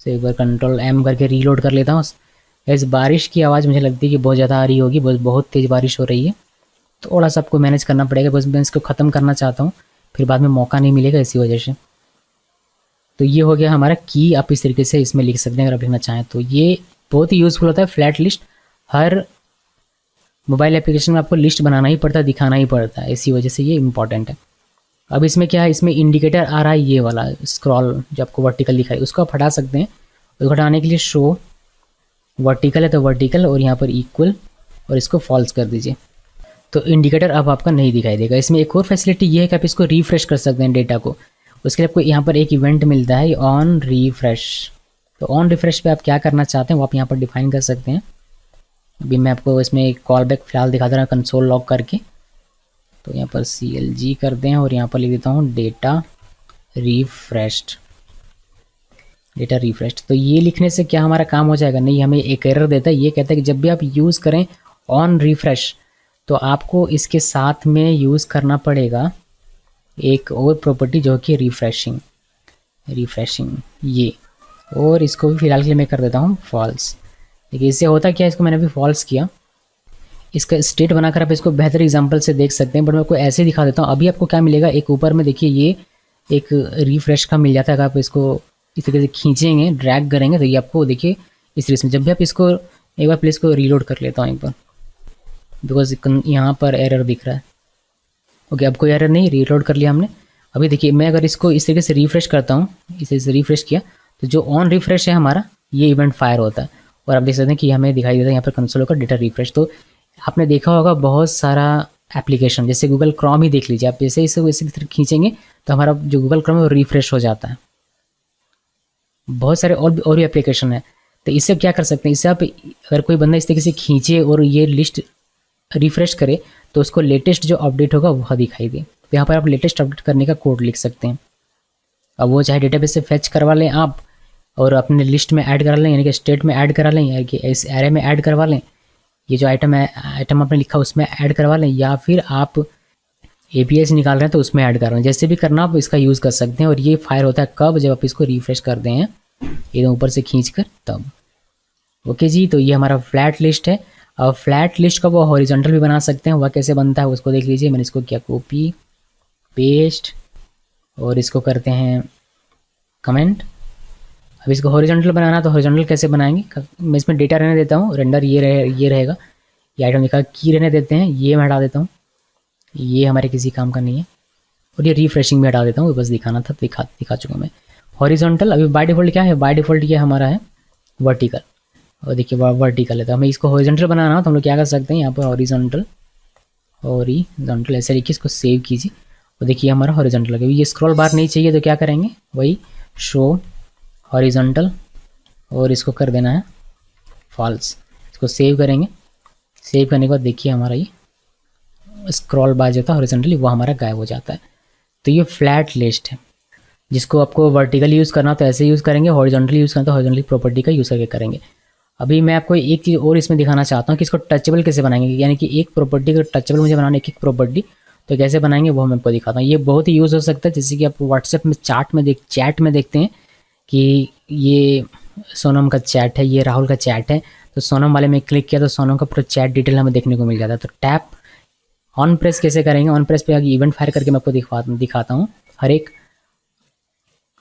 तो एक बार कंट्रोल एम करके रीलोड कर लेता हूँ। इस बारिश की आवाज़ मुझे लगती है कि बहुत ज़्यादा आ रही होगी, बहुत तेज़ बारिश हो रही है, थोड़ा सा आपको मैनेज करना पड़ेगा। बस मैं इसको ख़त्म करना चाहता हूँ, फिर बाद में मौका नहीं मिलेगा इसी वजह से। तो ये हो गया हमारा की, आप इस तरीके से इसमें लिख सकते हैं अगर आप लिखना चाहें तो। ये बहुत ही यूज़फुल होता है। फ्लैट लिस्ट हर मोबाइल एप्लीकेशन में आपको लिस्ट बनाना ही पड़ता है, दिखाना ही पड़ता है, इसी वजह से ये इंपॉर्टेंट है। अब इसमें क्या है, इसमें इंडिकेटर आ रहा है ये वाला स्क्रॉल जो आपको वर्टिकल दिखाई, उसको आप हटा सकते हैं। उसको हटाने के लिए शो वर्टिकल है तो वर्टिकल, और यहाँ पर इक्वल, और इसको फॉल्स कर दीजिए। तो इंडिकेटर अब आपका नहीं दिखाई देगा। इसमें एक और फैसिलिटी ये है कि आप इसको रिफ्रेश कर सकते हैं डेटा को। उसके लिए आपको यहाँ पर एक इवेंट मिलता है ऑन रिफ्रेश। तो ऑन रिफ्रेश पे आप क्या करना चाहते हैं वो आप यहाँ पर डिफाइन कर सकते हैं। अभी मैं आपको इसमें एक कॉल बैक फिलहाल दिखा दे रहा हूँ कंसोल लॉग करके। तो यहाँ पर CLG करते हैं और यहाँ पर लिख देता हूँ डेटा रिफ्रेश्ड, डेटा रिफ्रेश्ड। तो ये लिखने से क्या हमारा काम हो जाएगा, नहीं हमें एक एरर देता है। ये कहता है कि जब भी आप यूज़ करें ऑन रिफ्रेश तो आपको इसके साथ में यूज़ करना पड़ेगा एक और प्रॉपर्टी जो कि रिफ्रेशिंग ये, और इसको भी फिलहाल के लिए मैं कर देता हूँ फॉल्स। देखिए इससे होता क्या है, इसको मैंने अभी फॉल्स किया, इसका स्टेट बनाकर आप इसको बेहतर एग्जांपल से देख सकते हैं। बट मैं आपको ऐसे दिखा देता हूँ। अभी आपको क्या मिलेगा, एक ऊपर में देखिए ये एक रिफ्रेश का मिल जाता है। अगर आप इसको इस तरीके से खींचेंगे, ड्रैग करेंगे तो ये आपको देखिए इस तरीके से, जब भी आप इसको एक बार प्लीज़ को रीलोड कर लेता हूँ एक बार, बिकॉज यहाँ पर एरर दिख रहा है। ओके, अब कोई एरर नहीं, रीलोड कर लिया हमने। अभी देखिए मैं अगर इसको इस तरीके से रिफ्रेश करता हूँ, इस तरीके से रिफ्रेश किया तो जो ऑन रिफ्रेश है हमारा ये इवेंट फायर होता है, और आप देख सकते हैं कि हमें दिखाई देता है यहाँ पर कंसोल का डेटा रिफ्रेश। तो आपने देखा होगा बहुत सारा एप्लीकेशन, जैसे गूगल क्रोम ही देख लीजिए आप, जैसे इसे वैसे खींचेंगे तो हमारा जो गूगल क्रोम है वो रिफ्रेश हो जाता है। बहुत सारे और भी एप्लीकेशन है। तो इससे आप क्या कर सकते हैं, इससे आप अगर कोई बंदा इस तरीके से खींचे और ये लिस्ट रिफ्रेश करे तो उसको लेटेस्ट जो अपडेट होगा वह दिखाई दे। तो यहाँ पर आप लेटेस्ट अपडेट करने का कोड लिख सकते हैं। अब वो चाहे डेटाबेस से फैच करवा लें आप और अपने लिस्ट में ऐड करा लें, यानी कि स्टेट में ऐड करा लें, यानी कि इस एरे में ऐड करवा लें, ये जो आइटम आपने लिखा उसमें ऐड करवा लें, या फिर आप API से निकाल रहे हैं तो उसमें ऐड कर रहे हैं। जैसे भी करना आप इसका यूज़ कर सकते हैं। और ये फायर होता है कब, जब आप इसको रिफ्रेश करते हैं एकदम ऊपर से खींच कर तब। ओके जी, तो ये हमारा फ्लैट लिस्ट है। अब फ्लैट लिस्ट का वो हॉरिजॉन्टल भी बना सकते हैं, वह कैसे बनता है उसको देख लीजिए। मैंने इसको किया कॉपी पेस्ट और इसको करते हैं कमेंट। अब इसको हॉरिजॉन्टल बनाना तो हॉरिजॉन्टल कैसे बनाएंगे, मैं इसमें डेटा रहने देता हूँ, रेंडर ये रहेगा, ये आइटम लिखा की रहने देते हैं, ये मैं हटा देता हूँ, ये हमारे किसी काम का नहीं है, और ये रिफ्रेशिंग में हटा देता हूँ, बस दिखाना था, दिखा चुका मैं। हॉरिजॉन्टल अभी बाय डिफ़ॉल्ट क्या है, बाय डिफ़ॉल्ट ये हमारा है वर्टिकल, और देखिए वर्टिकल है। तो हमें इसको हॉरिजॉन्टल बनाना हो तो हम लोग क्या कर सकते हैं, यहाँ पर हॉरिजॉन्टल ऐसे लिखिए, इसको सेव कीजिए और देखिए हमारा हॉरिजॉन्टल लगे। ये स्क्रॉल बार नहीं चाहिए तो क्या करेंगे, वही शो हॉरिजॉन्टल और इसको कर देना है फॉल्स। इसको सेव करेंगे, सेव करने के बाद देखिए हमारा ये स्क्रॉल बार जो था हॉरिजॉन्टली वो हमारा गायब हो जाता है। तो ये फ्लैट लिस्ट है, जिसको आपको वर्टिकल यूज़ करना तो ऐसे यूज़ करेंगे, हॉरिजॉन्टली यूज़ करना तो हॉरिजॉन्टली प्रॉपर्टी का यूज़ करके करेंगे। अभी मैं आपको एक चीज़ और इसमें दिखाना चाहता हूँ कि इसको टचेबल कैसे बनाएंगे, यानी कि एक प्रॉपर्टी को टचेबल मुझे बनाना एक प्रॉपर्टी तो कैसे बनाएंगे वो मैं आपको दिखाता हूँ। ये बहुत ही यूज़ हो सकता है, जैसे कि आप व्हाट्सएप में चैट में देखते हैं कि ये सोनम का चैट है, ये राहुल का चैट है, तो सोनम वाले में क्लिक किया तो सोनम का पूरा चैट डिटेल हमें देखने को मिल जाता है। तो टैप ऑन प्रेस कैसे करेंगे, ऑन प्रेस पे आगे इवेंट फायर करके मैं आपको दिखाता हूँ हर एक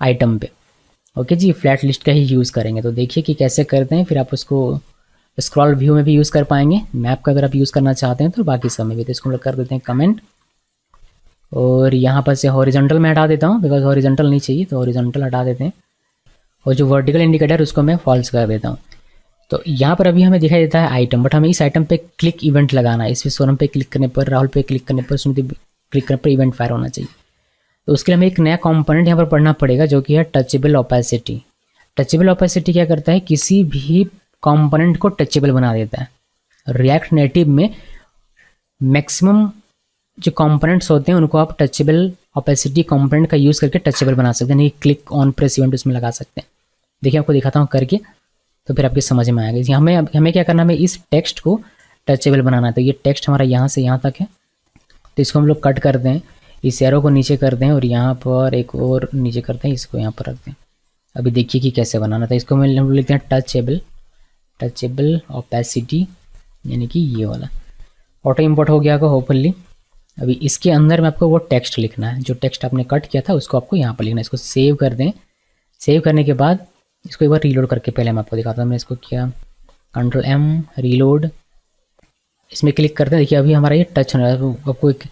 आइटम पे। ओके जी, फ्लैट लिस्ट का ही यूज़ करेंगे तो देखिए कि कैसे करते हैं, फिर आप उसको स्क्रॉल व्यू में भी यूज़ कर पाएंगे, मैप का अगर आप यूज़ करना चाहते हैं तो बाकी सब में भी। तो इसको हम लोग कर देते हैं कमेंट और यहाँ पर से हॉरिजॉन्टल में हटा देता हूँ, बिकॉज हॉरिजॉन्टल नहीं चाहिए तो हॉरिजॉन्टल हटा देते हैं, और जो वर्टिकल इंडिकेटर उसको मैं फॉल्स कर देता हूँ। तो यहाँ पर अभी हमें दिखाई देता है आइटम, बट हमें इस आइटम पे क्लिक इवेंट लगाना है। इस सोनम पे क्लिक करने पर, राहुल पे क्लिक करने पर, सुमित क्लिक करने पर इवेंट फायर होना चाहिए। तो उसके लिए हमें एक नया कंपोनेंट यहाँ पर पढ़ना पड़ेगा जो कि है टचेबल ओपेसिटी। टचेबल ओपेसिटी क्या करता है, किसी भी कंपोनेंट को टचेबल बना देता है। रिएक्ट नेटिव में मैक्सिमम जो कंपोनेंट्स होते हैं उनको आप टचेबल ओपेसिटी कंपोनेंट का यूज़ करके टचेबल बना सकते हैं, नहीं क्लिक ऑन प्रेस इवेंट उसमें लगा सकते हैं। देखिए आपको दिखाता हूँ करके तो फिर आपके समझ में आएगा। हमें क्या करना है, हमें इस टेक्स्ट को टचेबल बनाना है। तो ये टेक्स्ट हमारा यहाँ से यहाँ तक है, तो इसको हम लोग कट कर दें, इस एरो को नीचे कर दें और यहाँ पर एक और नीचे करते हैं, इसको यहाँ पर रख दें। अभी देखिए कि कैसे बनाना था। इसको हम लोग लिखते हैं टचेबल ओपेसिटी, यानी कि ये वाला ऑटो इंपोर्ट हो गया होगा होपफुली। अभी इसके अंदर में आपको वो टेक्स्ट लिखना है, जो टेक्स्ट आपने कट किया था उसको आपको यहाँ पर लिखना है। इसको सेव कर दें, सेव करने के बाद इसको एक बार रीलोड करके पहले मैं आपको दिखाता हूँ। मैं इसको किया Ctrl+M रीलोड, इसमें क्लिक करते हैं। देखिए अभी हमारा ये टच होना है, आपको एक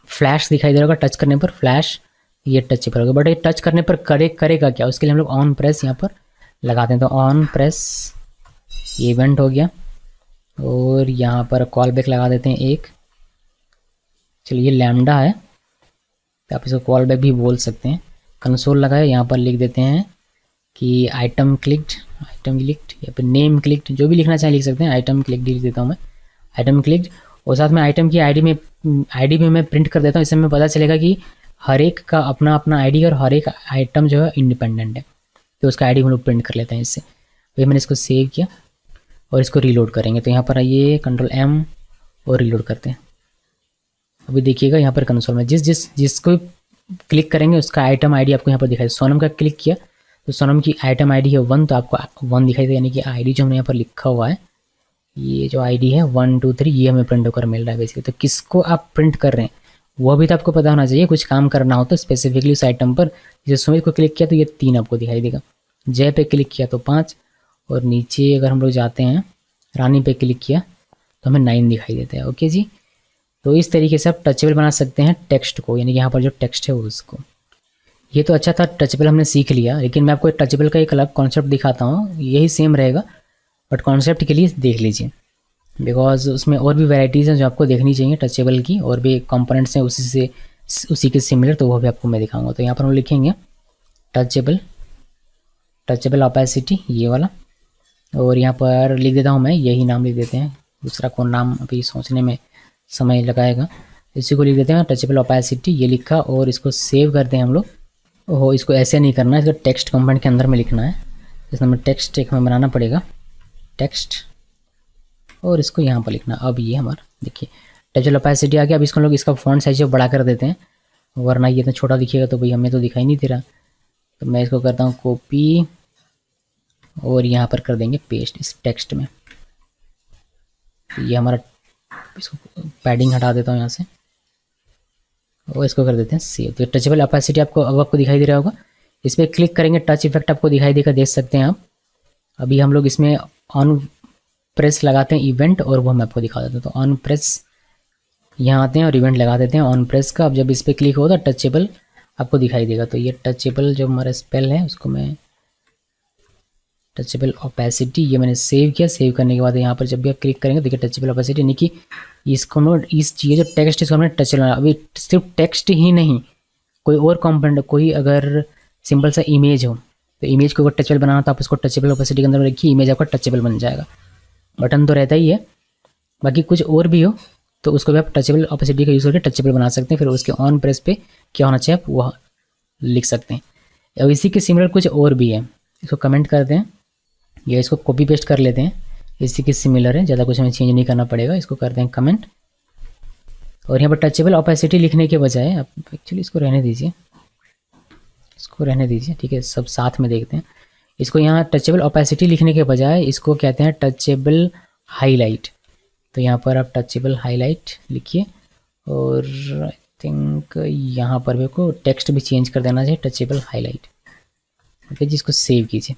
फ्लैश दिखाई दे रहा होगा, टच करने पर फ्लैश ये टच पर होगा, बट ये टच करने पर करेगा क्या, उसके लिए हम लोग ऑन प्रेस यहाँ पर लगाते हैं। तो ऑन प्रेस इवेंट हो गया और यहाँ पर कॉल बैक लगा देते हैं एक, चलिए लैम्डा है तो आप इसको कॉल बैक भी बोल सकते हैं। कंसोल लगाए, यहाँ पर लिख देते हैं कि आइटम क्लिक्ड या फिर नेम क्लिक्ड, जो भी लिखना चाहे लिख सकते हैं। आइटम क्लिक्ड लिख देता हूँ मैं, आइटम क्लिक्ड, और साथ में आइटम की आईडी में प्रिंट कर देता हूँ। इससे हमें पता चलेगा कि हर एक का अपना अपना आईडी और हर एक आइटम जो है इंडिपेंडेंट है, तो उसका आईडी हम लोग प्रिंट कर लेते हैं इससे। वही मैंने इसको सेव किया और इसको रीलोड करेंगे। तो यहाँ पर आइए Ctrl+M और रीलोड करते हैं। अभी देखिएगा यहाँ पर कंसोल में जिसको क्लिक करेंगे उसका आइटम आईडी आपको यहाँ पर दिखाई। सोनम का क्लिक किया तो सोनम की आइटम आईडी है 1, तो आपको 1 दिखाई दे, यानी कि आईडी जो हमने यहाँ पर लिखा हुआ है, ये जो आईडी है 1 2 3, ये हमें प्रिंट होकर मिल रहा है बेसिकली। तो किसको आप प्रिंट कर रहे हैं वो भी तो आपको पता होना चाहिए, कुछ काम करना हो तो स्पेसिफिकली उस आइटम पर। जैसे सुमित को क्लिक किया तो ये 3 आपको दिखाई देगा, जय पे क्लिक किया तो 5, और नीचे अगर हम लोग जाते हैं रानी पे क्लिक किया तो हमें 9 दिखाई देता है। ओके जी, तो इस तरीके से आप टचेबल बना सकते हैं टेक्स्ट को, यानी कि यहाँ पर जो टेक्स्ट है वो उसको। ये तो अच्छा था, टचेबल हमने सीख लिया, लेकिन मैं आपको टचेबल का एक अलग कॉन्सेप्ट दिखाता हूँ, यही सेम रहेगा बट कॉन्सेप्ट के लिए देख लीजिए, बिकॉज उसमें और भी वैराइटीज़ हैं जो आपको देखनी चाहिए टचेबल की, और भी कंपोनेंट्स हैं उसी के सिमिलर, तो वो भी आपको मैं दिखाऊंगा। तो यहाँ पर हम लिखेंगे टचेबल ओपेसिटी ये वाला, और यहाँ पर लिख देता हूँ मैं, यही नाम लिख देते हैं, दूसरा कौन नाम अभी सोचने में समय लगाएगा, इसी को लिख देते हैं टचेबल ओपेसिटी, ये लिखा, और इसको सेव करते हैं हम लोग। ओहो, इसको ऐसे नहीं करना है, इसको टेक्स्ट कंपोनेंट के अंदर में लिखना है, इसमें हमें टेक्स्ट एक में बनाना पड़ेगा, टेक्स्ट, और इसको यहाँ पर लिखना। अब ये हमारा देखिए टचेबल ओपेसिटी आ गया। अब इसको लोग इसका फॉन्ट साइज बड़ा कर देते हैं, वरना ये तो छोटा दिखेगा तो भाई हमें तो दिखाई नहीं दे रहा। तो मैं इसको करता हूँ कॉपी, और यहाँ पर कर देंगे पेस्ट इस टेक्स्ट में। ये हमारा, इसको पैडिंग हटा देता हूँ यहाँ से, और इसको कर देते हैं सेव। तो टचेबल ओपेसिटी आपको दिखाई दे रहा होगा, इस पर क्लिक करेंगे टच इफेक्ट आपको दिखाई देगा, देख सकते हैं आप। अभी हम लोग इसमें ऑन प्रेस लगाते हैं इवेंट, और वो मैं आपको दिखा देता हूँ। तो ऑन प्रेस यहाँ आते हैं और इवेंट लगा देते हैं ऑन प्रेस का। अब जब इस पर क्लिक होगा तो टचेबल आपको दिखाई देगा। तो ये टचेबल जो हमारा स्पेल है उसको मैं टचेबल ओपेसिटी, ये मैंने सेव किया। सेव करने के बाद यहाँ पर जब भी आप क्लिक करेंगे देखिए टचेबल ओपेसिटी, यानी कि इसको हम इस चीज़ जो टेक्स्ट इसको हमने टच लगाना। अभी सिर्फ टेक्स्ट ही नहीं, कोई और कंपोनेंट, कोई अगर सिंपल सा इमेज हो तो इमेज को अगर टचेबल बनाना तो आप उसको टचेबल ओपेसिटी के अंदर रखिए, इमेज आपका टचेबल बन जाएगा। बटन तो रहता ही है, बाकी कुछ और भी हो तो उसको भी आप टचेबल ओपेसिटी का यूज़ करके टचेबल बना सकते हैं। फिर उसके ऑन प्रेस पे क्या होना चाहिए आप वह लिख सकते हैं। अब इसी के सिमिलर कुछ और भी है, इसको कमेंट करते हैं या इसको कॉपी पेस्ट कर लेते हैं, इसी के सिमिलर है, ज़्यादा कुछ हमें चेंज नहीं करना पड़ेगा। इसको करते हैं कमेंट, और यहाँ पर टचेबल ओपेसिटी लिखने के बजाय आप एक्चुअली इसको रहने दीजिए, ठीक है, सब साथ में देखते हैं। इसको यहाँ टचेबल ओपेसिटी लिखने के बजाय इसको कहते हैं टचेबल हाईलाइट। तो यहाँ पर आप टचेबल हाईलाइट लिखिए, और आई थिंक यहाँ पर मेरे को टेक्स्ट भी चेंज कर देना चाहिए, टचेबल हाईलाइट। ओके जी, इसको सेव कीजिए।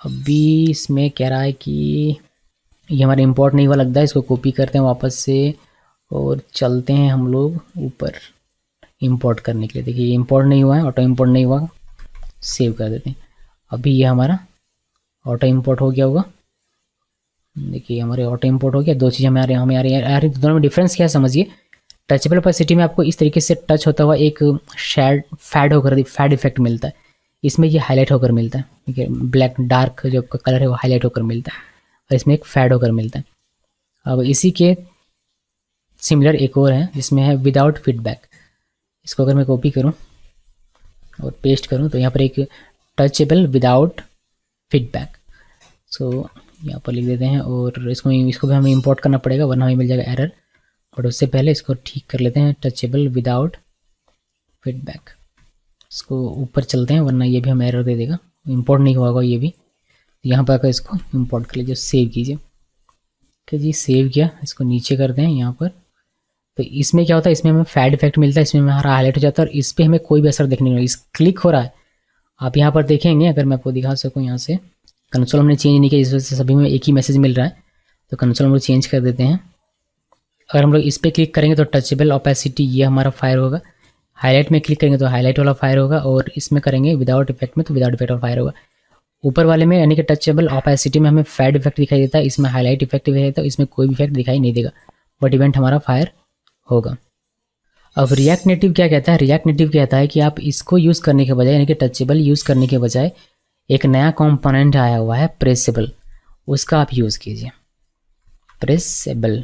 अभी इसमें कह रहा है कि ये हमारा इंपोर्ट नहीं हुआ लगता है, इसको कॉपी करते हैं वापस से और चलते हैं हम लोग ऊपर इंपोर्ट करने के लिए। देखिए इंपोर्ट नहीं हुआ है, ऑटो इंपोर्ट नहीं हुआ, सेव कर देते हैं। अभी ये हमारा ऑटो इंपोर्ट हो गया होगा, देखिए हमारे ऑटो इंपोर्ट हो गया। दो चीज़ हमें आ रही है, दोनों में डिफरेंस क्या है समझिए। टचेबल ओपेसिटी में आपको इस तरीके से टच होता हुआ एक फैड इफेक्ट मिलता है, इसमें ये हाईलाइट होकर मिलता है, ठीक है, ब्लैक डार्क जो कलर है वो हाईलाइट होकर मिलता है, और इसमें एक फैड होकर मिलता है। अब इसी के सिमिलर एक और है जिसमें है विदाउट फीडबैक। इसको अगर मैं कॉपी करूं और पेस्ट करूं तो यहाँ पर एक टचेबल विदाउट फीडबैक, सो यहाँ पर लिख देते हैं, और इसको भी हमें इंपोर्ट करना पड़ेगा वरना हमें मिल जाएगा एरर। बट उससे पहले इसको ठीक कर लेते हैं, टचेबल विदाउट फीडबैक। इसको ऊपर चलते हैं वरना ये भी हमें एरर दे देगा, इंपोर्ट नहीं हुआ होगा ये भी। यहाँ पर आकर इसको इंपोर्ट कर लीजिए, सेव कीजिए। ओके जी, सेव किया, इसको नीचे करते हैं यहाँ पर। तो इसमें क्या होता है, इसमें हमें फैड इफेक्ट मिलता है, इसमें हमारा हाईलाइट हो जाता है, और इस पर हमें कोई भी असर देखने नहीं मिलेगा। इस क्लिक हो रहा है, आप यहाँ पर देखेंगे, अगर मैं आपको दिखा सकूँ यहाँ से, कंसोल हमने चेंज नहीं किया, इस वजह से सभी में एक ही मैसेज मिल रहा है, तो कंसोल हम लोग चेंज कर देते हैं। अगर हम लोग इस पर क्लिक करेंगे तो टचेबल ओपेसिटी ये हमारा फायर होगा, हाईलाइट में क्लिक करेंगे तो हाईलाइट वाला फायर होगा, और इसमें करेंगे विदाउट इफेक्ट में तो विदाउट इफेक्ट वाला फायर होगा। ऊपर वाले में यानी कि टचेबल ओपेसिटी में हमें फैड इफेक्ट दिखाई देता है, इसमें हाईलाइट इफेक्ट दिखाई देता है, इसमें कोई भी इफेक्ट दिखाई नहीं देगा, बट इवेंट हमारा फायर होगा। अब रिएक्ट नेटिव क्या कहता है, रिएक्ट नेटिव कहता है कि आप इसको यूज़ करने के बजाय यानी कि टचेबल यूज़ करने के बजाय एक नया कंपोनेंट आया हुआ है प्रेसेबल, उसका आप यूज़ कीजिए, प्रेसेबल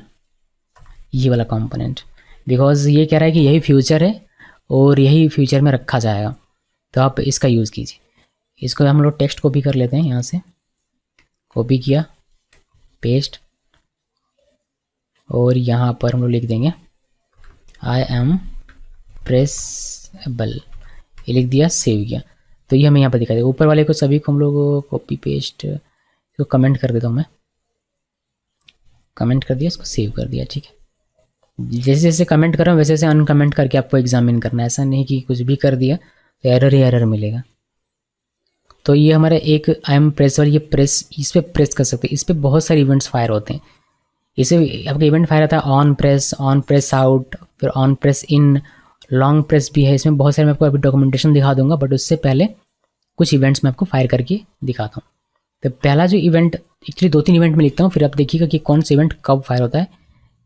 ये वाला कंपोनेंट, बिकॉज ये कह रहा है कि यही फ्यूचर है और यही फ्यूचर में रखा जाएगा, तो आप इसका यूज़ कीजिए। इसको हम लोग टेक्स्ट कॉपी कर लेते हैं, यहाँ से कॉपी किया, पेस्ट, और यहाँ पर हम लोग लिख देंगे आई एम प्रेसेबल, ये लिख दिया, सेव किया, तो ये हमें यहाँ पर दिखा देगा। ऊपर वाले को सभी को हम लोग कॉपी पेस्ट, इसको कमेंट कर देता हूँ मैं, कमेंट कर दिया, इसको सेव कर दिया, ठीक है। जैसे जैसे कमेंट कर रहा हूँ वैसे वैसे अनकमेंट करके आपको एग्जामिन करना है, ऐसा नहीं कि कुछ भी कर दिया तो एरर ही एरर मिलेगा। तो ये हमारा एक आई एम प्रेस वाली, ये प्रेस, इस पर प्रेस कर सकते हैं, इस पर बहुत सारे इवेंट्स फायर होते हैं। इसे आपका इवेंट फायर आता है ऑन प्रेस आउट, फिर on press in, long press भी है। इसमें बहुत सारे मैं आपको अभी डॉक्यूमेंटेशन दिखा दूंगा, बट उससे पहले कुछ इवेंट्स मैं आपको फायर करके दिखाता हूँ। तो पहला जो इवेंट, एक्चुअली 2-3 इवेंट में लिखता हूँ, फिर आप देखिएगा कि कौन सा इवेंट कब फायर होता है,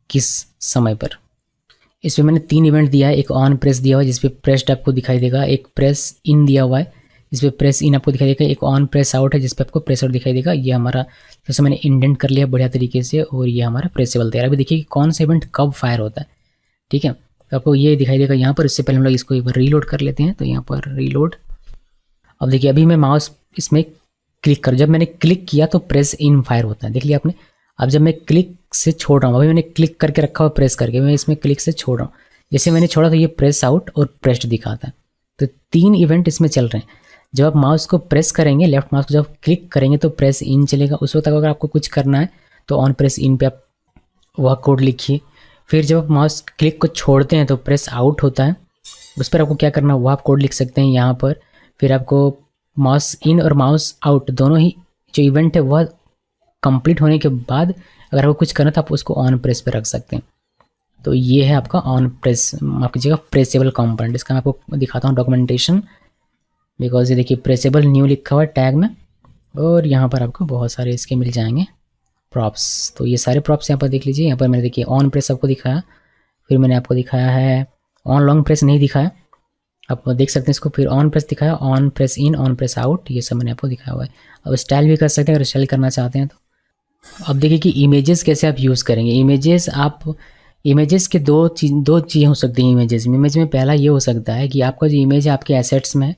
किस समय पर। इसमें मैंने 3 इवेंट दिया है। एक ऑन प्रेस दिया हुआ है जिसपे प्रेस्ड आपको दिखाई देगा, एक प्रेस इन दिया हुआ है जिसपे प्रेस इन आपको दिखाई देगा, एक ऑन प्रेस आउट है जिसपे आपको प्रेस आउट दिखाई देगा। ये हमारा जैसे मैंने इंडेंट कर लिया बढ़िया तरीके से, और ये हमारा प्रेसेबल तैयार। अभी देखिए कि कौन सा इवेंट कब फायर होता है, ठीक है। तो आपको ये दिखाई देगा यहाँ पर। इससे पहले हम लोग इसको एक बार रीलोड कर लेते हैं। तो यहाँ पर रीलोड, अब देखिए अभी मैं माउस इसमें क्लिक कर, जब मैंने क्लिक किया तो प्रेस इन फायर होता है, देख लिया आपने। अब जब मैं क्लिक से छोड़ रहा हूँ, अभी मैंने क्लिक करके रखा हुआ प्रेस करके, मैं इसमें क्लिक से छोड़ रहा हूँ, जैसे मैंने छोड़ा तो ये प्रेस आउट और प्रेस्ड दिखाता है। तो 3 इवेंट इसमें चल रहे हैं। जब आप माउस को प्रेस करेंगे, लेफ्ट माउस को जब क्लिक करेंगे तो प्रेस इन चलेगा। उस वक्त अगर आपको कुछ करना है तो ऑन प्रेस इन पे आप वह कोड लिखिए। फिर जब आप माउस क्लिक को छोड़ते हैं तो प्रेस आउट होता है, उस पर आपको क्या करना है वो आप कोड लिख सकते हैं यहाँ पर। फिर आपको माउस इन और माउस आउट दोनों ही जो इवेंट है वह कंप्लीट होने के बाद अगर आपको कुछ करना है तो आप उसको ऑन प्रेस पे रख सकते हैं। तो ये है आपका ऑन प्रेस, माफ कीजिएगा, प्रेसेबल कंपोनेंट। इसका मैं आपको दिखाता हूँ डॉक्यूमेंटेशन, बिकॉज ये देखिए प्रेसेबल न्यू लिखा हुआ है टैग में, और यहाँ पर आपको बहुत सारे इसके मिल जाएंगे प्रॉप्स। तो ये सारे प्रॉप्स यहाँ पर देख लीजिए। यहाँ पर मैंने देखिए ऑन प्रेस आपको दिखाया, फिर मैंने आपको दिखाया है ऑन लॉन्ग प्रेस नहीं दिखाया, आप देख सकते हैं इसको। फिर ऑन प्रेस दिखाया, on press in, on press out, ये सब मैंने आपको दिखाया हुआ है। अब स्टाइल भी कर सकते हैं अगर स्टाइल करना चाहते हैं तो। अब देखिए कि इमेजेस कैसे आप यूज़ करेंगे। इमेजेस आप, इमेजेस के दो चीज़ें हो सकती हैं इमेजेस में। इमेज में पहला ये हो सकता है कि आपका जो इमेज है आपके एसेट्स में है,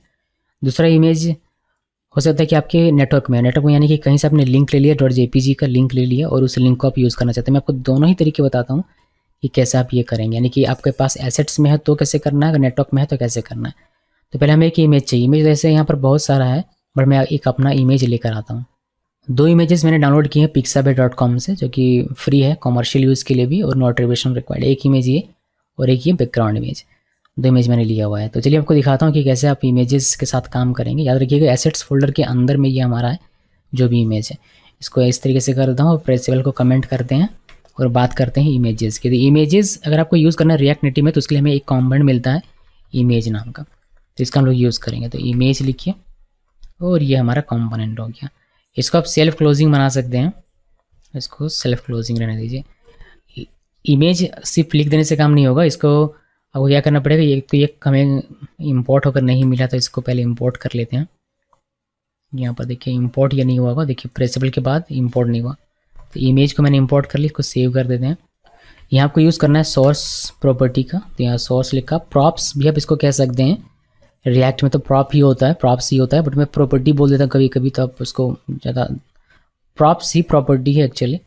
दूसरा इमेज हो सकता है कि आपके नेटवर्क में, नेटवर्क में यानी कि कहीं से आपने लिंक ले लिया, .jpg का लिंक ले लिया और उस लिंक को आप यूज़ करना चाहते हैं। मैं आपको दोनों ही तरीके बताता हूँ कि कैसे आप ये करेंगे, यानी कि आपके पास एसेट्स में है तो कैसे करना है, अगर नेटवर्क में है तो कैसे करना है। तो पहले हमें एक इमेज चाहिए। इमेज जैसे यहाँ पर बहुत सारा है, बट मैं एक अपना इमेज लेकर आता हूँ। 2 इमेजेस मैंने डाउनलोड किए हैं pixabay.com से, जो कि फ्री है कॉमर्शियल यूज़ के लिए भी और नॉट रिजर्वेशन रिक्वायर्ड। एक इमेज ये और एक ये बैकग्राउंड इमेज, 2 इमेज मैंने लिया हुआ है। तो चलिए आपको दिखाता हूँ कि कैसे आप इमेजेस के साथ काम करेंगे। याद रखिएगा एसेट्स फोल्डर के अंदर में ये हमारा है जो भी इमेज है। इसको इस तरीके से कर देता हूँ और प्रेसेबल को कमेंट करते हैं और बात करते हैं इमेजेस की। तो इमेजेस अगर आपको यूज़ करना है रिएक्ट नेटिव में तो उसके लिए हमें एक कॉम्पोनेंट मिलता है इमेज नाम का, तो इसका हम लोग यूज़ करेंगे। तो इमेज लिखिए और ये हमारा कॉम्पोनेंट हो गया। इसको आप सेल्फ क्लोजिंग बना सकते हैं, इसको सेल्फ क्लोजिंग रहने दीजिए। इमेज सिर्फ लिख देने से काम नहीं होगा, इसको आपको क्या करना पड़ेगा। ये तो ये हमें इंपोर्ट होकर नहीं मिला तो इसको पहले इंपोर्ट कर लेते हैं। यहाँ पर देखिए इंपोर्ट ये नहीं हुआ होगा, देखिए प्रेसेबल के बाद इंपोर्ट नहीं हुआ। तो इमेज को मैंने इंपोर्ट कर ली, इसको सेव कर देते हैं। यहाँ आपको यूज़ करना है सोर्स प्रॉपर्टी का, तो यहाँ सोर्स लिखा। प्रॉप्स भी आप इसको कह सकते हैं, रिएक्ट में तो प्रॉप ही होता है, प्रॉप्स ही होता है, बट मैं प्रॉपर्टी बोल देता हूँ कभी कभी, तो आप उसको ज़्यादा, प्रॉप्स ही प्रॉपर्टी है एक्चुअली।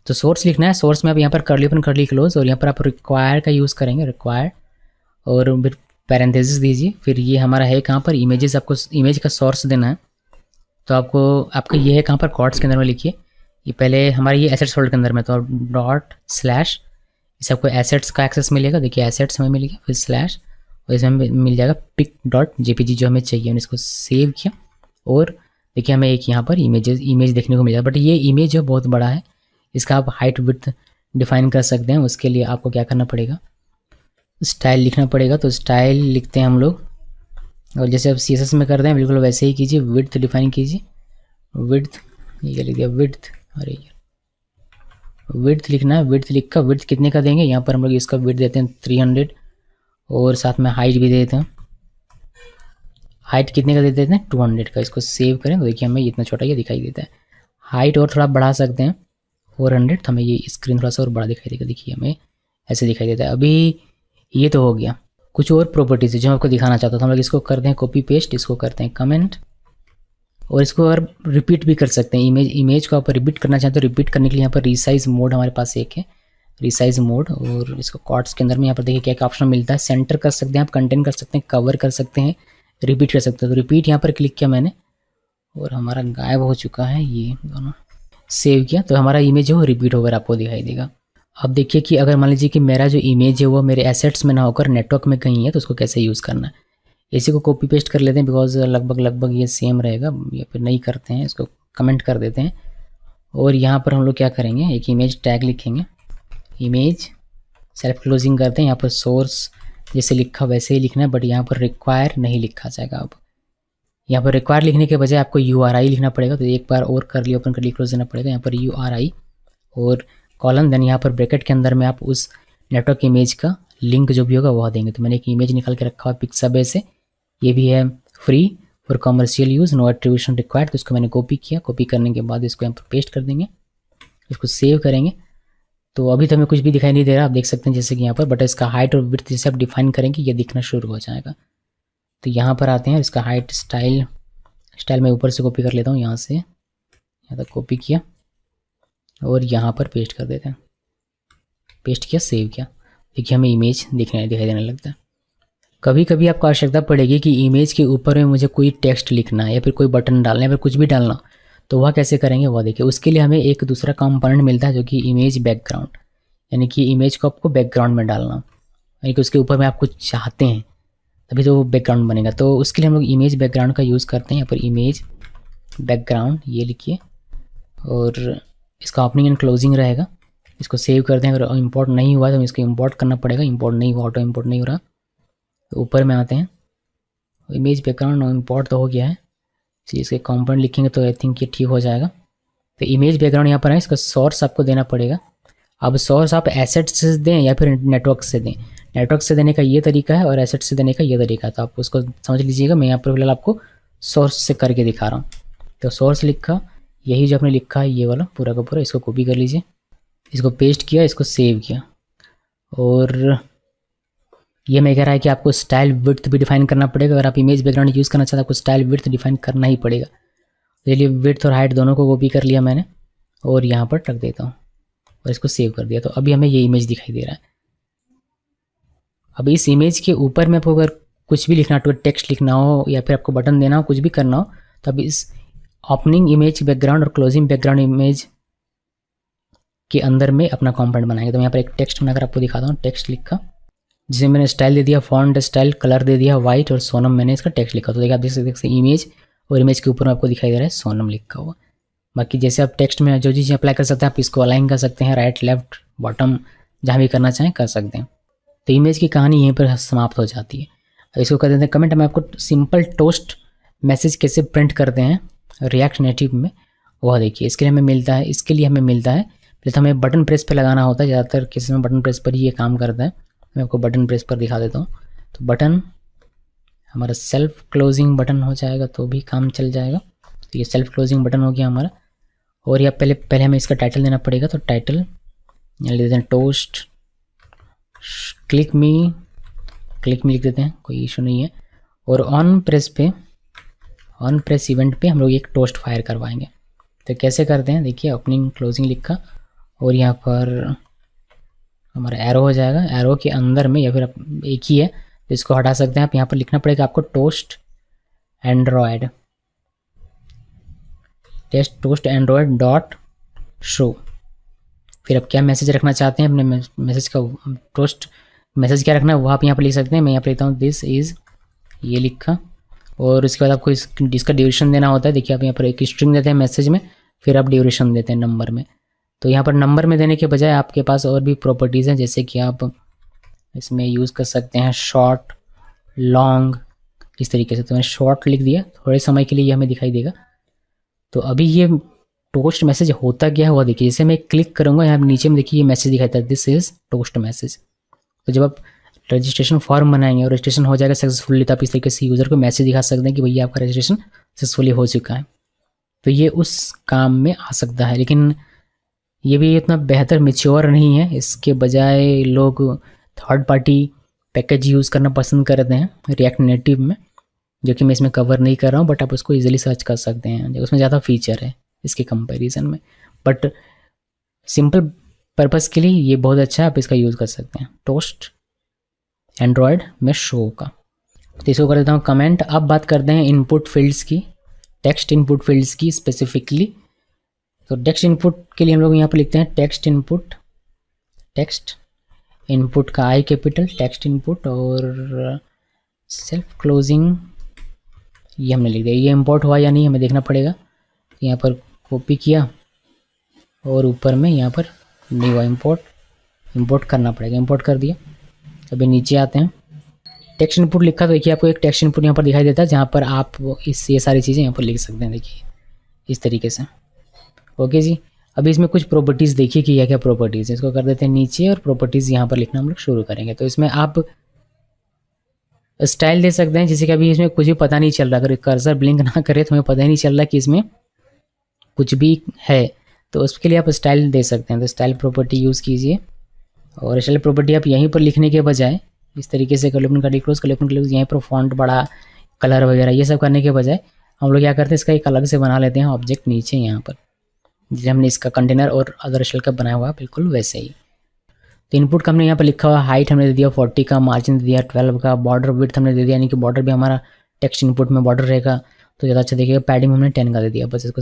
तो सोर्स लिखना है, सोर्स में आप यहाँ पर कर्ली ओपन कर्ली क्लोज, और यहाँ पर आप रिक्वायर का यूज़ करेंगे, रिक्वायर, और फिर पैरेंथेसिस दीजिए। फिर ये हमारा है कहाँ पर इमेजेस, आपको इमेज का सोर्स देना है। तो आपको आपका ये है कहाँ पर कॉर्ड्स के अंदर में लिखिए। ये पहले हमारे ये एसेट्स फोल्डर के अंदर में, तो ./ इसे आपको एसेट्स का एक्सेस मिलेगा। देखिए एसेट्स हमें मिल गया, फिर स्लैश, और इसमें हमें मिल जाएगा pic.jpg जो हमें चाहिए। हमने इसको सेव किया और देखिए हमें एक यहाँ पर इमेज देखने को मिल जाएगा। बट ये इमेज जो बहुत बड़ा है, इसका आप हाइट विड्थ डिफाइन कर सकते हैं। उसके लिए आपको क्या करना पड़ेगा, स्टाइल लिखना पड़ेगा। तो स्टाइल लिखते हैं हम लोग, और जैसे आप CSS में करते हैं बिल्कुल वैसे ही कीजिए। विड्थ डिफाइन कीजिए, विड्थ, ये लिख दिया विड्थ, अरे विड्थ लिखना है। विड्थ लिख कर विड्थ कितने का देंगे, यहाँ पर हम लोग इसका विड्थ देते हैं 300, और साथ में हाइट भी देते हैं। हाइट कितने का दे देते हैं 200 का। इसको सेव करें तो देखिए हमें इतना छोटा ये दिखाई देता है। हाइट और थोड़ा बढ़ा सकते हैं 400, तो हमें ये स्क्रीन थोड़ा सा और बड़ा दिखाई देगा। देखिए हमें ऐसे दिखाई देता है। अभी ये तो हो गया। कुछ और प्रॉपर्टीज है जो मैं आपको दिखाना चाहता था। हम लोग इसको करते हैं कॉपी पेस्ट, इसको करते हैं कमेंट, और इसको और रिपीट भी कर सकते हैं। इमेज को आप रिपीट करना चाहते हो, रिपीट करने के लिए यहाँ पर रिसाइज मोड हमारे पास एक है, रिसाइज मोड। और इसको कॉर्ड्स के अंदर में यहाँ पर देखिए क्या क्या ऑप्शन मिलता है। सेंटर कर सकते हैं आप, कंटेंट कर सकते हैं, कवर कर सकते हैं, रिपीट कर सकते हैं। तो रिपीट यहाँ पर क्लिक किया मैंने और हमारा गायब हो चुका है ये दोनों। सेव किया तो हमारा इमेज जो रिपीट होकर आपको दिखाई देगा। अब देखिए कि अगर मान लीजिए कि मेरा जो इमेज है वो मेरे एसेट्स में ना होकर नेटवर्क में कहीं है, तो उसको कैसे यूज़ करना है। इसी को कॉपी पेस्ट कर लेते हैं बिकॉज लगभग ये सेम रहेगा, या फिर नहीं करते हैं, इसको कमेंट कर देते हैं। और यहाँ पर हम लोग क्या करेंगे, एक इमेज टैग लिखेंगे, इमेज सेल्फ क्लोजिंग करते हैं। यहाँ पर सोर्स जैसे लिखा वैसे ही लिखना है, बट यहाँ पर रिक्वायर नहीं लिखा जाएगा। अब यहाँ पर रिक्वायर लिखने के बजाय आपको URI लिखना पड़ेगा, तो एक बार और कर लिया, ओपन कर लिया, क्लोज देना पड़ेगा। यहाँ पर URI और कॉलन, देन यहाँ पर ब्रैकेट के अंदर में आप उस नेटवर्क इमेज का लिंक जो भी होगा वह देंगे। तो मैंने एक इमेज निकाल के रखा हुआ पिक्साबे से, ये भी है free for commercial use, no attribution required. तो इसको मैंने कॉपी किया, कॉपी करने के बाद इसको यहाँ पर पेस्ट कर देंगे, इसको सेव करेंगे। तो अभी तो हमें कुछ भी दिखाई नहीं दे रहा, आप देख सकते हैं जैसे कि यहाँ पर, बट इसका हाइट और विड्थ जैसे आप डिफाइन करेंगे ये दिखना शुरू हो जाएगा। तो यहाँ पर आते हैं, इसका हाइट स्टाइल मैं ऊपर से कॉपी कर लेता हूँ, यहाँ से यहाँ तक कॉपी किया और यहाँ पर पेस्ट कर देते हैं, पेस्ट किया, सेव किया। देखिए हमें इमेज दिखाई देने लगता है। कभी कभी आपको आवश्यकता पड़ेगी कि इमेज के ऊपर में मुझे कोई टेक्स्ट लिखना है या फिर कोई बटन डालना है या फिर कुछ भी डालना, तो वह कैसे करेंगे वह देखिए। उसके लिए हमें एक दूसरा कंपोनेंट मिलता है जो कि इमेज बैकग्राउंड, यानी कि इमेज को आपको बैकग्राउंड में डालना, यानी कि उसके ऊपर में आप कुछ चाहते हैं तभी तो वो बैकग्राउंड बनेगा। तो उसके लिए हम लोग इमेज बैकग्राउंड का यूज़ करते हैं। यहाँ पर इमेज बैकग्राउंड ये लिखिए और इसका ओपनिंग एंड क्लोजिंग रहेगा। इसको सेव करते हैं। अगर इंपोर्ट नहीं हुआ तो इसको इंपोर्ट करना पड़ेगा, इंपोर्ट नहीं हुआ, ऑटो इंपोर्ट नहीं हो रहा। तो ऊपर में आते हैं, इमेज बैकग्राउंड इंपोर्ट तो हो गया है, इसलिए इसके कंपोनेंट लिखेंगे तो आई थिंक ये ठीक हो जाएगा। तो इमेज बैकग्राउंड यहाँ पर है, इसका सोर्स आपको देना पड़ेगा। अब सोर्स आप एसेट्स से दें या फिर नेटवर्क से दें। नेटवर्क से देने का ये तरीका है और एसेट से देने का ये तरीका है, तो आप उसको समझ लीजिएगा। मैं यहाँ पर फिलहाल आपको सोर्स से करके दिखा रहा हूँ। तो सोर्स लिखा, यही जो आपने लिखा है ये वाला पूरा का पूरा, इसको कॉपी कर लीजिए, इसको पेस्ट किया, इसको सेव किया। और ये मैं कह रहा है कि आपको स्टाइल विड्थ भी डिफाइन करना पड़ेगा। अगर आप इमेज बैकग्राउंड यूज़ करना चाहते हैं आपको स्टाइल विड्थ डिफाइन करना ही पड़ेगा। चलिए विड्थ और हाइट दोनों को कॉपी कर लिया मैंने और यहाँ पर रख देता हूँ और इसको सेव कर दिया। तो अभी हमें ये इमेज दिखाई दे रहा है। अब इस इमेज के ऊपर में आपको अगर कुछ भी लिखना हो, टेक्स्ट लिखना हो या फिर आपको बटन देना हो, कुछ भी करना हो, तो अब इस ओपनिंग इमेज बैकग्राउंड और क्लोजिंग बैकग्राउंड इमेज के अंदर में अपना कंपोनेंट बनाएंगे। तो मैं यहाँ पर एक टेक्स्ट बनाकर आपको दिखाता हूँ। टेक्स्ट लिखा, जिसे मैंने स्टाइल दे दिया फॉन्ट स्टाइल, कलर दे दिया वाइट और सोनम मैंने इसका टेक्स्ट लिखा। तो देखिए आप देख सकते हैं इमेज और इमेज के ऊपर आपको दिखाई दे रहा है सोनम लिखा हुआ। बाकी जैसे आप टेक्स्ट में जो चीज़ें अप्लाई कर सकते हैं आप इसको अलाइन कर सकते हैं, राइट लेफ्ट बॉटम जहाँ भी करना चाहें कर सकते हैं। तो इमेज की कहानी यहीं पर समाप्त हो जाती है। अब इसको कर देते हैं कमेंट। मैं आपको सिंपल टोस्ट मैसेज कैसे प्रिंट करते हैं रिएक्ट नेटिव में वह देखिए। इसके लिए हमें मिलता है पहले तो हमें बटन प्रेस पर लगाना होता है। ज़्यादातर केसेस में बटन प्रेस पर ही ये काम करता है। मैं आपको बटन प्रेस पर दिखा देता हूँ। तो बटन हमारा सेल्फ क्लोजिंग बटन हो जाएगा तो भी काम चल जाएगा। तो ये सेल्फ क्लोजिंग बटन हो गया हमारा। और या पहले हमें इसका टाइटल देना पड़ेगा। तो टाइटल यहाँ लिख देते हैं टोस्ट क्लिक मी लिख देते हैं, कोई इशू नहीं है। और ऑन प्रेस इवेंट पे हम लोग एक टोस्ट फायर करवाएंगे। तो कैसे करते हैं देखिए, ओपनिंग क्लोजिंग लिखा और यहाँ पर हमारा एरो हो जाएगा। एरो के अंदर में या फिर एक ही है तो इसको हटा सकते हैं आप। यहाँ पर लिखना पड़ेगा आपको टोस्ट एंड्रॉयड डॉट शो। फिर आप क्या मैसेज रखना चाहते हैं अपने मैसेज का, टोस्ट मैसेज क्या रखना है वो आप यहाँ पर लिख सकते हैं। मैं यहाँ पर लिखता हूँ दिस इज़, ये लिखा। और उसके बाद आपको इसका ड्यूरेशन देना होता है। देखिए आप यहाँ पर एक स्ट्रिंग देते हैं मैसेज में, फिर आप ड्यूरेशन देते हैं नंबर में। तो यहाँ पर नंबर में देने के बजाय आपके पास और भी प्रॉपर्टीज़ हैं, जैसे कि आप इसमें यूज़ कर सकते हैं शॉर्ट, लॉन्ग, इस तरीके से। तो मैंने शॉर्ट लिख दिया, थोड़े समय के लिए ये हमें दिखाई देगा। तो अभी ये टोस्ट मैसेज होता क्या है वो देखिए। जैसे मैं क्लिक करूँगा यहाँ नीचे में देखिए ये मैसेज दिखाता है दिस इज़ टोस्ट मैसेज। तो जब आप रजिस्ट्रेशन फॉर्म बनाएंगे और रजिस्ट्रेशन हो जाएगा सक्सेसफुली, तो आप इस तरीके से यूज़र को मैसेज दिखा सकते हैं कि भैया आपका रजिस्ट्रेशन सक्सेसफुली हो चुका है। तो ये उस काम में आ सकता है, लेकिन ये भी इतना बेहतर मैच्योर नहीं है। इसके बजाय लोग थर्ड पार्टी पैकेज यूज़ करना पसंद करते हैं रिएक्ट नेटिव में, जो कि मैं इसमें कवर नहीं कर रहा हूँ। बट आप उसको ईजिली सर्च कर सकते हैं, उसमें ज़्यादा फीचर है इसके कंपैरिजन में। बट सिंपल पर्पस के लिए ये बहुत अच्छा है, आप इसका यूज़ कर सकते हैं टोस्ट एंड्रॉयड में शो का। तो इसको कर देता हूँ कमेंट। अब बात करते हैं इनपुट फील्ड्स की, टेक्स्ट इनपुट फील्ड्स की स्पेसिफिकली। तो टेक्स्ट इनपुट के लिए हम लोग यहाँ पर लिखते हैं टेक्स्ट इनपुट टेक्स्ट इनपुट का आई कैपिटल टेक्स्ट इनपुट और सेल्फ क्लोजिंग ये हमने लिख दिया। ये इंपोर्ट हुआ या नहीं हमें देखना पड़ेगा। यहाँ पर कॉपी किया और ऊपर में यहाँ पर नहीं हुआ, इंपोर्ट करना पड़ेगा। इंपोर्ट कर दिया। अभी नीचे आते हैं, टेक्स्ट इनपुट लिखा तो देखिए आपको एक टेक्स्ट इनपुट यहाँ पर दिखाई देता है जहाँ पर आप ये सारी चीज़ें यहाँ पर लिख सकते हैं। देखिए इस तरीके से। ओके जी, अभी इसमें कुछ प्रॉपर्टीज़ देखिए कि क्या प्रॉपर्टीज़ है। इसको कर देते हैं नीचे और प्रॉपर्टीज़ यहाँ पर लिखना हम लोग शुरू करेंगे। तो इसमें आप स्टाइल दे सकते हैं जिससे कि अभी इसमें कुछ भी पता नहीं चल रहा। अगर कर्सर ब्लिंक ना करे तो हमें पता ही नहीं चल रहा कि इसमें कुछ भी है, तो उसके लिए आप स्टाइल दे सकते हैं। तो स्टाइल प्रॉपर्टी यूज़ कीजिए और स्टाइल प्रॉपर्टी आप यहीं पर लिखने के बजाय इस तरीके से कलेक्शन क्लोज यहीं पर फॉन्ट बड़ा, कलर वगैरह ये सब करने के बजाय हम लोग क्या करते हैं इसका एक अलग से बना लेते हैं ऑब्जेक्ट नीचे यहाँ पर, जैसे हमने इसका कंटेनर और अदर शेल का बनाया हुआ बिल्कुल वैसे ही। तो इनपुट का हमने यहाँ पर लिखा हुआ हाइट हमने दे दिया 40 का, मार्जिन दे दिया 12 का, बॉर्डर विड्थ हमने दे दिया, यानी कि बॉर्डर भी हमारा टेक्स्ट इनपुट में बॉर्डर रहेगा तो ज़्यादा अच्छा देखिएगा। पैडिंग हमने 10 का दे दिया। बस इसको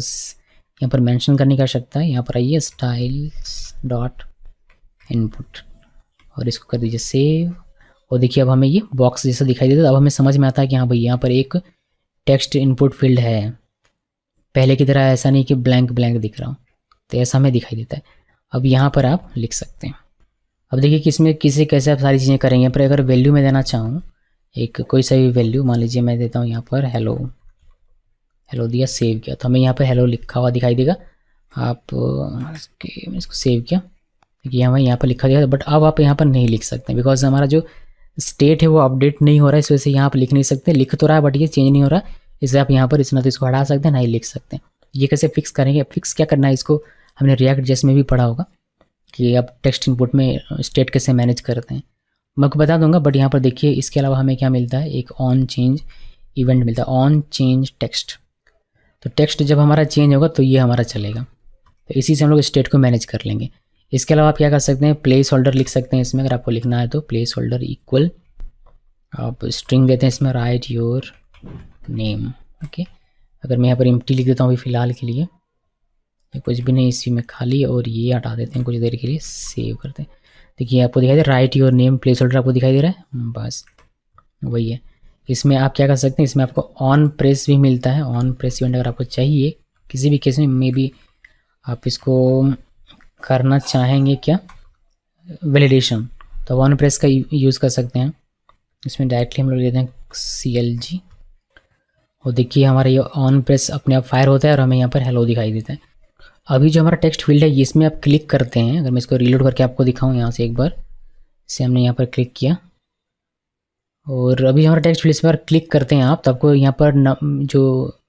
यहाँ पर मेंशन करने की आवश्यकता है। यहाँ पर आइए स्टाइल्स डॉट इनपुट और इसको कर दीजिए सेव। और देखिए अब हमें ये बॉक्स जैसा दिखाई देता है। अब हमें समझ में आता है कि हाँ भाई यहाँ पर एक टेक्स्ट इनपुट फील्ड है। पहले की तरह ऐसा नहीं कि ब्लैंक दिख रहा हूँ, तो ऐसा हमें दिखाई देता है। अब यहाँ पर आप लिख सकते हैं। अब देखिए कि इसमें किसे कैसे आप सारी चीज़ें करेंगे। पर अगर वैल्यू में देना चाहूँ एक कोई सा भी वैल्यू, मान लीजिए मैं देता हूँ यहाँ पर हेलो दिया, सेव किया तो हमें यहाँ पर हेलो लिखा हुआ दिखाई देगा। आप इसको सेव किया, देखिए हमें यहाँ पर लिखा दिया। बट अब आप यहाँ पर नहीं लिख सकते बिकॉज हमारा जो स्टेट है वो अपडेट नहीं हो रहा है, इस वजह से यहाँ पर लिख नहीं सकते। लिख तो रहा है बट ये चेंज नहीं हो रहा, इसलिए आप यहाँ पर इतना तो इसको हटा सकते हैं, ना ही लिख सकते हैं। ये कैसे फिक्स करेंगे? फिक्स क्या करना है इसको, हमने रिएक्ट जेएस में भी पढ़ा होगा कि आप टेक्स्ट इनपुट में स्टेट कैसे मैनेज करते हैं, मैं आपको बता दूंगा। बट यहाँ पर देखिए इसके अलावा हमें क्या मिलता है, एक ऑन चेंज इवेंट मिलता है, ऑन चेंज टेक्स्ट। तो टेक्स्ट जब हमारा चेंज होगा तो ये हमारा चलेगा, तो इसी से हम लोग स्टेट को मैनेज कर लेंगे। इसके अलावा आप क्या कर सकते हैं, प्लेस होल्डर लिख सकते हैं इसमें। अगर आपको लिखना है तो प्लेस होल्डर इक्वल आप स्ट्रिंग देते हैं इसमें, राइट योर नेम। ओके, अगर मैं यहाँ पर एम्प्टी लिख देता हूँ अभी फ़िलहाल के लिए, कुछ भी नहीं इसी में खाली, और ये हटा देते हैं कुछ देर के लिए, सेव करते हैं। देखिए आपको दिखाई दे रहा है right your name place holder आपको दिखाई दे रहा है, बस वही है। इसमें आप क्या कर सकते हैं, इसमें आपको ऑन प्रेस भी मिलता है। ऑन प्रेस इवेंट अगर आपको चाहिए किसी भी केस में, मे बी आप इसको करना चाहेंगे क्या वैलिडेशन, तो ऑन प्रेस का यूज़ कर सकते हैं। इसमें डायरेक्टली हम लोग लेते हैं CLG और देखिए हमारा ये ऑन प्रेस अपने आप फायर होता है और हमें यहाँ पर हेलो दिखाई देता है। अभी जो हमारा टेक्स्ट फील्ड है इसमें आप क्लिक करते हैं, अगर मैं इसको रीलोड करके आपको दिखाऊं यहाँ से एक बार, इसे हमने यहाँ पर क्लिक किया और अभी हमारा टेक्स्ट फील्ड इस पर क्लिक करते हैं आप, तो आपको यहाँ पर जो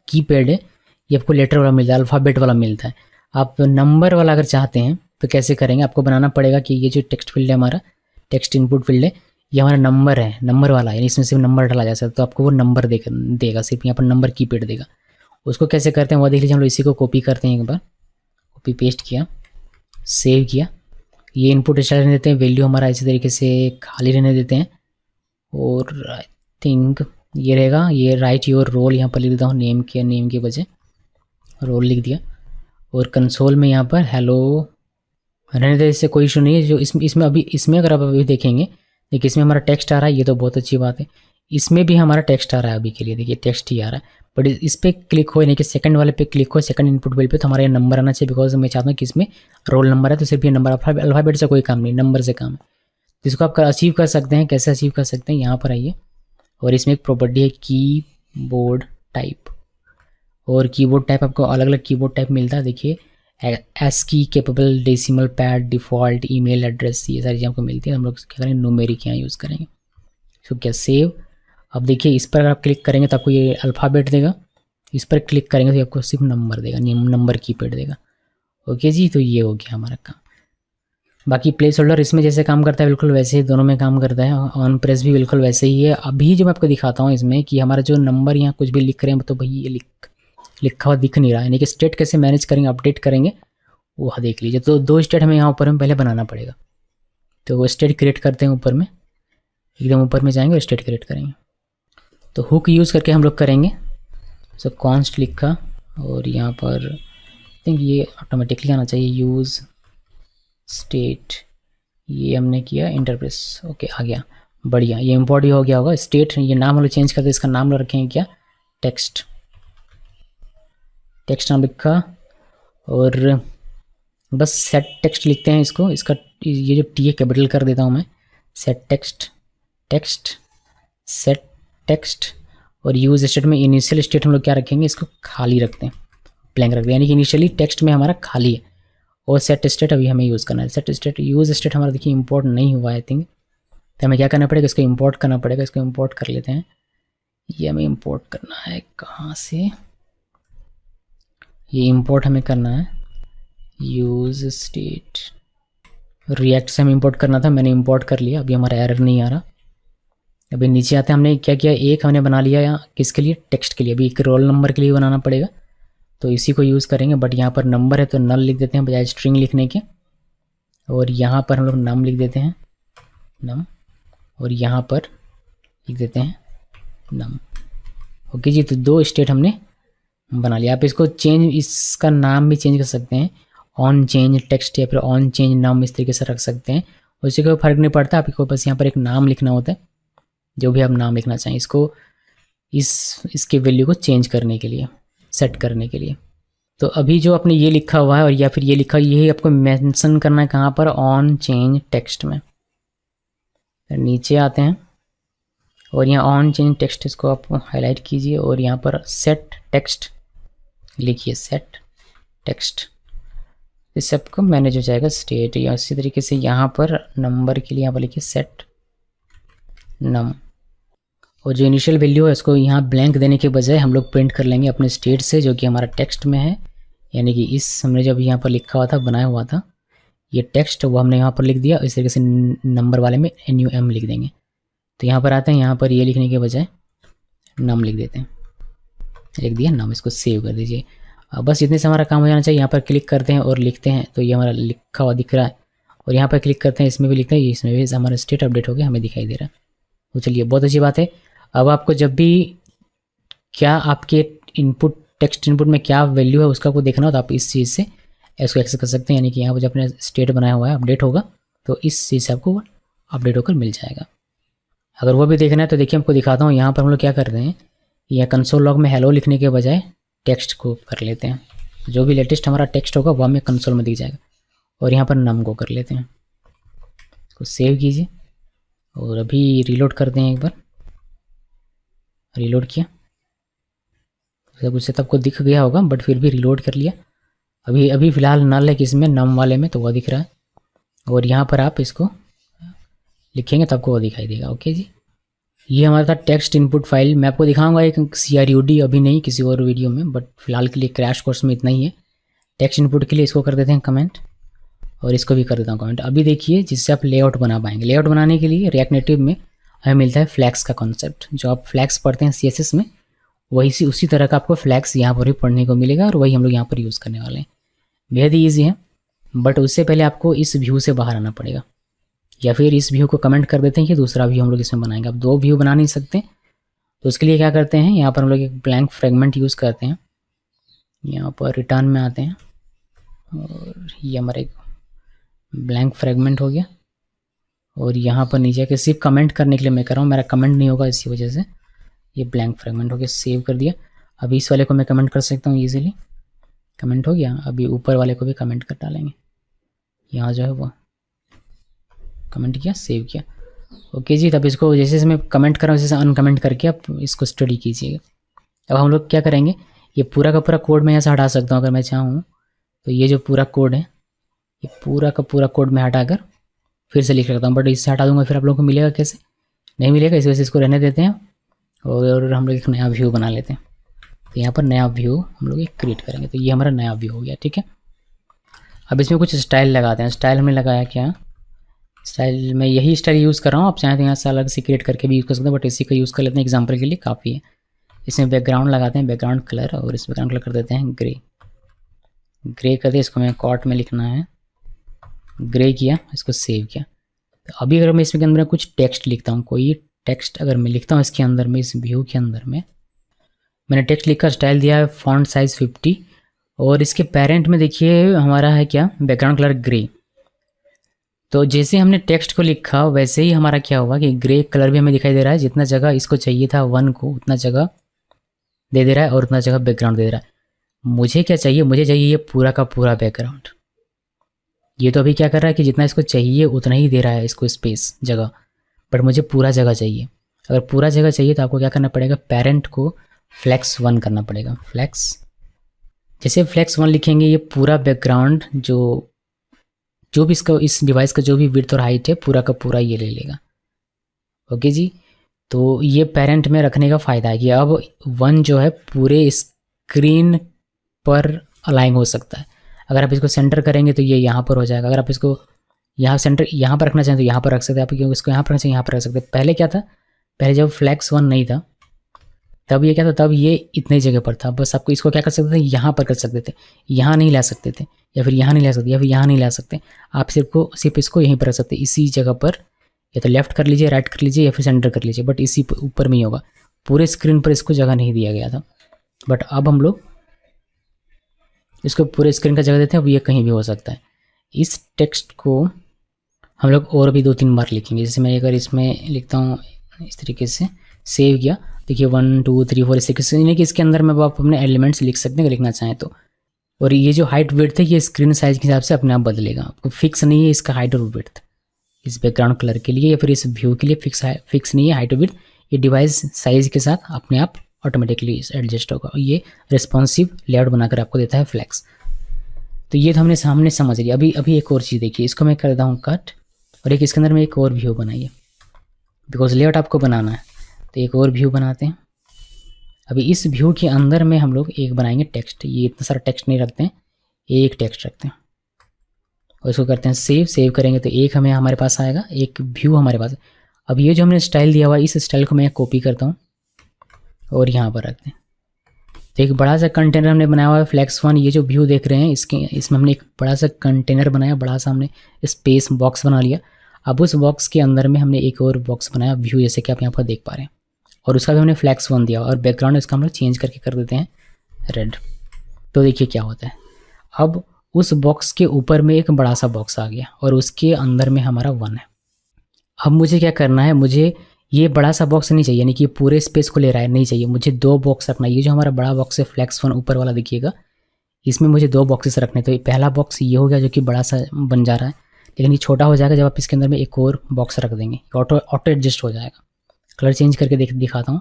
कीपैड है ये आपको लेटर वाला मिलता है, अल्फ़ाबेट वाला मिलता है। आप नंबर वाला अगर चाहते हैं तो कैसे करेंगे, आपको बनाना पड़ेगा कि ये जो टेक्स्ट फील्ड है हमारा टेक्स्ट इनपुट फील्ड है, ये हमारा नंबर है, नंबर वाला है, इसमें सिर्फ नंबर डाला जा सकता है, तो आपको वो नंबर देगा सिर्फ यहाँ पर नंबर कीपैड देगा। उसको कैसे करते हैं वो देख लीजिए। हम लोग इसी को कॉपी करते हैं, एक बार कॉपी पेस्ट किया, सेव किया। ये इनपुट स्टाइल रहने देते हैं, वैल्यू हमारा इसी तरीके से खाली रहने देते हैं और आई थिंक ये रहेगा, ये राइट योर रोल यहाँ पर लिख देता हूँ, नेम के बजाय रोल लिख दिया और कंसोल में यहाँ पर हेलो रहने देते, इससे कोई इशू नहीं है। जो इसमें अभी इसमें अगर आप अभी देखेंगे, देखिए इसमें हमारा टेक्स्ट आ रहा है, ये तो बहुत अच्छी बात है। इसमें भी हमारा टेक्स्ट आ रहा है अभी के लिए, देखिए टेक्स्ट ही आ रहा है। बट इस पर क्लिक हो, यानी कि सेकंड वाले पे क्लिक हो, सेकंड इनपुट फील्ड पे, तो हमारा ये नंबर आना चाहिए, बिकॉज मैं चाहता हूँ कि इसमें रोल नंबर है, तो सिर्फ ये नंबर, अल्फ़ाबेट से कोई काम नहीं, नंबर से काम है। तो इसको आप अचीव कर सकते हैं। कैसे अचीव कर सकते हैं, यहाँ पर आइए और इसमें एक प्रॉपर्टी है कीबोर्ड टाइप, और कीबोर्ड टाइप आपको अलग अलग कीबोर्ड टाइप मिलता है। देखिए ASCII capable, decimal pad, default, email address, ये सारी चीज़ें आपको मिलती है। हम लोग क्या करेंगे, न्यूमेरिक यहाँ यूज़ करेंगे। इसको क्या सेव। अब देखिए इस पर अगर आप क्लिक करेंगे तो आपको ये अल्फ़ाबेट देगा, इस पर क्लिक करेंगे तो आपको सिर्फ नंबर देगा, नंबर कीपैड देगा। ओके जी, तो ये हो गया हमारा काम। बाकी प्लेस होल्डर इसमें जैसे काम करता है बिल्कुल वैसे ही दोनों में काम करता है, ऑन प्रेस भी बिल्कुल वैसे ही है। अभी जो मैं आपको दिखाता हूँ इसमें कि हमारा जो नंबर यहाँ कुछ भी लिख रहे हैं तो भाई ये लिखा हुआ दिख नहीं रहा है, यानी कि स्टेट कैसे मैनेज करेंगे, अपडेट करेंगे वो देख लीजिए। तो 2 स्टेट हमें यहाँ ऊपर में पहले बनाना पड़ेगा। तो वो स्टेट क्रिएट करते हैं, ऊपर में एकदम ऊपर में जाएंगे और स्टेट क्रिएट करेंगे। तो हुक यूज़ करके हम लोग करेंगे। सो कॉन्स्ट लिखा और यहाँ पर आई थिंक ये ऑटोमेटिकली आना चाहिए, यूज़ स्टेट ये हमने किया इंटरप्रेस, ओके आ गया, बढ़िया। ये इम्पोर्ट ही हो गया होगा। स्टेट ये नाम हम लोग चेंज करते, इसका नाम लोग रखेंगे क्या, टेक्स्ट, टेक्स्ट नाम लिखा, और बस सेट टेक्स्ट लिखते हैं इसको। इसका ये जो टी है कैपिटल कर देता हूँ मैं, set text, text set text. और यूज स्टेट में इनिशियल स्टेट हम लोग क्या रखेंगे, इसको खाली रखते हैं, ब्लैंक रखते हैं, यानी कि इनिशियली टेक्स्ट में हमारा खाली है। और सेट स्टेट अभी हमें यूज़ करना है। सेट स्टेट यूज स्टेट हमारा देखिए इंपोर्ट नहीं हुआ आई थिंक, तो हमें क्या करना पड़ेगा, इसको इंपोर्ट करना पड़ेगा। इसको इंपोर्ट कर लेते हैं। ये हमें इंपोर्ट करना है कहाँ से, ये इंपोर्ट हमें करना है यूज स्टेट, रिएक्ट से हम इंपोर्ट करना था, मैंने इंपोर्ट कर लिया। अभी हमारा एरर नहीं आ रहा। अभी नीचे आते हैं, हमने क्या किया, एक हमने बना लिया यहाँ किसके लिए, टेक्स्ट के लिए। अभी एक रोल नंबर के लिए बनाना पड़ेगा, तो इसी को यूज़ करेंगे। बट यहाँ पर नंबर है तो नल लिख देते हैं बजाय स्ट्रिंग लिखने के। और यहाँ पर हम लोग नम लिख देते हैं, नम, और यहाँ पर लिख देते हैं नम। ओके जी, तो 2 स्टेट हमने बना लिया। आप इसको चेंज, इसका नाम भी चेंज कर सकते हैं, ऑन चेंज टेक्स्ट या फिर ऑन चेंज नम, इस तरीके से रख सकते हैं। उससे कोई फ़र्क नहीं पड़ता, आपको बस यहाँ पर एक नाम लिखना होता है, जो भी आप नाम लिखना चाहें इसको, इसके वैल्यू को चेंज करने के लिए, सेट करने के लिए। तो अभी जो आपने ये लिखा हुआ है और या फिर ये लिखा, ये आपको मेंशन करना है कहाँ पर, ऑन चेंज टेक्स्ट में। नीचे आते हैं और यहाँ ऑन चेंज टेक्स्ट, इसको आप हाईलाइट कीजिए और यहाँ पर सेट टेक्स्ट लिखिए, सेट टेक्स्ट। इस सबको मैनेज हो जाएगा स्टेट। या इसी तरीके से यहाँ पर नंबर के लिए यहाँ पर लिखिए सेट नम, और जो इनिशियल वैल्यू है उसको यहाँ ब्लैंक देने के बजाय हम लोग प्रिंट कर लेंगे अपने स्टेट से, जो कि हमारा टेक्स्ट में है। यानी कि इस हमने जब यहाँ पर लिखा हुआ था, बनाया हुआ था ये टेक्स्ट, वो हमने यहाँ पर लिख दिया। इस तरीके से नंबर वाले में NUM लिख देंगे। तो यहाँ पर आते हैं, यहाँ पर ये लिखने के बजाय नम लिख देते हैं, लिख दिया नम। इसको सेव कर दीजिए। अब बस इतने से हमारा काम हो जाना चाहिए। यहाँ पर क्लिक करते हैं और लिखते हैं, तो ये हमारा लिखा हुआ दिख रहा है। और यहाँ पर क्लिक करते हैं, इसमें भी लिखते हैं, इसमें भी हमारा स्टेट अपडेट हो गया, हमें दिखाई दे रहा है। तो चलिए, बहुत अच्छी बात है। अब आपको जब भी क्या आपके इनपुट, टेक्स्ट इनपुट में क्या वैल्यू है उसका आपको देखना हो, तो आप इस चीज़ से इसको एक्सेस कर सकते हैं। यानी कि यहाँ पर जब अपने स्टेट बनाया हुआ है अपडेट होगा, तो इस चीज़ से आपको अपडेट होकर मिल जाएगा। अगर वो भी देखना है तो देखिए, आपको दिखाता हूँ। यहाँ पर हम लोग क्या करते हैं, या कंसोल लॉग में हेलो लिखने के बजाय टेक्स्ट को कर लेते हैं। जो भी लेटेस्ट हमारा टेक्स्ट होगा वो हमें कंसोल में दिख जाएगा। और यहाँ पर नम को कर लेते हैं, इसको सेव कीजिए और अभी रीलोड करते हैं। एक बार रीलोड किया, सब कुछ से आपको दिख गया होगा, बट फिर भी रीलोड कर लिया। अभी फ़िलहाल नल है किसमें, नम वाले में, तो वह दिख रहा है। और यहाँ पर आप इसको लिखेंगे तो आपको वो दिखाई देगा। ओके जी, ये हमारा था टेक्स्ट इनपुट फाइल। मैं आपको दिखाऊंगा एक CRUD, अभी नहीं, किसी और वीडियो में, बट फिलहाल के लिए क्रैश कोर्स में इतना ही है। टेक्स्ट इनपुट के लिए इसको कर देते हैं कमेंट, और इसको भी कर देता हूँ कमेंट। अभी देखिए, जिससे आप लेआउट बना पाएंगे। लेआउट बनाने के लिए रिएक्ट नेटिव में हमें मिलता है फ्लैक्स का कॉन्सेप्ट। जो आप फ्लैक्स पढ़ते हैं CSS में, वही उसी तरह का आपको फ्लैक्स यहाँ पर भी पढ़ने को मिलेगा, और वही हम लोग यहाँ पर यूज़ करने वाले हैं। बेहद ही ईजी है, बट उससे पहले आपको इस व्यू से बाहर आना पड़ेगा, या फिर इस व्यू को कमेंट कर देते हैं कि दूसरा व्यू हम लोग इसमें बनाएंगे। अब 2 व्यू बना नहीं सकते, तो उसके लिए क्या करते हैं, यहाँ पर हम लोग एक ब्लैंक फ्रेगमेंट यूज़ करते हैं। यहाँ पर रिटर्न में आते हैं, और ये हमारा एक ब्लैंक फ्रेगमेंट हो गया। और यहाँ पर नीचे के सिर्फ कमेंट करने के लिए मैं कर रहा हूँ, मेरा कमेंट नहीं होगा, इसी वजह से ये ब्लैंक फ्रेगमेंट हो गया। सेव कर दिया। अभी इस वाले को मैं कमेंट कर सकता हूँ ईजिली, कमेंट हो गया। अभी ऊपर वाले को भी कमेंट कर डालेंगे, यहाँ जो है वो कमेंट किया, सेव किया। ओके जी, तब इसको जैसे मैं कमेंट कर रहा हूँ, जैसे अनकमेंट करके आप इसको स्टडी कीजिएगा। अब हम लोग क्या करेंगे, ये पूरा का पूरा कोड मैं यहाँ से हटा सकता हूँ अगर मैं चाहूँ। तो ये जो पूरा कोड है, ये पूरा का पूरा कोड मैं हटाकर फिर से लिख सकता हूँ, बट इससे हटा दूंगा फिर आप लोगों को मिलेगा कैसे, नहीं मिलेगा। इस वजह से इसको रहने देते हैं, और हम लोग एक नया व्यू बना लेते हैं। तो यहाँ पर नया व्यू हम लोग एक क्रिएट करेंगे। तो ये हमारा नया व्यू हो गया, ठीक है। अब इसमें कुछ स्टाइल लगाते हैं। स्टाइल हमने लगाया क्या, स्टाइल में यही स्टाइल यूज़ कर रहा हूँ। आप चाहें तो यहाँ से अलग से क्रिएट करके भी यूज़ कर सकते हैं, बट इसी का यूज़ कर लेते हैं एग्जाम्पल के लिए, काफ़ी है। इसमें बैकग्राउंड लगाते हैं, बैकग्राउंड कलर, और इस बैकग्राउंड कलर कर देते हैं ग्रे। ग्रे कर दिया, इसको मैं कॉट में लिखना है, ग्रे किया, इसको सेव किया। तो अभी अगर मैं इसके अंदर कुछ टेक्स्ट लिखता हूँ, कोई टेक्स्ट अगर मैं लिखता हूँ इसके अंदर में, इस व्यू के अंदर में मैंने टेक्स्ट लिखकर स्टाइल दिया है फॉन्ट साइज़ 50, और इसके पेरेंट में देखिए हमारा है क्या, बैकग्राउंड कलर ग्रे। तो जैसे हमने टेक्स्ट को लिखा वैसे ही हमारा क्या हुआ कि ग्रे कलर भी हमें दिखाई दे रहा है, जितना जगह इसको चाहिए था 1 को उतना जगह दे दे रहा है और उतना जगह बैकग्राउंड दे रहा है। मुझे क्या चाहिए, मुझे चाहिए ये पूरा का पूरा बैकग्राउंड। ये तो अभी क्या कर रहा है कि जितना इसको चाहिए उतना ही दे रहा है इसको स्पेस जगह, बट मुझे पूरा जगह चाहिए। अगर पूरा जगह चाहिए तो आपको क्या करना पड़ेगा, पेरेंट को flex1 करना पड़ेगा। फ्लैक्स, जैसे flex1 लिखेंगे ये पूरा बैकग्राउंड जो भी इसका इस डिवाइस का जो भी विड्थ और हाइट है पूरा का पूरा ये ले लेगा। ओके जी, तो ये पेरेंट में रखने का फ़ायदा है कि अब 1 जो है पूरे स्क्रीन पर अलाइन हो सकता है। अगर आप इसको सेंटर करेंगे तो ये यहाँ पर हो जाएगा। अगर आप इसको यहाँ सेंटर यहाँ पर रखना चाहें तो यहाँ पर रख सकते हैं आप, क्योंकि इसको यहाँ पर रखना चाहिए यहाँ पर रख सकते हैं। पहले क्या था, पहले जब flex1 नहीं था तब ये क्या था, तब ये इतनी जगह पर था। बस आपको इसको क्या कर सकते थे, यहाँ पर कर सकते थे, यहाँ नहीं ला सकते थे, या फिर यहाँ नहीं ला सकते, या फिर यहाँ नहीं ला सकते। आप सिर्फ इसको यहीं पर रख सकते, इसी जगह पर, या तो लेफ्ट कर लीजिए, राइट कर लीजिए, या फिर सेंटर कर लीजिए, बट इसी ऊपर में ही होगा। पूरे स्क्रीन पर इसको जगह नहीं दिया गया था, बट अब हम लोग इसको पूरे स्क्रीन का जगह देते हैं। अब ये कहीं भी हो सकता है। इस टेक्स्ट को हम लोग और भी 2-3 बार लिखेंगे। जैसे मैं अगर इसमें लिखता हूँ इस तरीके से, सेव किया, देखिए 1 2 3 4 इस तरीके से, यानी कि इसके अंदर में आप अपने एलिमेंट्स लिख सकते हैं अगर लिखना चाहें तो। और ये जो हाइट विड्थ है ये स्क्रीन साइज के हिसाब से अपने आप बदलेगा, आपको फिक्स नहीं है इसका हाइट और विड्थ। इस बैकग्राउंड कलर के लिए या फिर इस व्यू के लिए फिक्स नहीं है हाइट और विड्थ। ये डिवाइस साइज के साथ अपने आप ऑटोमेटिकली एडजस्ट होगा, और ये रिस्पॉन्सिव लेआउट बनाकर आपको देता है फ्लैक्स। तो ये तो हमने सामने समझ लिया। अभी एक और चीज़ देखिए, इसको मैं कर देता हूँ कट, और एक इसके अंदर में एक और व्यू बनाइए, बिकॉज लेआउट आपको बनाना है। तो एक और व्यू बनाते हैं। अभी इस व्यू के अंदर में हम लोग एक बनाएंगे टेक्स्ट। ये इतना सारा टेक्स्ट नहीं रखते हैं, एक टेक्स्ट रखते हैं और इसको करते हैं सेव करेंगे तो एक हमारे पास आएगा, एक व्यू हमारे पास। अब ये जो हमने स्टाइल दिया हुआ है इस स्टाइल को मैं कॉपी करता हूँ और यहाँ पर रखते हैं। तो एक बड़ा सा कंटेनर हमने बनाया हुआ है flex1। ये जो व्यू देख रहे हैं इसमें हमने एक बड़ा सा कंटेनर बनाया, बड़ा सा हमने स्पेस बॉक्स बना लिया। अब उस बॉक्स के अंदर में हमने एक और बॉक्स बनाया व्यू, जैसे कि आप यहाँ पर देख पा रहे हैं, और उसका भी हमने flex1 दिया और बैकग्राउंड इसका हम लोग चेंज करके कर देते हैं रेड। तो देखिए क्या होता है, अब उस बॉक्स के ऊपर में एक बड़ा सा बॉक्स आ गया और उसके अंदर में हमारा 1 है। अब मुझे क्या करना है, मुझे ये बड़ा सा बॉक्स नहीं चाहिए, यानी कि पूरे स्पेस को ले रहा है, नहीं चाहिए। मुझे 2 बॉक्स रखना है। ये जो हमारा बड़ा बॉक्स है flex1 ऊपर वाला देखिएगा, इसमें मुझे 2 बॉक्सेस रखने। तो ये पहला बॉक्स ये हो गया जो कि बड़ा सा बन जा रहा है, लेकिन ये छोटा हो जाएगा जब आप इसके अंदर में एक और बॉक्स रख देंगे, ऑटो एडजस्ट हो जाएगा। कलर चेंज करके दिखाता हूँ,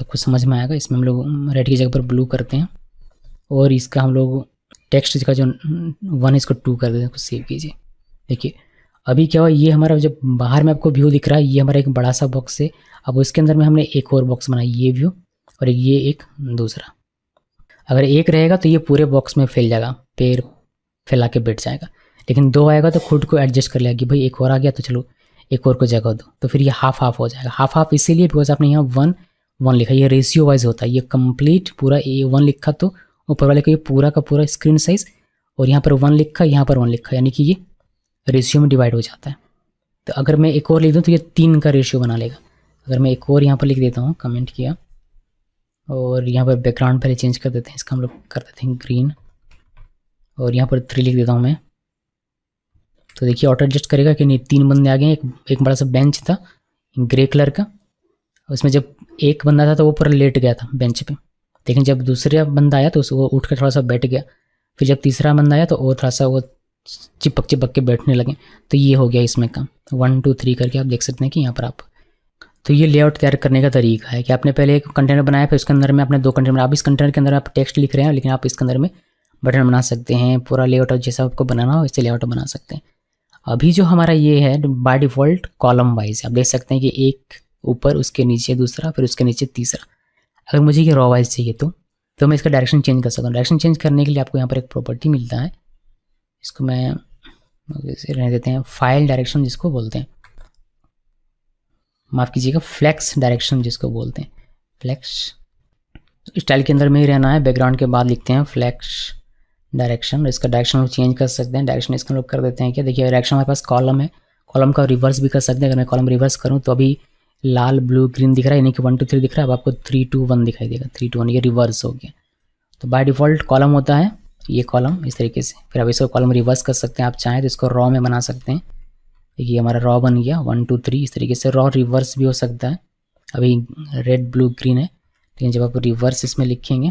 आपको समझ में आएगा। इसमें हम लोग रेड की जगह पर ब्लू करते हैं और इसका हम लोग टेक्स्ट का जो 1 इसको 2 कर देते हैं, सेव कीजिए। देखिए अभी क्या हुआ, ये हमारा जब बाहर में आपको व्यू दिख रहा है, ये हमारा एक बड़ा सा बॉक्स है। अब उसके अंदर में हमने एक और बॉक्स बनाया, ये व्यू, और ये एक दूसरा। अगर एक रहेगा तो ये पूरे बॉक्स में फैल जाएगा, पैर फैला के बैठ जाएगा, लेकिन 2 आएगा तो खुद को एडजस्ट कर लेगा कि भाई एक और आ गया तो चलो एक और को जगह दो। तो फिर ये हाफ हाफ हो जाएगा। हाफ इसीलिए बिकॉज आपने यहाँ 1 लिखा, ये रेशियो वाइज होता है। ये कंप्लीट पूरा A1 लिखा तो ऊपर वाले को ये पूरा का पूरा स्क्रीन साइज, और यहाँ पर 1 लिखा, यहाँ पर 1 लिखा, यानी कि ये रेशियो में डिवाइड हो जाता है। तो अगर मैं एक और लिख दूँ तो ये 3 का रेशियो बना लेगा। अगर मैं एक और यहाँ पर लिख देता हूँ, कमेंट किया, और यहाँ पर बैकग्राउंड पहले चेंज कर देते हैं, इसका हम लोग कर देते हैं ग्रीन, और यहाँ पर 3 लिख देता हूँ मैं। तो देखिए ऑटो एडजस्ट करेगा कि नहीं। 3 बंदे आ गए। एक बड़ा सा बेंच था ग्रे कलर का, उसमें जब एक बंदा था तो वो पूरा लेट गया था बेंच पे, लेकिन जब दूसरा बंदा आया तो वो उठ कर थोड़ा सा बैठ गया। फिर जब तीसरा बंदा आया तो वो थोड़ा सा वो चिपक के बैठने लगे। तो ये हो गया इसमें काम 1 2 3 करके आप देख सकते हैं कि यहाँ पर आप। तो ये लेआउट तैयार करने का तरीका है कि आपने पहले एक कंटेनर बनाया, फिर उसके अंदर में आपने 2 कंटेनर। आप इस कंटेनर के अंदर आप टेक्स्ट लिख रहे हैं, लेकिन आप इसके अंदर में बटन बना सकते हैं। पूरा लेआउट जैसा आपको बनाना हो वैसे लेआउट बना सकते हैं। अभी जो हमारा ये है बाय डिफ़ॉल्ट कॉलम वाइज, आप देख सकते हैं कि एक ऊपर, उसके नीचे दूसरा, फिर उसके नीचे तीसरा। अगर मुझे ये रॉ वाइज चाहिए तो मैं इसका डायरेक्शन चेंज कर सकता हूँ। डायरेक्शन चेंज करने के लिए आपको यहाँ पर एक प्रॉपर्टी मिलता है, इसको मैं रहने देते हैं, फाइल डायरेक्शन जिसको बोलते हैं, माफ़ कीजिएगा फ्लेक्स डायरेक्शन जिसको बोलते हैं। फ्लेक्स स्टाइल के अंदर में ही रहना है। बैकग्राउंड के बाद लिखते हैं फ्लेक्स डायरेक्शन। इसका डायरेक्शन हम चेंज कर सकते हैं। डायरेक्शन इसका हम लोग कर देते हैं क्या, देखिए डायरेक्शन हमारे पास कॉलम है, कॉलम का रिवर्स भी कर सकते हैं। अगर मैं कॉलम रिवर्स करूँ तो अभी लाल ब्लू ग्रीन दिख रहा है, यानी कि 1 2 3 दिख रहा है। अब आपको 3 2 1 दिखाई देगा, 3 2 1, ये रिवर्स हो गया। तो बाय डिफ़ॉल्ट कॉलम होता है ये कॉलम इस तरीके से। फिर आप इसको कॉलम रिवर्स कर सकते हैं, आप चाहें तो इसको रॉ में बना सकते हैं, देखिए हमारा रॉ बन गया 1 2 3। इस तरीके से रॉ रिवर्स भी हो सकता है। अभी रेड ब्लू ग्रीन है, लेकिन जब आप रिवर्स इसमें लिखेंगे,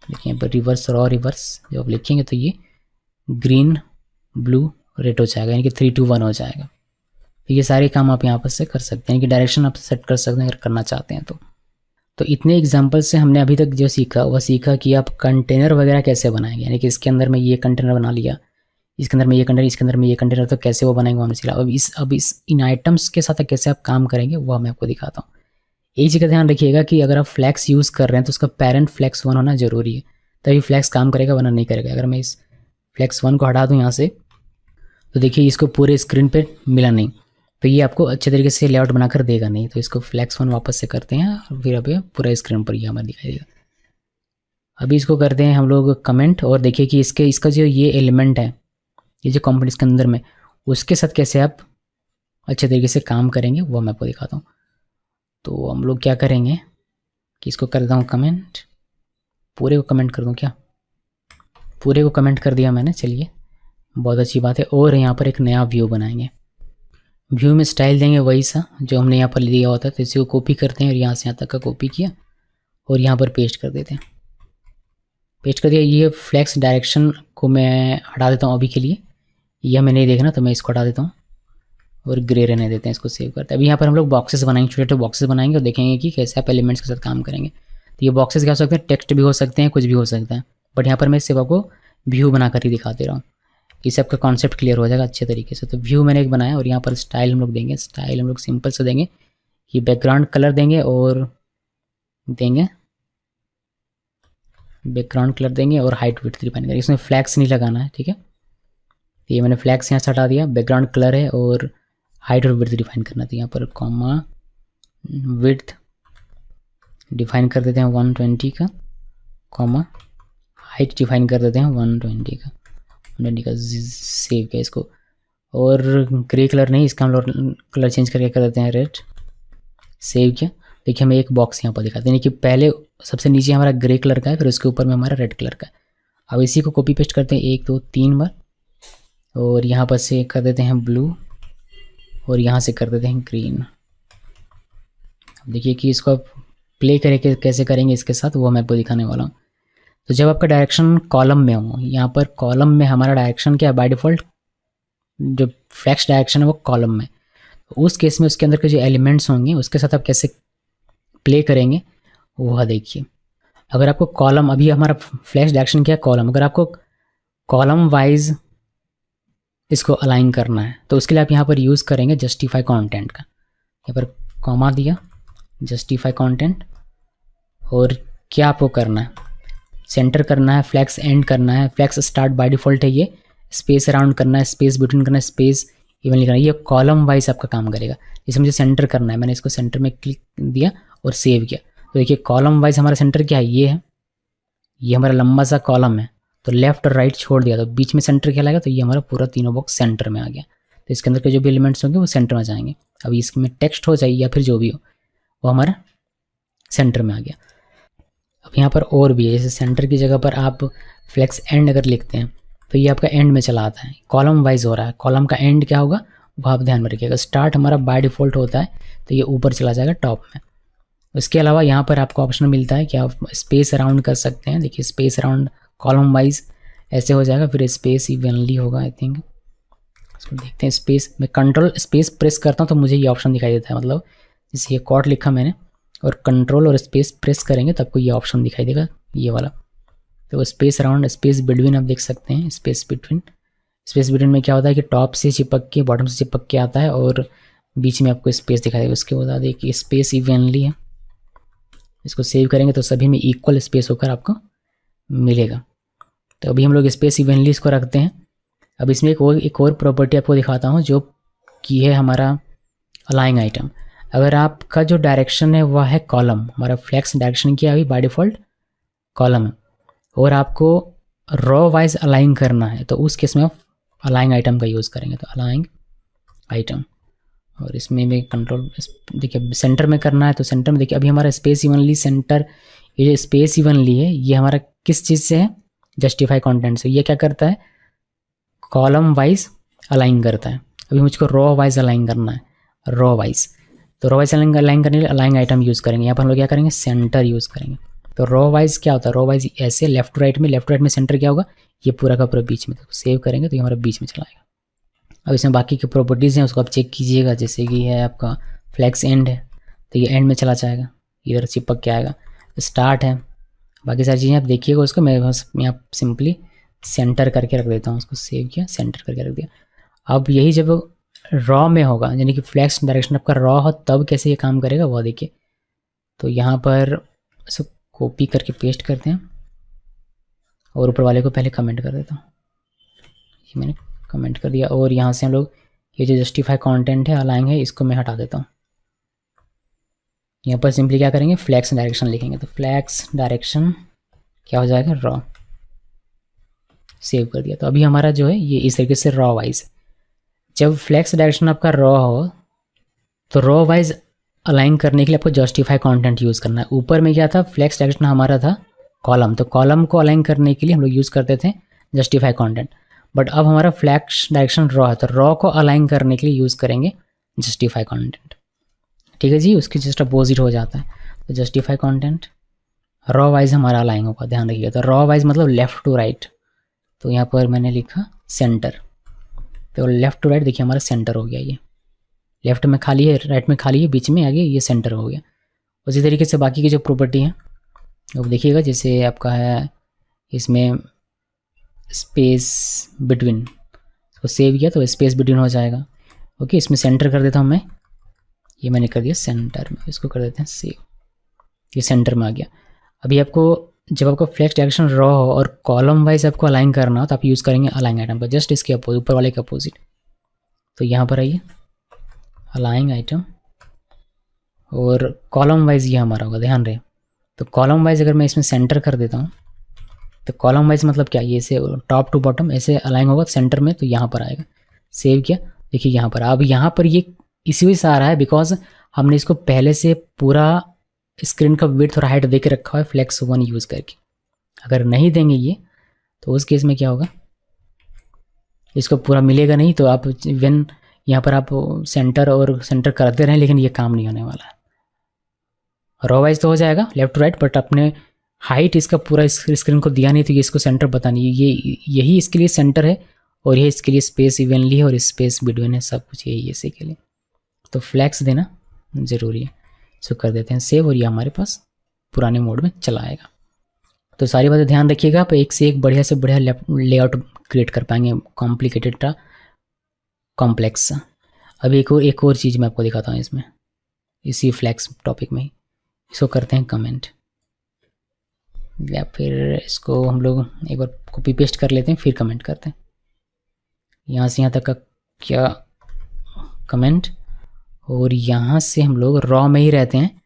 देखिए यहाँ पर रिवर्स रॉ रिवर्स जब आप लिखेंगे तो ये ग्रीन ब्लू रेड हो जाएगा, यानी कि 3 2 1 हो जाएगा। तो ये सारे काम आप यहाँ पर से कर सकते हैं, यानी कि डायरेक्शन आप सेट कर सकते हैं अगर करना चाहते हैं तो इतने एग्जाम्पल से हमने अभी तक जो सीखा वह सीखा कि आप कंटेनर वगैरह कैसे बनाएंगे, यानी कि इसके अंदर में ये कंटेनर बना लिया, इसके अंदर में ये कंटेनर, इसके अंदर में ये कंटेनर, तो कैसे वो बनाएंगे वो हमने सीखा। अब इस इन आइटम्स के साथ कैसे आप काम करेंगे वो मैं आपको दिखाता हूँ। एक चीज़ का ध्यान रखिएगा कि अगर आप फ्लैक्स यूज़ कर रहे हैं तो उसका पेरेंट फ्लैक्स 1 होना जरूरी है, तभी फ्लैक्स काम करेगा, वरना नहीं करेगा। अगर मैं इस फ्लैक्स 1 को हटा दूँ यहाँ से, तो देखिए इसको पूरे स्क्रीन पे मिला नहीं, तो ये आपको अच्छे तरीके से लेआउट बनाकर देगा नहीं। तो इसको फ्लैक्स 1 वापस से करते हैं और फिर अभी पूरा स्क्रीन पर ये हमें दिखाई देगा। अभी इसको करते हैं हम लोग कमेंट, और देखिए कि इसका जो ये एलिमेंट है, ये जो कंपोनेंट इसके अंदर में, उसके साथ कैसे आप अच्छे तरीके से काम करेंगे वो मैं आपको दिखाता हूँ। तो हम लोग क्या करेंगे कि इसको कर देता हूँ कमेंट, पूरे को कमेंट कर दूँ क्या, पूरे को कमेंट कर दिया मैंने, चलिए बहुत अच्छी बात है। और यहाँ पर एक नया व्यू बनाएंगे, व्यू में स्टाइल देंगे वही सा जो हमने यहाँ पर दिया होता है। तो इसी को कॉपी करते हैं और यहाँ से यहाँ तक का कॉपी किया और यहाँ पर पेस्ट कर देते हैं, पेस्ट कर दिया। ये फ्लैक्स डायरेक्शन को मैं हटा देता हूँ अभी के लिए, यह हमें नहीं देखना, तो मैं इसको हटा देता हूँ और ग्रे रहने देते हैं, इसको सेव करते हैं। अभी यहाँ पर हम लोग बॉक्सेस बनाएंगे, छोटे छोटे बॉक्सेस बनाएंगे और देखेंगे कि कैसे आप एलिमेंट्स के साथ काम करेंगे। तो ये बॉक्सेस क्या हो सकते हैं, टेक्स्ट भी हो सकते हैं, कुछ भी हो सकता है, बट यहाँ पर मैं सिर्फ आपको व्यू बनाकर ही दिखा दे रहा हूँ, इससे आपका कॉन्सेप्ट क्लियर हो जाएगा अच्छे तरीके से। तो व्यू मैंने एक बनाया और यहाँ पर स्टाइल हम लोग देंगे, स्टाइल हम लोग सिंपल से देंगे, ये बैकग्राउंड कलर देंगे और बैकग्राउंड कलर देंगे और हाइट विड्थ डिफाइन करेंगे। इसमें फ्लैक्स नहीं लगाना है, ठीक है। तो ये मैंने फ्लैक्स यहाँ से हटा दिया, बैकग्राउंड कलर है और हाइट और विड्थ डिफाइन करना था। यहाँ पर कॉमा विड्थ डिफाइन कर देते हैं 120 का, कॉमा हाइट डिफाइन कर देते हैं 120 का, 120 का। सेव किया इसको, और ग्रे कलर नहीं, इसका हम लोग कलर चेंज करके कर देते हैं रेड, सेव किया। देखिए हमें एक बॉक्स यहाँ पर दिखाते हैं कि पहले सबसे नीचे हमारा ग्रे कलर का है, फिर उसके ऊपर में हमारा रेड कलर का है। अब इसी को कॉपी पेस्ट करते हैं 1 2 3 बार, और यहाँ पर से कर देते हैं ब्लू और यहाँ से कर देते हैं ग्रीन। अब देखिए कि इसको आप प्ले करके कैसे करेंगे इसके साथ, वो मैं आपको दिखाने वाला हूँ। तो जब आपका डायरेक्शन कॉलम में हो, यहाँ पर कॉलम में हमारा डायरेक्शन क्या है, बाय डिफ़ॉल्ट जो फ्लैक्स डायरेक्शन है वो कॉलम में, तो उस केस में उसके अंदर के जो एलिमेंट्स होंगे उसके साथ आप कैसे प्ले करेंगे वह देखिए। अगर आपको कॉलम, अभी हमारा फ्लैक्स डायरेक्शन क्या है कॉलम, अगर आपको कॉलम वाइज इसको अलाइन करना है तो उसके लिए आप यहाँ पर यूज़ करेंगे जस्टिफाई कंटेंट का, यहाँ पर कॉमा दिया, जस्टिफाई कंटेंट, और क्या आपको करना है, सेंटर करना है, फ्लैक्स एंड करना है, फ्लैक्स स्टार्ट बाय डिफ़ॉल्ट है ये, स्पेस अराउंड करना है, स्पेस बिटवीन करना है, स्पेस इवनली करना है। ये कॉलम वाइज आपका काम करेगा। इसे मुझे सेंटर करना है, मैंने इसको सेंटर में क्लिक दिया और सेव किया। तो देखिए कॉलम वाइज हमारा सेंटर क्या है, ये है, ये हमारा लंबा सा कॉलम है, तो लेफ्ट और राइट छोड़ दिया तो बीच में सेंटर क्या लगेगा, तो ये हमारा पूरा तीनों बॉक्स सेंटर में आ गया। तो इसके अंदर के जो भी एलिमेंट्स होंगे वो सेंटर में जाएंगे। अभी इसमें टेक्स्ट हो जाए या फिर जो भी हो वो हमारा सेंटर में आ गया। अब यहाँ पर और भी है, जैसे सेंटर की जगह पर आप फ्लैक्स एंड अगर लिखते हैं तो ये आपका एंड में चला आता है, कॉलम वाइज हो रहा है। कॉलम का एंड क्या होगा वो आप ध्यान में रखिएगा। स्टार्ट हमारा बाय डिफ़ॉल्ट होता है तो ये ऊपर चला जाएगा टॉप में। उसके अलावा यहाँ पर आपको ऑप्शन मिलता है कि आप स्पेस अराउंड कर सकते हैं। देखिए स्पेस अराउंड कॉलम वाइज ऐसे हो जाएगा, फिर स्पेस इवनली होगा आई थिंक, इसको देखते हैं। स्पेस में कंट्रोल स्पेस प्रेस करता हूँ तो मुझे ये ऑप्शन दिखाई देता है, मतलब जैसे ये कॉट लिखा मैंने और कंट्रोल और स्पेस प्रेस करेंगे तो आपको ये ऑप्शन दिखाई देगा, ये वाला। तो स्पेस अराउंड, स्पेस बिटवीन आप देख सकते हैं, स्पेस बिटवीन। स्पेस बिटवीन में क्या होता है कि टॉप से चिपक के बॉटम से चिपक के आता है और बीच में आपको स्पेस दिखाई देगा। उसके बाद देखिए स्पेस इवनली है, इसको सेव करेंगे तो सभी में इक्वल स्पेस होकर आपको मिलेगा। तो अभी हम लोग स्पेस इवनली इसको रखते हैं। अब इसमें एक और प्रॉपर्टी आपको दिखाता हूँ जो कि है हमारा अलाइंग आइटम। अगर आपका जो डायरेक्शन है वह है कॉलम, हमारा फ्लैक्स डायरेक्शन क्या है अभी बाय डिफ़ॉल्ट कॉलम है, और आपको रॉ वाइज अलाइन करना है तो उस केस में आप अलाइंग आइटम का यूज़ करेंगे। तो अलाइंग आइटम, और इसमें मैं कंट्रोल, देखिए सेंटर में करना है तो सेंटर में देखिए अभी हमारा स्पेस इवनली सेंटर, ये जो स्पेस इवनली है ये हमारा किस चीज़ से है, जस्टिफाई कंटेंट से। ये क्या करता है, कॉलम वाइज अलाइन करता है। अभी मुझको रो वाइज अलाइन करना है, रो वाइज। तो रो वाइज अलाइन करने के लिए अलाइन आइटम यूज़ करेंगे। यहाँ पर हम लोग क्या करेंगे, सेंटर यूज़ करेंगे। तो रो वाइज क्या होता है, रो वाइज ऐसे लेफ्ट टू राइट में, लेफ्ट टू राइट में सेंटर क्या होगा, ये पूरा का पूरा बीच में। तो सेव करेंगे तो ये हमारा बीच में चला आएगा। अब इसमें बाकी की प्रॉपर्टीज़ हैं उसको आप चेक कीजिएगा, जैसे कि है आपका फ्लैक्स एंड है तो ये एंड में चला जाएगा, इधर चिपक के आएगा। स्टार्ट है, बाकी सारी चीज़ें आप देखिएगा उसको। मैं बस यहाँ सिंपली सेंटर करके रख देता हूँ, उसको सेव किया, सेंटर करके रख दिया। अब यही जब रॉ में होगा, यानी कि फ्लैक्स डायरेक्शन आपका रॉ हो, तब कैसे ये काम करेगा वो देखिए। तो यहाँ पर इसको कॉपी करके पेस्ट करते हैं और ऊपर वाले को पहले कमेंट कर देता हूँ। ये मैंने कमेंट कर दिया। और यहाँ से हम लोग ये जो जस्टिफाई कंटेंट है अलाइन है, इसको मैं हटा देता हूँ। यहाँ पर सिंपली क्या करेंगे, फ्लैक्स डायरेक्शन लिखेंगे। तो फ्लैक्स डायरेक्शन क्या हो जाएगा, रॉ। सेव कर दिया। तो अभी हमारा जो है ये इस तरीके से रॉ वाइज, जब फ्लैक्स डायरेक्शन आपका रॉ हो तो रॉ वाइज अलाइन करने के लिए आपको जस्टिफाई कंटेंट यूज़ करना है। ऊपर में क्या था, फ्लैक्स डायरेक्शन हमारा था कॉलम, तो कॉलम को अलाइन करने के लिए हम लोग यूज़ करते थे जस्टिफाई कंटेंट। बट अब हमारा फ्लैक्स डायरेक्शन रॉ है तो रॉ को अलाइन करने के लिए यूज़ करेंगे जस्टिफाई कंटेंट। ठीक है जी, उसकी जस्ट अपोजिट हो जाता है। तो जस्टिफाई कंटेंट रॉ वाइज हमारा अलाइन होगा, ध्यान रखिएगा। तो रॉ वाइज मतलब लेफ्ट टू राइट। तो यहाँ पर मैंने लिखा सेंटर, तो लेफ्ट टू राइट देखिए हमारा सेंटर हो गया। ये लेफ्ट में खाली है, राइट में खाली है, बीच में आगे ये सेंटर हो गया। उसी तरीके से बाकी की जो प्रॉपर्टी है वो देखिएगा, जैसे आपका है इसमें स्पेस बिटवीन, इसको सेव किया तो स्पेस बिटवीन हो जाएगा। ओके, इसमें सेंटर कर देता हूँ मैं, ये मैंने कर दिया सेंटर में, इसको कर देते हैं सेव, ये सेंटर में आ गया। अभी आपको जब आपको फ्लैक्स डायरेक्शन रॉ हो और कॉलम वाइज आपको अलाइन करना हो तो आप यूज़ करेंगे अलाइन आइटम पर, जस्ट इसके अपोजिट, ऊपर वाले के अपोजिट। तो यहाँ पर आइए अलाइन आइटम और कॉलम वाइज ये हमारा होगा, ध्यान रहे। तो कॉलम वाइज अगर मैं इसमें सेंटर कर देता हूँ तो कॉलम वाइज मतलब क्या, ये ऐसे टॉप टू बॉटम ऐसे अलाइन होगा सेंटर में, तो यहाँ पर आएगा। सेव किया, देखिए यहाँ पर। अब यहाँ पर ये इसी वजह से आ रहा है बिकॉज हमने इसको पहले से पूरा स्क्रीन का विड्थ और हाइट दे के रखा है फ्लैक्स 1 यूज़ करके। अगर नहीं देंगे ये तो उस केस में क्या होगा, इसको पूरा मिलेगा नहीं। तो आप इवन यहाँ पर आप सेंटर और सेंटर करते रहें लेकिन ये काम नहीं होने वाला है। रॉ वाइज तो हो जाएगा लेफ्ट टू राइट, बट अपने हाइट इसका पूरा स्क्रीन को दिया नहीं तो ये इसको सेंटर पता नहीं, ये यही इसके लिए सेंटर है और ये इसके लिए स्पेस इवनली है और स्पेस बिटवीन है, सब कुछ यही इसी के लिए। तो फ्लैक्स देना ज़रूरी है। इसको कर देते हैं सेव और ये हमारे पास पुराने मोड में चला आएगा। तो सारी बातें ध्यान रखिएगा, आप एक से एक बढ़िया से बढ़िया लेआउट क्रिएट कर पाएंगे, कॉम्प्लिकेटेड का कॉम्प्लेक्स। अभी एक और चीज़ मैं आपको दिखाता हूँ इसमें, इसी फ्लैक्स टॉपिक में ही। इसको करते हैं कमेंट, या फिर इसको हम लोग एक बार कॉपी पेस्ट कर लेते हैं फिर कमेंट करते हैं। यहाँ से यहाँ तक का क्या कमेंट, और यहाँ से हम लोग रॉ में ही रहते हैं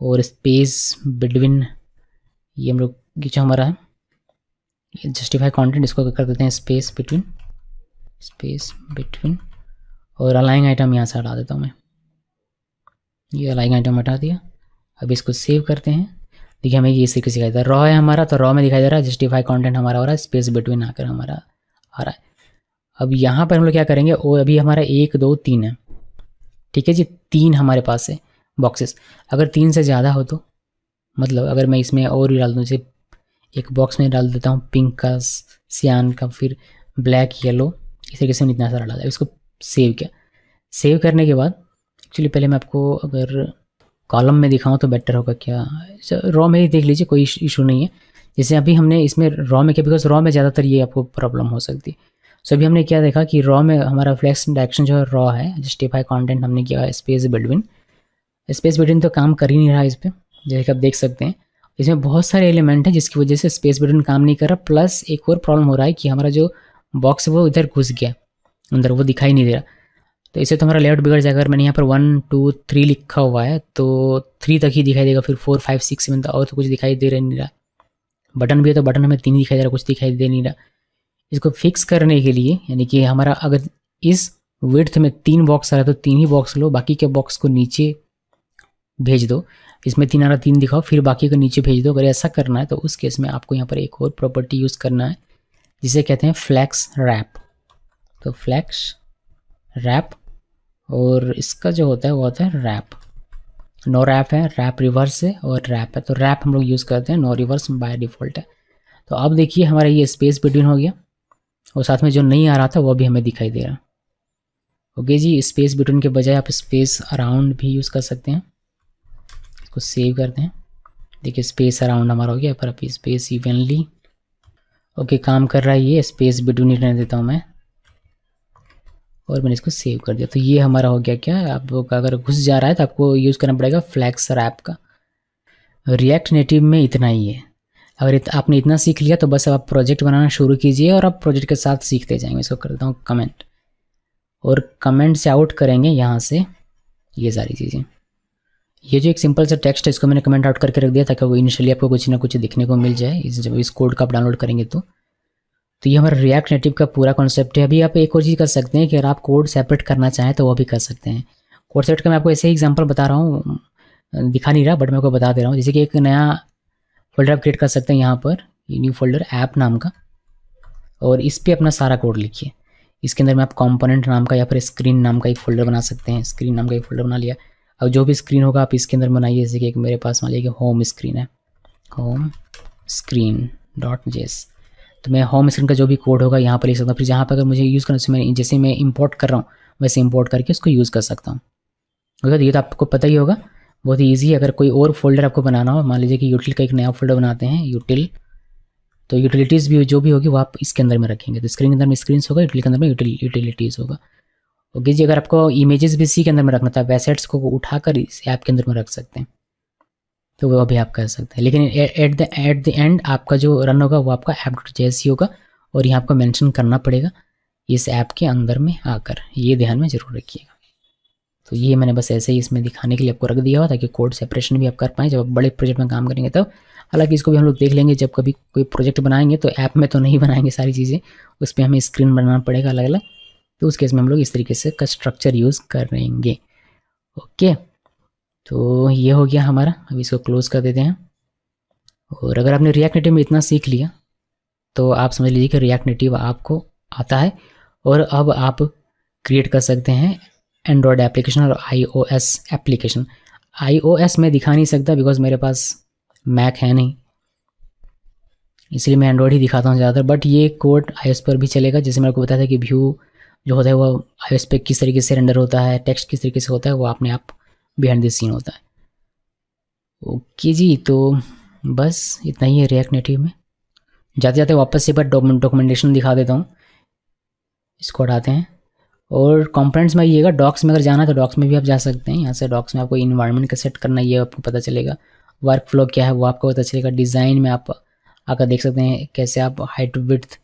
और स्पेस बिटवीन, ये हम लोग जो हमारा है ये जस्टिफाई कंटेंट, इसको कर देते हैं स्पेस बिटवीन और अलाइन आइटम यहाँ से हटा देता हूँ मैं, ये अलाइन आइटम हटा दिया। अब इसको सेव करते हैं। देखिए हमें ये इसी को दिखाई दे रहा है, रॉ है हमारा तो रॉ में दिखाई दे रहा है, जस्टिफाई कंटेंट हमारा हो रहा है, स्पेस बिटवीन आकर हमारा आ रहा है। अब यहाँ पर हम लोग क्या करेंगे, और अभी हमारा 1 2 3 है, ठीक है जी, 3 हमारे पास है बॉक्सेस। अगर 3 से ज़्यादा हो तो मतलब अगर मैं इसमें और भी डाल दूँ, जैसे एक बॉक्स में डाल देता हूँ पिंक का, सियान का, फिर ब्लैक येलो, इस तरीके से मैंने इतना सारा डाला है। इसको सेव किया। सेव करने के बाद एक्चुअली पहले मैं आपको अगर कॉलम में दिखाऊँ तो बेटर होगा क्या, रॉ में ही देख लीजिए, कोई इशू नहीं है। जैसे अभी हमने इसमें रॉ में किया बिकॉज रॉ में ज़्यादातर ये आपको प्रॉब्लम हो सकती है। सो अभी हमने क्या देखा कि रॉ में हमारा फ्लैक्स डायरेक्शन जो है रॉ है, जस्टिफाई कंटेंट हमने किया स्पेस बिटवीन तो काम कर ही नहीं रहा इस पर, जैसे कि आप देख सकते हैं इसमें बहुत सारे एलिमेंट हैं जिसकी वजह से स्पेस बिटवीन काम नहीं कर रहा। प्लस एक और प्रॉब्लम हो रहा है कि हमारा जो बॉक्स है वो इधर घुस गया अंदर, वो दिखाई नहीं दे रहा। तो इससे तो हमारा लेआउट बिगड़ जाएगा। अगर मैंने यहाँ पर 1 2 3 लिखा हुआ है तो 3 तक ही दिखाई देगा, फिर 4 5 6 7 और तो कुछ दिखाई दे नहीं रहा। बटन भी है तो बटन हमें 3 दिखाई दे रहा, कुछ दिखाई दे नहीं रहा। इसको फिक्स करने के लिए यानी कि हमारा अगर इस विड्थ में 3 बॉक्स आ रहा है तो 3 ही बॉक्स लो, बाकी के बॉक्स को नीचे भेज दो। इसमें 3 आ रहा 3 दिखाओ, फिर बाकी को नीचे भेज दो। अगर ऐसा करना है तो उस केस में आपको यहाँ पर एक और प्रॉपर्टी यूज़ करना है जिसे कहते हैं फ्लैक्स रैप। तो फ्लैक्स रैप, और इसका जो होता है वो होता है रैप। नो रैप है, रैप रिवर्स है और रैप है, तो रैप हम लोग यूज़ करते हैं, नो रिवर्स बाय डिफ़ॉल्ट है। तो अब देखिए हमारा ये स्पेस बिटवीन हो गया, और साथ में जो नहीं आ रहा था वो भी हमें दिखाई दे रहा। ओके जी, स्पेस बिटवीन के बजाय आप स्पेस अराउंड भी यूज़ कर सकते हैं। इसको सेव करते हैं, देखिए स्पेस अराउंड हमारा हो गया, पर अब स्पेस इवनली ओके काम कर रहा है, ये स्पेस बिटवीन ही रहने देता हूँ मैं, और मैंने इसको सेव कर दिया। तो ये हमारा हो गया क्या, आपको अगर घुस जा रहा है तो आपको यूज़ करना पड़ेगा फ्लैक्स रैप का। रिएक्ट नेटिव में इतना ही है। अगर आपने इतना सीख लिया तो बस अब आप प्रोजेक्ट बनाना शुरू कीजिए और आप प्रोजेक्ट के साथ सीखते जाएंगे। इसको कर देता हूँ कमेंट, और कमेंट से आउट करेंगे यहाँ से ये सारी चीज़ें। ये जो एक सिंपल सा टेक्स्ट है इसको मैंने कमेंट आउट करके रख दिया ताकि वो इनिशियली आपको कुछ ना कुछ दिखने को मिल जाए जब इस कोड का आप डाउनलोड करेंगे तो ये हमारा रिएक्ट नेटिव का पूरा कॉन्सेप्ट है। अभी आप एक और चीज़ कर सकते हैं कि अगर आप कोड सेपरेट करना चाहें तो वो भी कर सकते हैं। कोड सेपरेट का मैं आपको ऐसे ही एग्जांपल बता रहा हूँ, दिखा नहीं रहा बट मैं आपको बता दे रहा हूँ। जैसे कि एक नया फोल्डर आप क्रिएट कर सकते हैं यहाँ पर, ये न्यू फोल्डर ऐप नाम का, और इस पर अपना सारा कोड लिखिए। इसके अंदर में आप कंपोनेंट नाम का या फिर स्क्रीन नाम का एक फोल्डर बना सकते हैं। स्क्रीन नाम का एक फोल्डर बना लिया, अब जो भी स्क्रीन होगा आप इसके अंदर बनाइए। जैसे कि एक मेरे पास मान लीजिए होम स्क्रीन है, होम स्क्रीन डॉट जेस, तो मैं होम स्क्रीन का जो भी कोड होगा यहाँ पर लिख सकता हूँ। फिर जहाँ पर अगर मुझे यूज़ करना है मैं जैसे मैं इंपोर्ट कर रहा हूँ वैसे इंपोर्ट करके उसको यूज़ कर सकता हूँ। ओके, तो ये तो आपको पता ही होगा, बहुत ही ईजी है। अगर कोई और फोल्डर आपको बनाना हो, मान लीजिए कि यूटिल का एक नया फोल्डर बनाते हैं यूटिल, तो यूटिलिटीज़ भी जो भी होगी वो आप इसके अंदर में रखेंगे। तो स्क्रीन के अंदर में स्क्रीन होगा, यूटिल के अंदर में यूटिलिटीज़ होगा। ओके जी, अगर आपको इमेजेस भी इसी के अंदर में रखना था, वेबसाइट्स को उठाकर इस ऐप के अंदर में रख सकते हैं, तो वो भी आप कर सकते हैं। लेकिन एट द एंड आपका जो रन होगा वो आपका app.js ही होगा, और यहाँ आपको मेंशन करना पड़ेगा इस ऐप के अंदर में आकर, ये ध्यान में ज़रूर रखिएगा। तो ये मैंने बस ऐसे ही इसमें दिखाने के लिए आपको रख दिया हुआ ताकि कोड सेपरेशन भी आप कर पाएँ जब आप बड़े प्रोजेक्ट में काम करेंगे तब। हालांकि इसको भी हम लोग देख लेंगे जब कभी कोई प्रोजेक्ट बनाएंगे, तो ऐप में तो नहीं बनाएंगे सारी चीज़ें, उस पर हमें स्क्रीन बनाना पड़ेगा अलग अलग, तो उस केस में हम लोग इस तरीके से का स्ट्रक्चर यूज़ करेंगे। ओके, तो ये हो गया हमारा, अब इसको क्लोज कर देते हैं। और अगर आपने रिएक्ट नेटिव में इतना सीख लिया तो आप समझ लीजिए कि रिएक्ट नेटिव आपको आता है, और अब आप क्रिएट कर सकते हैं एंड्रॉयड एप्लीकेशन और iOS एप्लीकेशन। iOS में दिखा नहीं सकता बिकॉज मेरे पास मैक है नहीं, इसलिए मैं एंड्रॉयड ही दिखाता हूँ ज़्यादातर, बट ये कोड iOS पर भी चलेगा। जैसे मैंने आपको बताया था कि व्यू जो होता है वो iOS पे किस तरीके से रेंडर होता है, टेक्स्ट किस तरीके से होता है, वो अपने आप बिहाइंड द सीन होता है। ओके जी, तो बस इतना ही है रिएक्ट नेटिव में। जाते जाते वापस से एक बार डॉक्यूमेंटेशन दिखा देता हूँ, इसको हटाते हैं और कंपोनेंट्स में आइएगा। डॉक्स में अगर जाना है तो डॉक्स में भी आप जा सकते हैं। यहाँ से डॉक्स में आपको इन्वायरमेंट का सेट करना ये आपको पता चलेगा, वर्क फ्लो क्या है वो आपको पता चलेगा। डिज़ाइन में आप आकर देख सकते हैं कैसे आप हाइट विड्थ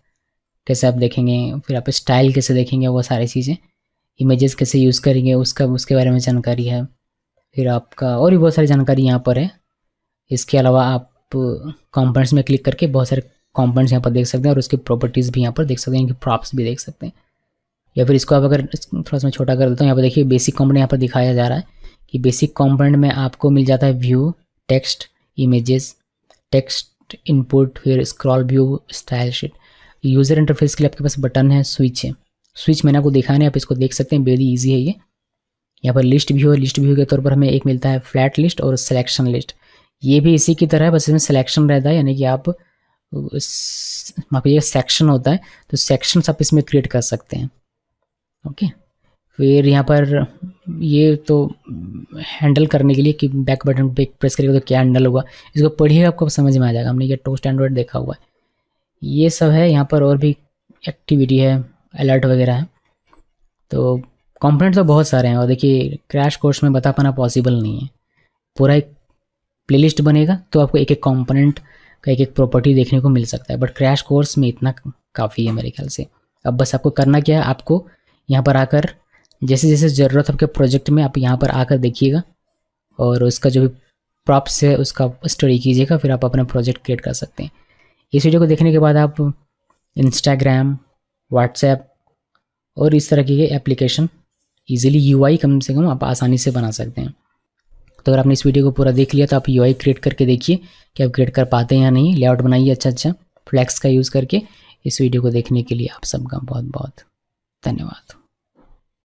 कैसे आप देखेंगे, फिर आप स्टाइल कैसे देखेंगे, वो सारी चीज़ें। इमेजेस कैसे यूज़ करेंगे उसके बारे में जानकारी है। फिर आपका और भी बहुत सारी जानकारी यहाँ पर है। इसके अलावा आप कंपोनेंट्स में क्लिक करके बहुत सारे कंपोनेंट्स यहाँ पर देख सकते हैं और उसकी प्रॉपर्टीज़ भी यहाँ पर देख सकते हैं, इनकी प्रॉप्स भी देख सकते हैं। या फिर इसको आप अगर थोड़ा सा छोटा कर देता हूँ, यहाँ पर देखिए बेसिक कंपोनेंट यहाँ पर दिखाया जा रहा है कि बेसिक कंपोनेंट में आपको मिल जाता है view, text, images, text input, फिर scroll view, style sheet. User interface के लिए आपके पास बटन है, स्विच है। स्विच मैंने आपको दिखाया नहीं, आप इसको देख सकते हैं, वेरी ईजी है ये। यहाँ पर लिस्ट व्यू है, लिस्ट व्यू के तौर पर हमें एक मिलता है फ्लैट लिस्ट और सिलेक्शन लिस्ट। ये भी इसी की तरह है, बस इसमें सिलेक्शन रहता है, यानी कि आप वहाँ पे ये सेक्शन होता है तो सेक्शंस आप इसमें क्रिएट कर सकते हैं। ओके, फिर यहाँ पर ये तो हैंडल करने के लिए कि बैक बटन पे प्रेस करिएगा तो क्या हैंडल होगा, इसको पढ़िएगा आपको समझ में आ जाएगा। हमने ये टोस्ट एंड्रॉयड देखा हुआ है, ये सब है। यहाँ पर और भी एक्टिविटी है, अलर्ट वगैरह है। तो कंपोनेंट तो बहुत सारे हैं और देखिए क्रैश कोर्स में बता पाना पॉसिबल नहीं है। पूरा एक प्लेलिस्ट बनेगा तो आपको एक एक कंपोनेंट का एक एक प्रॉपर्टी देखने को मिल सकता है, बट क्रैश कोर्स में इतना काफ़ी है मेरे ख्याल से। अब बस आपको करना क्या है, आपको यहाँ पर आकर जैसे जैसे ज़रूरत आपके प्रोजेक्ट में आप यहाँ पर आकर देखिएगा और उसका जो भी प्रॉप्स है उसका स्टडी कीजिएगा, फिर आप अपना प्रोजेक्ट क्रिएट कर सकते हैं। इस वीडियो को देखने के बाद आप इंस्टाग्राम, व्हाट्सएप और इस तरह की एप्लीकेशन ईजिली यूआई कम से कम आप आसानी से बना सकते हैं। तो अगर आपने इस वीडियो को पूरा देख लिया तो आप यूआई क्रिएट करके देखिए कि आप क्रिएट कर पाते हैं या नहीं। लेआउट बनाइए अच्छा फ्लैक्स का यूज़ करके। इस वीडियो को देखने के लिए आप सबका बहुत बहुत धन्यवाद।